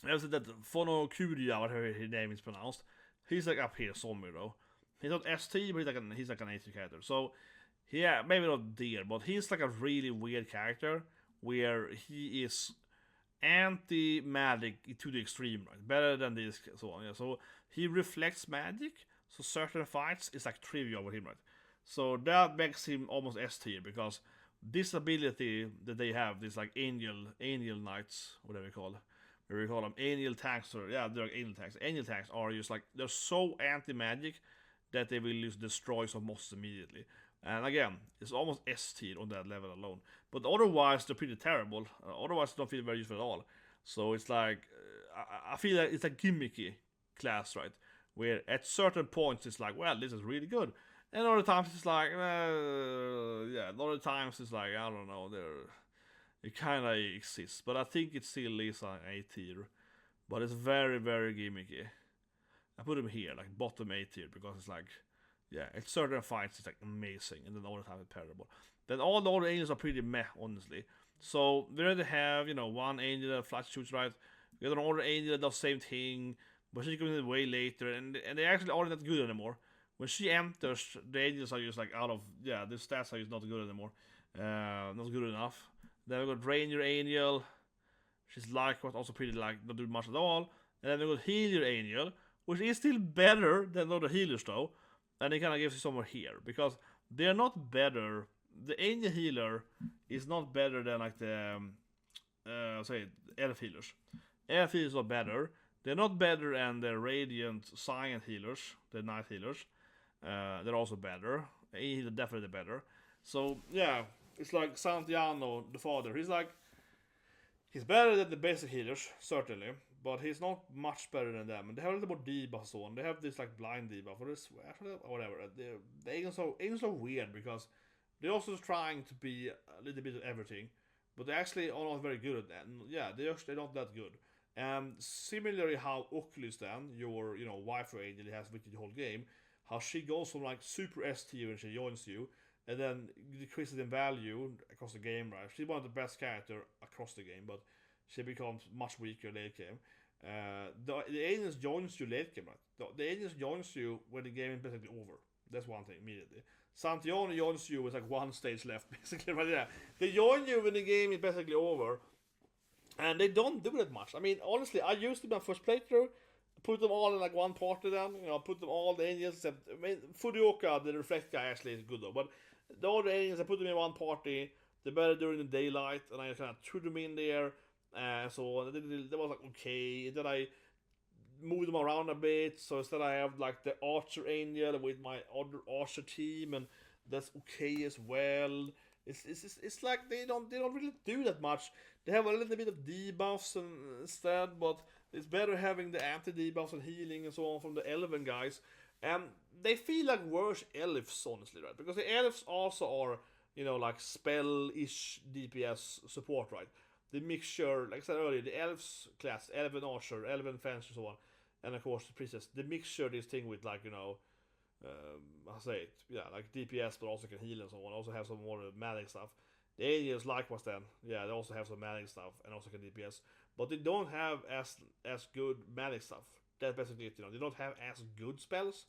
S1: I said that Fonocuria, whatever his name is pronounced, he's like up here somewhere though. He's not ST, but he's like an AT character. So yeah, maybe not there, but he's like a really weird character where he is anti-magic to the extreme, right? Better than this, so on. Yeah. So he reflects magic. So certain fights is like trivia over him, right? So that makes him almost S tier because this ability that they have, this like angel knights, whatever we call them, angel tanks, or yeah, they're angel tanks. Angel tanks are just like they're so anti-magic that they will just destroy some monsters immediately. And again, it's almost S tier on that level alone. But otherwise, they're pretty terrible. Otherwise, they don't feel very useful at all. So it's like I feel like it's a gimmicky class, right? Where at certain points it's like, well, this is really good. And other times it's like, yeah, other times it's like, I don't know, it kind of exists. But I think it still is an A tier. But it's very, very gimmicky. I put him here, like bottom A tier, because it's like, yeah, at certain fights it's like amazing, and then other times it's terrible. Then all the other angels are pretty meh, honestly. So we already have, one angel that flash shoots right. We got another angel that does the same thing, but she comes in way later, and they actually aren't that good anymore. When she enters, the angels are just like out of, yeah, the stats are just not good anymore. Not good enough. Then we got Ranger Angel. She's like, but also pretty like, not doing much at all. And then we got Healer Angel, which is still better than other healers though. And it kind of gives you somewhere here, because they're not better. The Angel Healer is not better than like the, Elf Healers. Elf Healers are better. They're not better than the Radiant Science Healers, the Knight Healers. They're also better. He's definitely better. So yeah, it's like Santiano, the father. He's better than the basic healers, certainly, but he's not much better than them. And they have a little more debuffs on. They have this like blind debuff or this whatever. The angels are weird because they're also trying to be a little bit of everything, but they actually are not very good at that. And yeah, they're not that good. Similarly, how Ochlys then, your wife angel has with you the whole game, how she goes from like super S tier when she joins you, and then decreases in value across the game, right? She's one of the best characters across the game, but she becomes much weaker late game. The angels joins you late game, right? The angels joins you when the game is basically over. That's one thing immediately. Santiano joins you with like one stage left, basically, right? Yeah, they join you when the game is basically over. And they don't do that much. I mean, honestly, I used them in my first playthrough. Put them all in like one party then. Put them all, the angels except, I mean, Furioka, the reflect guy, actually is good though. But the other angels, I put them in one party. They're better during the daylight. And I kind of threw them in there. So that was like okay. Then I move them around a bit. So instead I have like the Archer Angel with my other Archer team, and that's okay as well. It's like they don't really do that much. They have a little bit of debuffs instead, but it's better having the anti-debuffs and healing and so on from the Elven guys. And they feel like worse elves, honestly, right? Because the elves also are, like spell-ish DPS support, right? The mixture, like I said earlier, the elves class, Elven Archer, Elven Fencer, so on, and of course the priestess, they mixture this thing with like, I say it, yeah, like DPS, but also can heal and so on. Also have some more magic stuff. The aliens likewise then, yeah, they also have some magic stuff and also can DPS, but they don't have as good magic stuff. That's basically it, they don't have as good spells.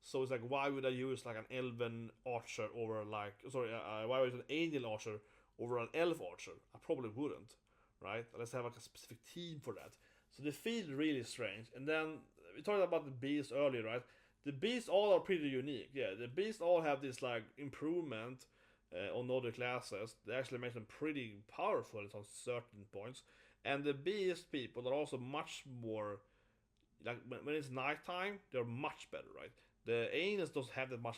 S1: So it's like, why would I use like an Elven Archer over like, why would I use an Angel Archer over an Elf Archer? I probably wouldn't, right? Let's have like a specific team for that. So they feel really strange. And then we talked about the beasts earlier, right? The beasts all are pretty unique. Yeah, the beasts all have this like improvement on other classes. They actually make them pretty powerful at certain points. And the beast people are also much more, like when it's nighttime, they're much better, right? The angels don't have that much.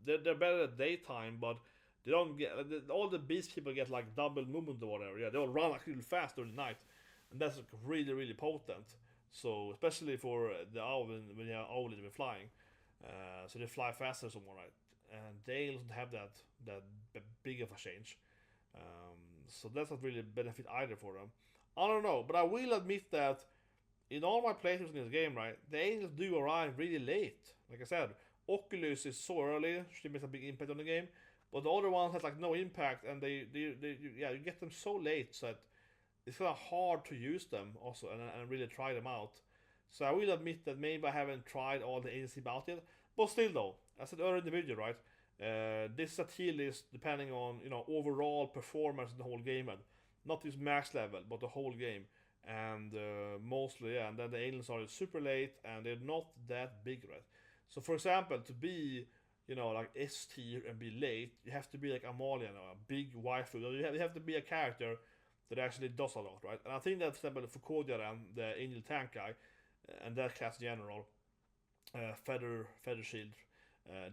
S1: They're better at daytime, but they don't get all the beast people get like double movement or whatever. Yeah, they'll run like really fast during the night, and that's like really really potent. So especially for the owl when you have owl they're flying, so they fly faster somewhere, right? And they don't have that big of a change. So that's not really a benefit either for them. I don't know, but I will admit that in all my playthroughs in this game, right, the angels do arrive really late. Like I said, Ochlys is so early, she makes a big impact on the game, but the other ones has like no impact, and you get them so late so that it's kind of hard to use them also and really try them out. So I will admit that maybe I haven't tried all the agency out yet, but still though, as I said earlier in the video, right, this is a tier list depending on overall performance in the whole game, and not this max level, but the whole game. And mostly, yeah, and then the aliens are super late and they're not that big, right? So for example, to be like S tier and be late, you have to be like Amalia, a big waifu. You have to be a character that actually does a lot, right? And I think that, for example, for Kodiaran, the Angel Tank guy, and that class general, Feather Shield,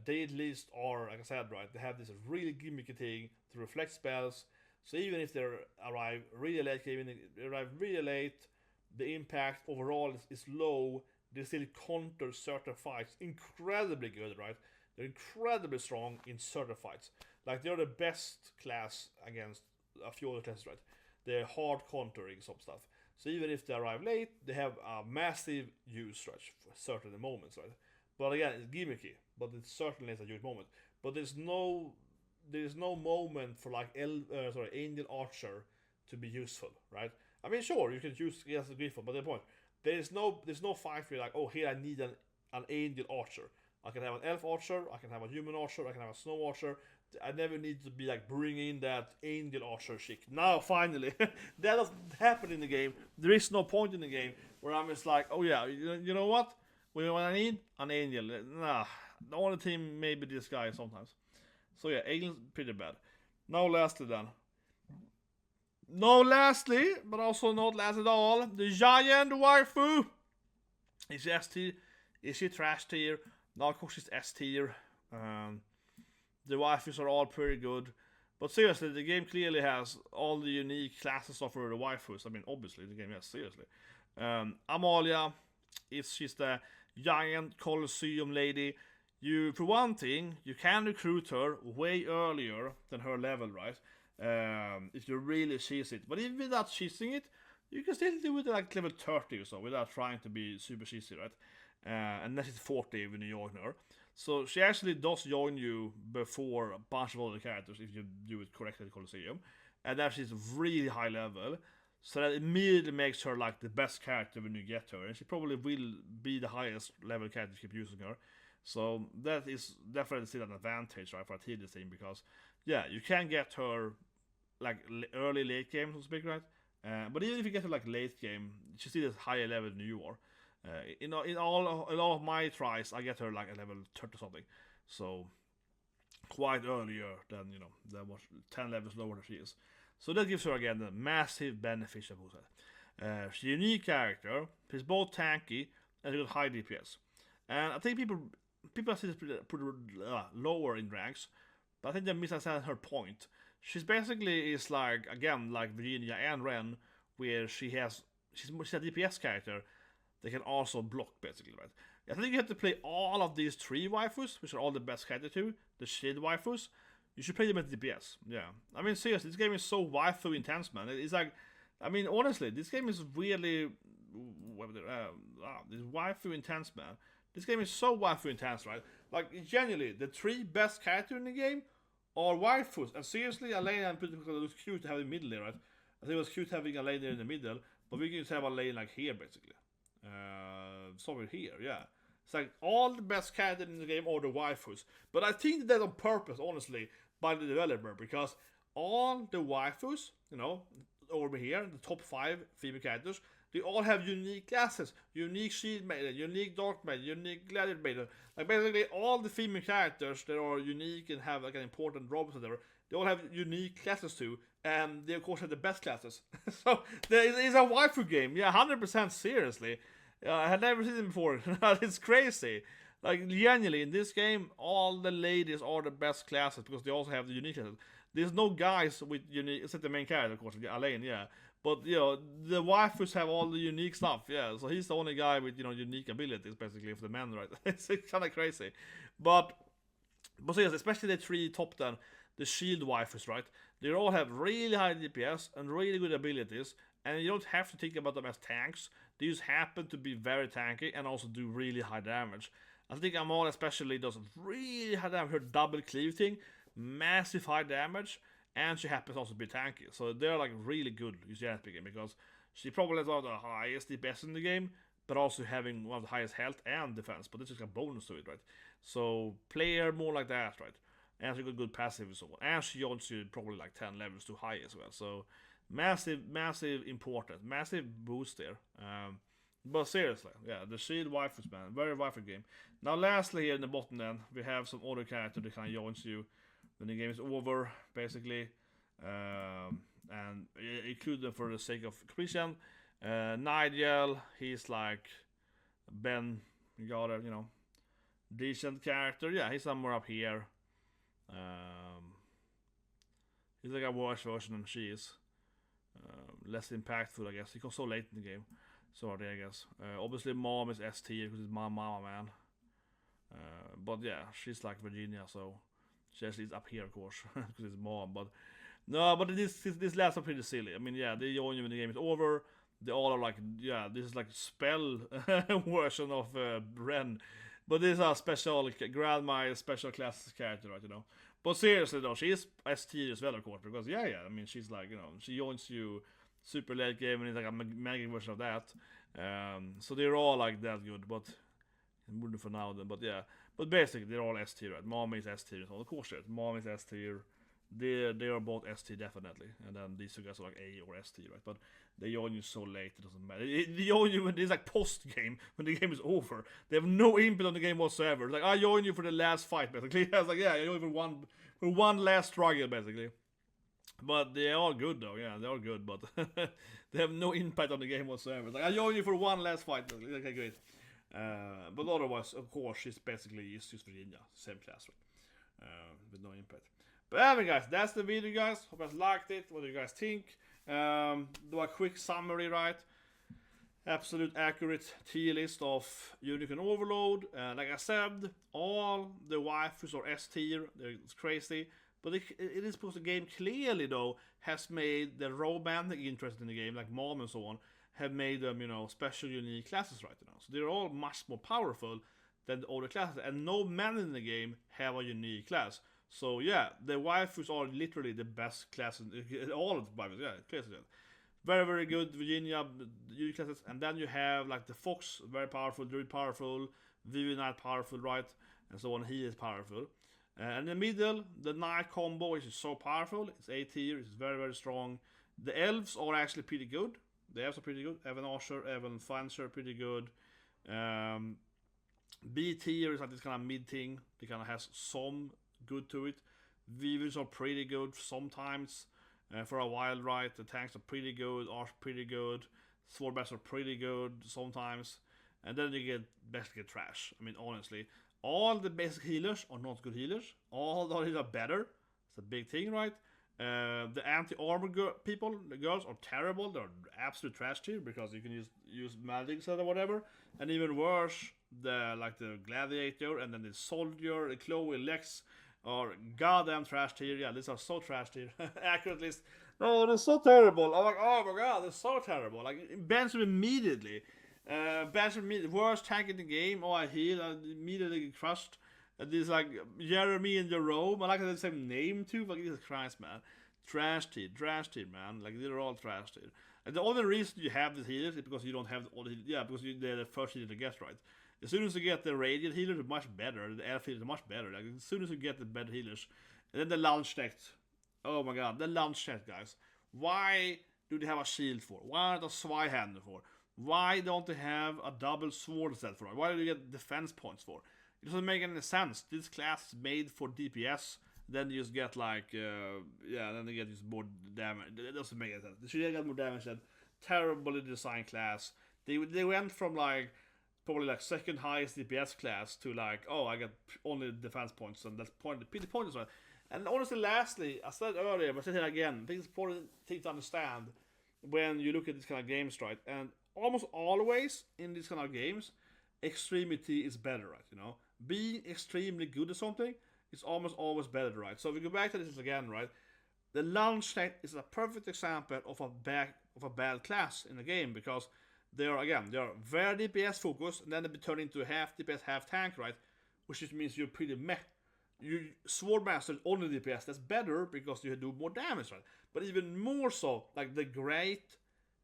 S1: they at least are, like I said, right, they have this really gimmicky thing to reflect spells. So even if they arrive really late, the impact overall is low, they still counter certain fights incredibly good, right? They're incredibly strong in certain fights. Like they're the best class against a few other classes, right? They're hard countering some stuff. So even if they arrive late, they have a massive use stretch for certain moments, right? But again, it's gimmicky, but it certainly is a huge moment. But there's no moment for like Angel Archer to be useful, right? I mean, sure, you can use as a Gryphon, but the point, there's no fight where you're like, oh, here I need an Angel Archer. I can have an Elf Archer, I can have a Human Archer, I can have a Snow Archer. I never need to be like bringing in that Angel Archer chick. Now, finally, that doesn't happen in the game. There is no point in the game where I'm just like, oh yeah, you know what? When I need an Angel, nah, the only team maybe this guy sometimes. So yeah, Alien's pretty bad. Now lastly, but also not last at all, the giant waifu. Is she S tier? Is she trash tier? No, of course she's S tier. The waifus are all pretty good. But seriously, the game clearly has all the unique classes of the waifus. I mean, obviously, the game has, seriously. Amalia, she's the giant Colosseum lady. For one thing, you can recruit her way earlier than her level, right? If you really cheese it. But even without cheesing it, you can still do it at like level 30 or so without trying to be super cheesy, right? And that is 40 when you join her. So she actually does join you before a bunch of other characters if you do it correctly at Colosseum. And that she's really high level. So that immediately makes her like the best character when you get her. And she probably will be the highest level character if you keep using her. So that is definitely still an advantage, right, for a TD team, because yeah, you can get her like early late game, so to speak, right? But even if you get her like late game, she still has higher level than you are. In all of my tries, I get her like a level 30 something, so quite earlier than that was 10 levels lower than she is. So that gives her again the massive benefit of that. She's a unique character. She's both tanky and you got high DPS. And I think people see this pretty lower in ranks, but I think they misunderstand her point. She's basically is like, again, like Virginia and Ren, where she's a DPS character that can also block, basically, right? I think you have to play all of these 3 waifus, which are all the best characters too, the shield waifus. You should play them at DPS, yeah. I mean, seriously, this game is so waifu intense, man. It's like, I mean, honestly, this game is really, this waifu intense, man. This game is so waifu intense, right? Like, genuinely, the 3 best characters in the game are waifus. And seriously, Alain and Primm, because it was cute to have in the middle there, right? I think it was cute having Alain there in the middle, but we can just have Alain like here, basically. Somewhere here, yeah. It's like all the best characters in the game are the waifus. But I think that's on purpose, honestly, by the developer, because all the waifus, you know, over here, the top 5 female characters, they all have unique classes, unique shield maiden, unique dark maiden, unique gladiator maiden. Like basically all the female characters that are unique and have like an important role or whatever, they all have unique classes too, and they of course have the best classes. So it's a waifu game, yeah, 100% seriously. I had never seen it before. It's crazy. Like genuinely, in this game, all the ladies are the best classes because they also have the unique classes. There's no guys with unique, except the main character, of course, Alain, yeah. But, you know, the waifus have all the unique stuff, yeah. So he's the only guy with, you know, unique abilities, basically, for the men, right? It's kind of crazy. But seriously, especially the 3 top 10, the shield waifus, right? They all have really high DPS and really good abilities. And you don't have to think about them as tanks. They just happen to be very tanky and also do really high damage. I think Amal especially does really high damage. Her double cleave thing, massive high damage, and she happens also to be tanky. So they're like really good UCS game because she probably has one of the highest DPS in the game, but also having one of the highest health and defense. But it's just a bonus to it, right? So play her more like that, right? And she got good passive and so on. And she also probably like 10 levels too high as well. So massive important, massive boost there. But seriously, yeah, the shield waifus, man, very waifu game. Now lastly here in the bottom then, we have some other character that kind of joins you when the game is over, basically. And include them for the sake of completion. Nigel, he's like Ben, you got a, you know, decent character. Yeah, he's somewhere up here. He's like a worse version than she is. Less impactful, I guess. He comes so late in the game. Sorry, I guess. Obviously, mom is S Tier because it's my mama, man. But yeah, she's like Virginia, so she actually is up here, of course, because it's mom. But no, but this last are pretty silly. I mean, yeah, they join you when the game is over. They all are like, yeah, this is like spell version of Ren. But this is a special grandma, special class character, right? You know. But seriously though, she is S Tier as well, of course, because yeah, I mean, she's like, you know, she joins you super late game and it's like a magic version of that. So they're all like that good, but wouldn't for now then. But yeah, but basically they're all S Tier, right? Mom is S Tier, so of course, right? Mom is S Tier. They are both S Tier definitely, and then these two guys are like A or S Tier, right? But they join you so late, it doesn't matter. They join you when it's like post game, when the game is over. They have no input on the game whatsoever. It's like, I join you for the last fight, basically. I was like, yeah, I join for one last struggle, basically. But they're all good though, yeah, they're all good, but they have no impact on the game whatsoever. It's like, I join you for one last fight, basically. Okay, great. But otherwise, of course, she's basically just Virginia, same class, right? With no impact. But anyway, guys, that's the video, guys. Hope you guys liked it. What do you guys think? Do a quick summary, right? Absolute accurate tier list of Unicorn Overlord. Like I said, all the waifus are S tier. It's crazy. But it is because the game clearly, though, has made the romantic interest in the game, like mom and so on, have made them, you know, special, unique classes right now. So they're all much more powerful than the other classes. And no men in the game have a unique class. So yeah, the waifus are literally the best class in all of the waifus. Yeah, classes. Very, very good Virginia unique classes. And then you have like the Fox, very powerful, Druid powerful, Vivi Knight powerful, right? And so on, he is powerful. And in the middle, the Knight combo is so powerful. It's A tier, it's very, very strong. The elves are actually pretty good. The elves are pretty good. Evan Asher, Evan Fancher, pretty good. B tier is like this kind of mid thing. It kind of has some good to it. Vivers are pretty good sometimes. For a while, right? The tanks are pretty good. Arch pretty good. Swordbats are pretty good sometimes. and then you get basically trash. I mean, honestly, all the basic healers are not good healers. All the healers are better. It's a big thing, right? The anti-armor people, the girls, are terrible. They're absolute trash tier because you can use magic set or whatever. And even worse, the gladiator and then the soldier, the Chloe, Lex are goddamn trash tier. Yeah, these are so trash tier. Accurate list. No, they're so terrible. I'm like, oh my god, they're so terrible. Like, bench them immediately. Bench them immediately. Worst tank in the game. Oh, I heal. I immediately get crushed. These like Jeremy and Jerome. I like the same name too. Like, Jesus Christ, man. Trash tier, man. Like, they're all trash tier. And the only reason you have these healers is because you don't have all the because they're the first healer to get, right. As soon as you get the radiant healers, they're much better. The elf healers are much better. Like, as soon as you get the better healers, and then the launch next. Oh my god, the launch net, guys. Why do they have a shield for? Why aren't a Zweihander for? Why don't they have a double sword set for? Why do they get defense points for? It doesn't make any sense. This class is made for DPS. Then you just get like, then they get just more damage. It doesn't make any sense. They should get more damage than terribly designed class. They went from like, probably like second highest DPS class to like, oh, I get only defense points, and that's pretty pointless, right? And honestly, lastly, I said earlier, but I said it again, I think it's important thing to understand when you look at this kind of games, right? And almost always in these kind of games, extremity is better, right? You know, being extremely good at something is almost always better, right? So if we go back to this again, right? The launch net is a perfect example of a bad class in the game, because they are very DPS focused, and then they be turned into a half DPS, half tank, right? Which just means you're pretty meh. You Sword Master only DPS, that's better because you do more damage, right? But even more so, like the Great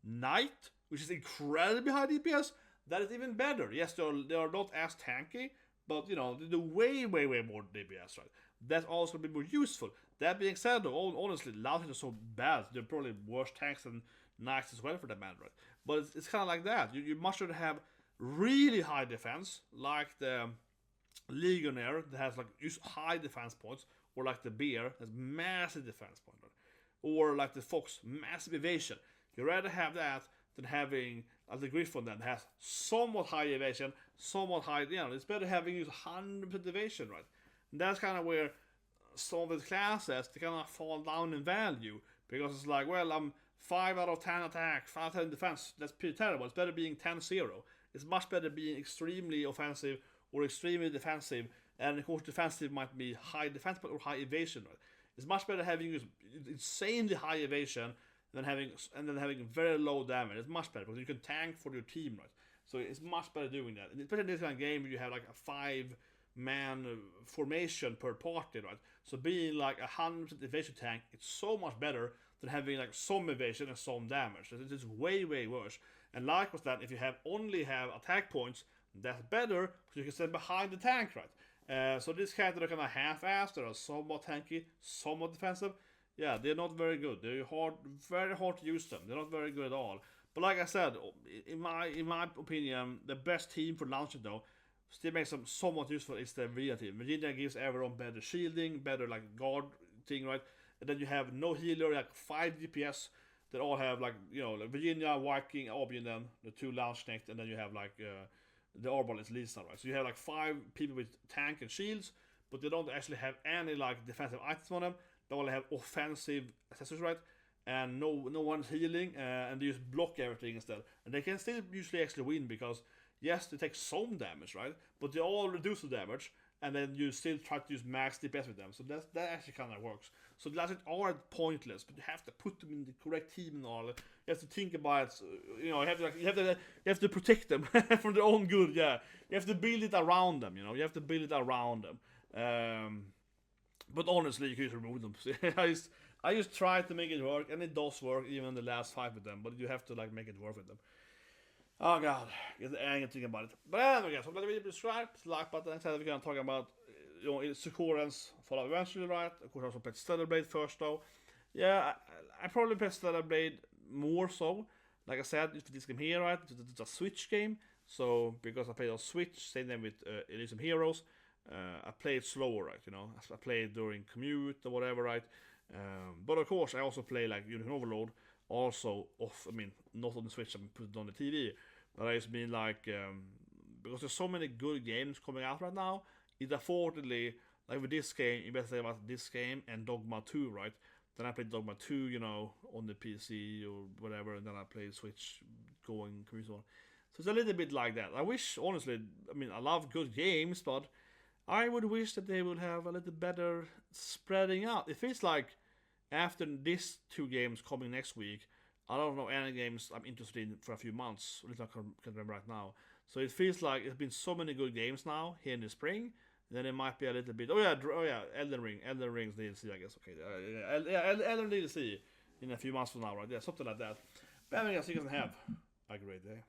S1: Knight, which is incredibly high DPS, that is even better. Yes, they are not as tanky, but you know, they do way more DPS, right? That's also be more useful. That being said, though, honestly, Launchers are so bad, they're probably worse tanks than Knights as well for that matter, right? But it's kind of like that. You much rather have really high defense, like the Legionnaire that has like high defense points, or like the Bear has massive defense points, right? Or like the Fox, massive evasion. You'd rather have that than having the Gryphon that has somewhat high evasion, somewhat high, you know, it's better having 100% evasion, right? And that's kind of where some of the classes, they kind of fall down in value, because it's like, well, I'm 5 out of 10 attack, 5 out of 10 defense, that's pretty terrible. It's better being 10-0. It's much better being extremely offensive or extremely defensive, and of course defensive might be high defense or high evasion, right? It's much better having insanely high evasion than having very low damage. It's much better because you can tank for your team, right? So it's much better doing that. And especially in this kind of game where you have like a 5-man formation per party, right? So being like 100% evasion tank, it's so much better than having like some evasion and some damage. It's just way worse. And like with that, if you only have attack points, that's better because you can stand behind the tank, right? So this character are kind of half-assed. They are somewhat tanky, somewhat defensive. Yeah, they're not very good. They're very hard to use them. They're not very good at all. But like I said, in my opinion, the best team for launching though, still makes them somewhat useful, is the Virginia team. Virginia gives everyone better shielding, better like guard thing, right? And then you have no healer, like 5 DPS that all have like, you know, like Virginia, Viking, Aubin, then the 2 launch next, and then you have like the Overlord is Liza, right? So you have like 5 people with tank and shields, but they don't actually have any like defensive items on them. They only have offensive accessories, right? And no one's healing, and they just block everything instead. And they can still usually actually win because, yes, they take some damage, right? But they all reduce the damage, and then you still try to use max DPS with them. So that actually kind of works. So the last are pointless, but you have to put them in the correct team and all. You have to think about it. You know, you have to protect them for their own good. Yeah, you have to build it around them. You know, you have to build it around them. But honestly, you can just remove them. I just try to make it work, and it does work even in the last fight with them. But you have to like make it work with them. Oh god, get angry thinking about it. But anyway, guys, I'm glad you subscribe, like button, and we're gonna talk about Succorans follow eventually, right? Of course, I also played Stellar Blade first though. Yeah, I probably played Stellar Blade more so. Like I said, for this game here, right? It's a Switch game, so because I played on Switch, same thing with Elysium Heroes. I played slower, right? You know, I played during commute or whatever, right? But of course, I also play like Overlord, also off. I mean, not on the Switch. I put it on the TV, but I just mean like because there's so many good games coming out right now. It affordedly, like with this game, you better say about this game and Dogma 2, right? Then I played Dogma 2, you know, on the PC or whatever, and then I played Switch going, so on. So it's a little bit like that. I wish, honestly, I mean, I love good games, but I would wish that they would have a little better spreading out. It feels like after these 2 games coming next week, I don't know any games I'm interested in for a few months, at least I can remember right now. So it feels like it's been so many good games now here in the spring. Then it might be a little bit. Oh yeah, Elden Ring's DLC, I guess. Okay, Elden DLC in a few months from now, right? Yeah, something like that. But I guess you guys have a great day.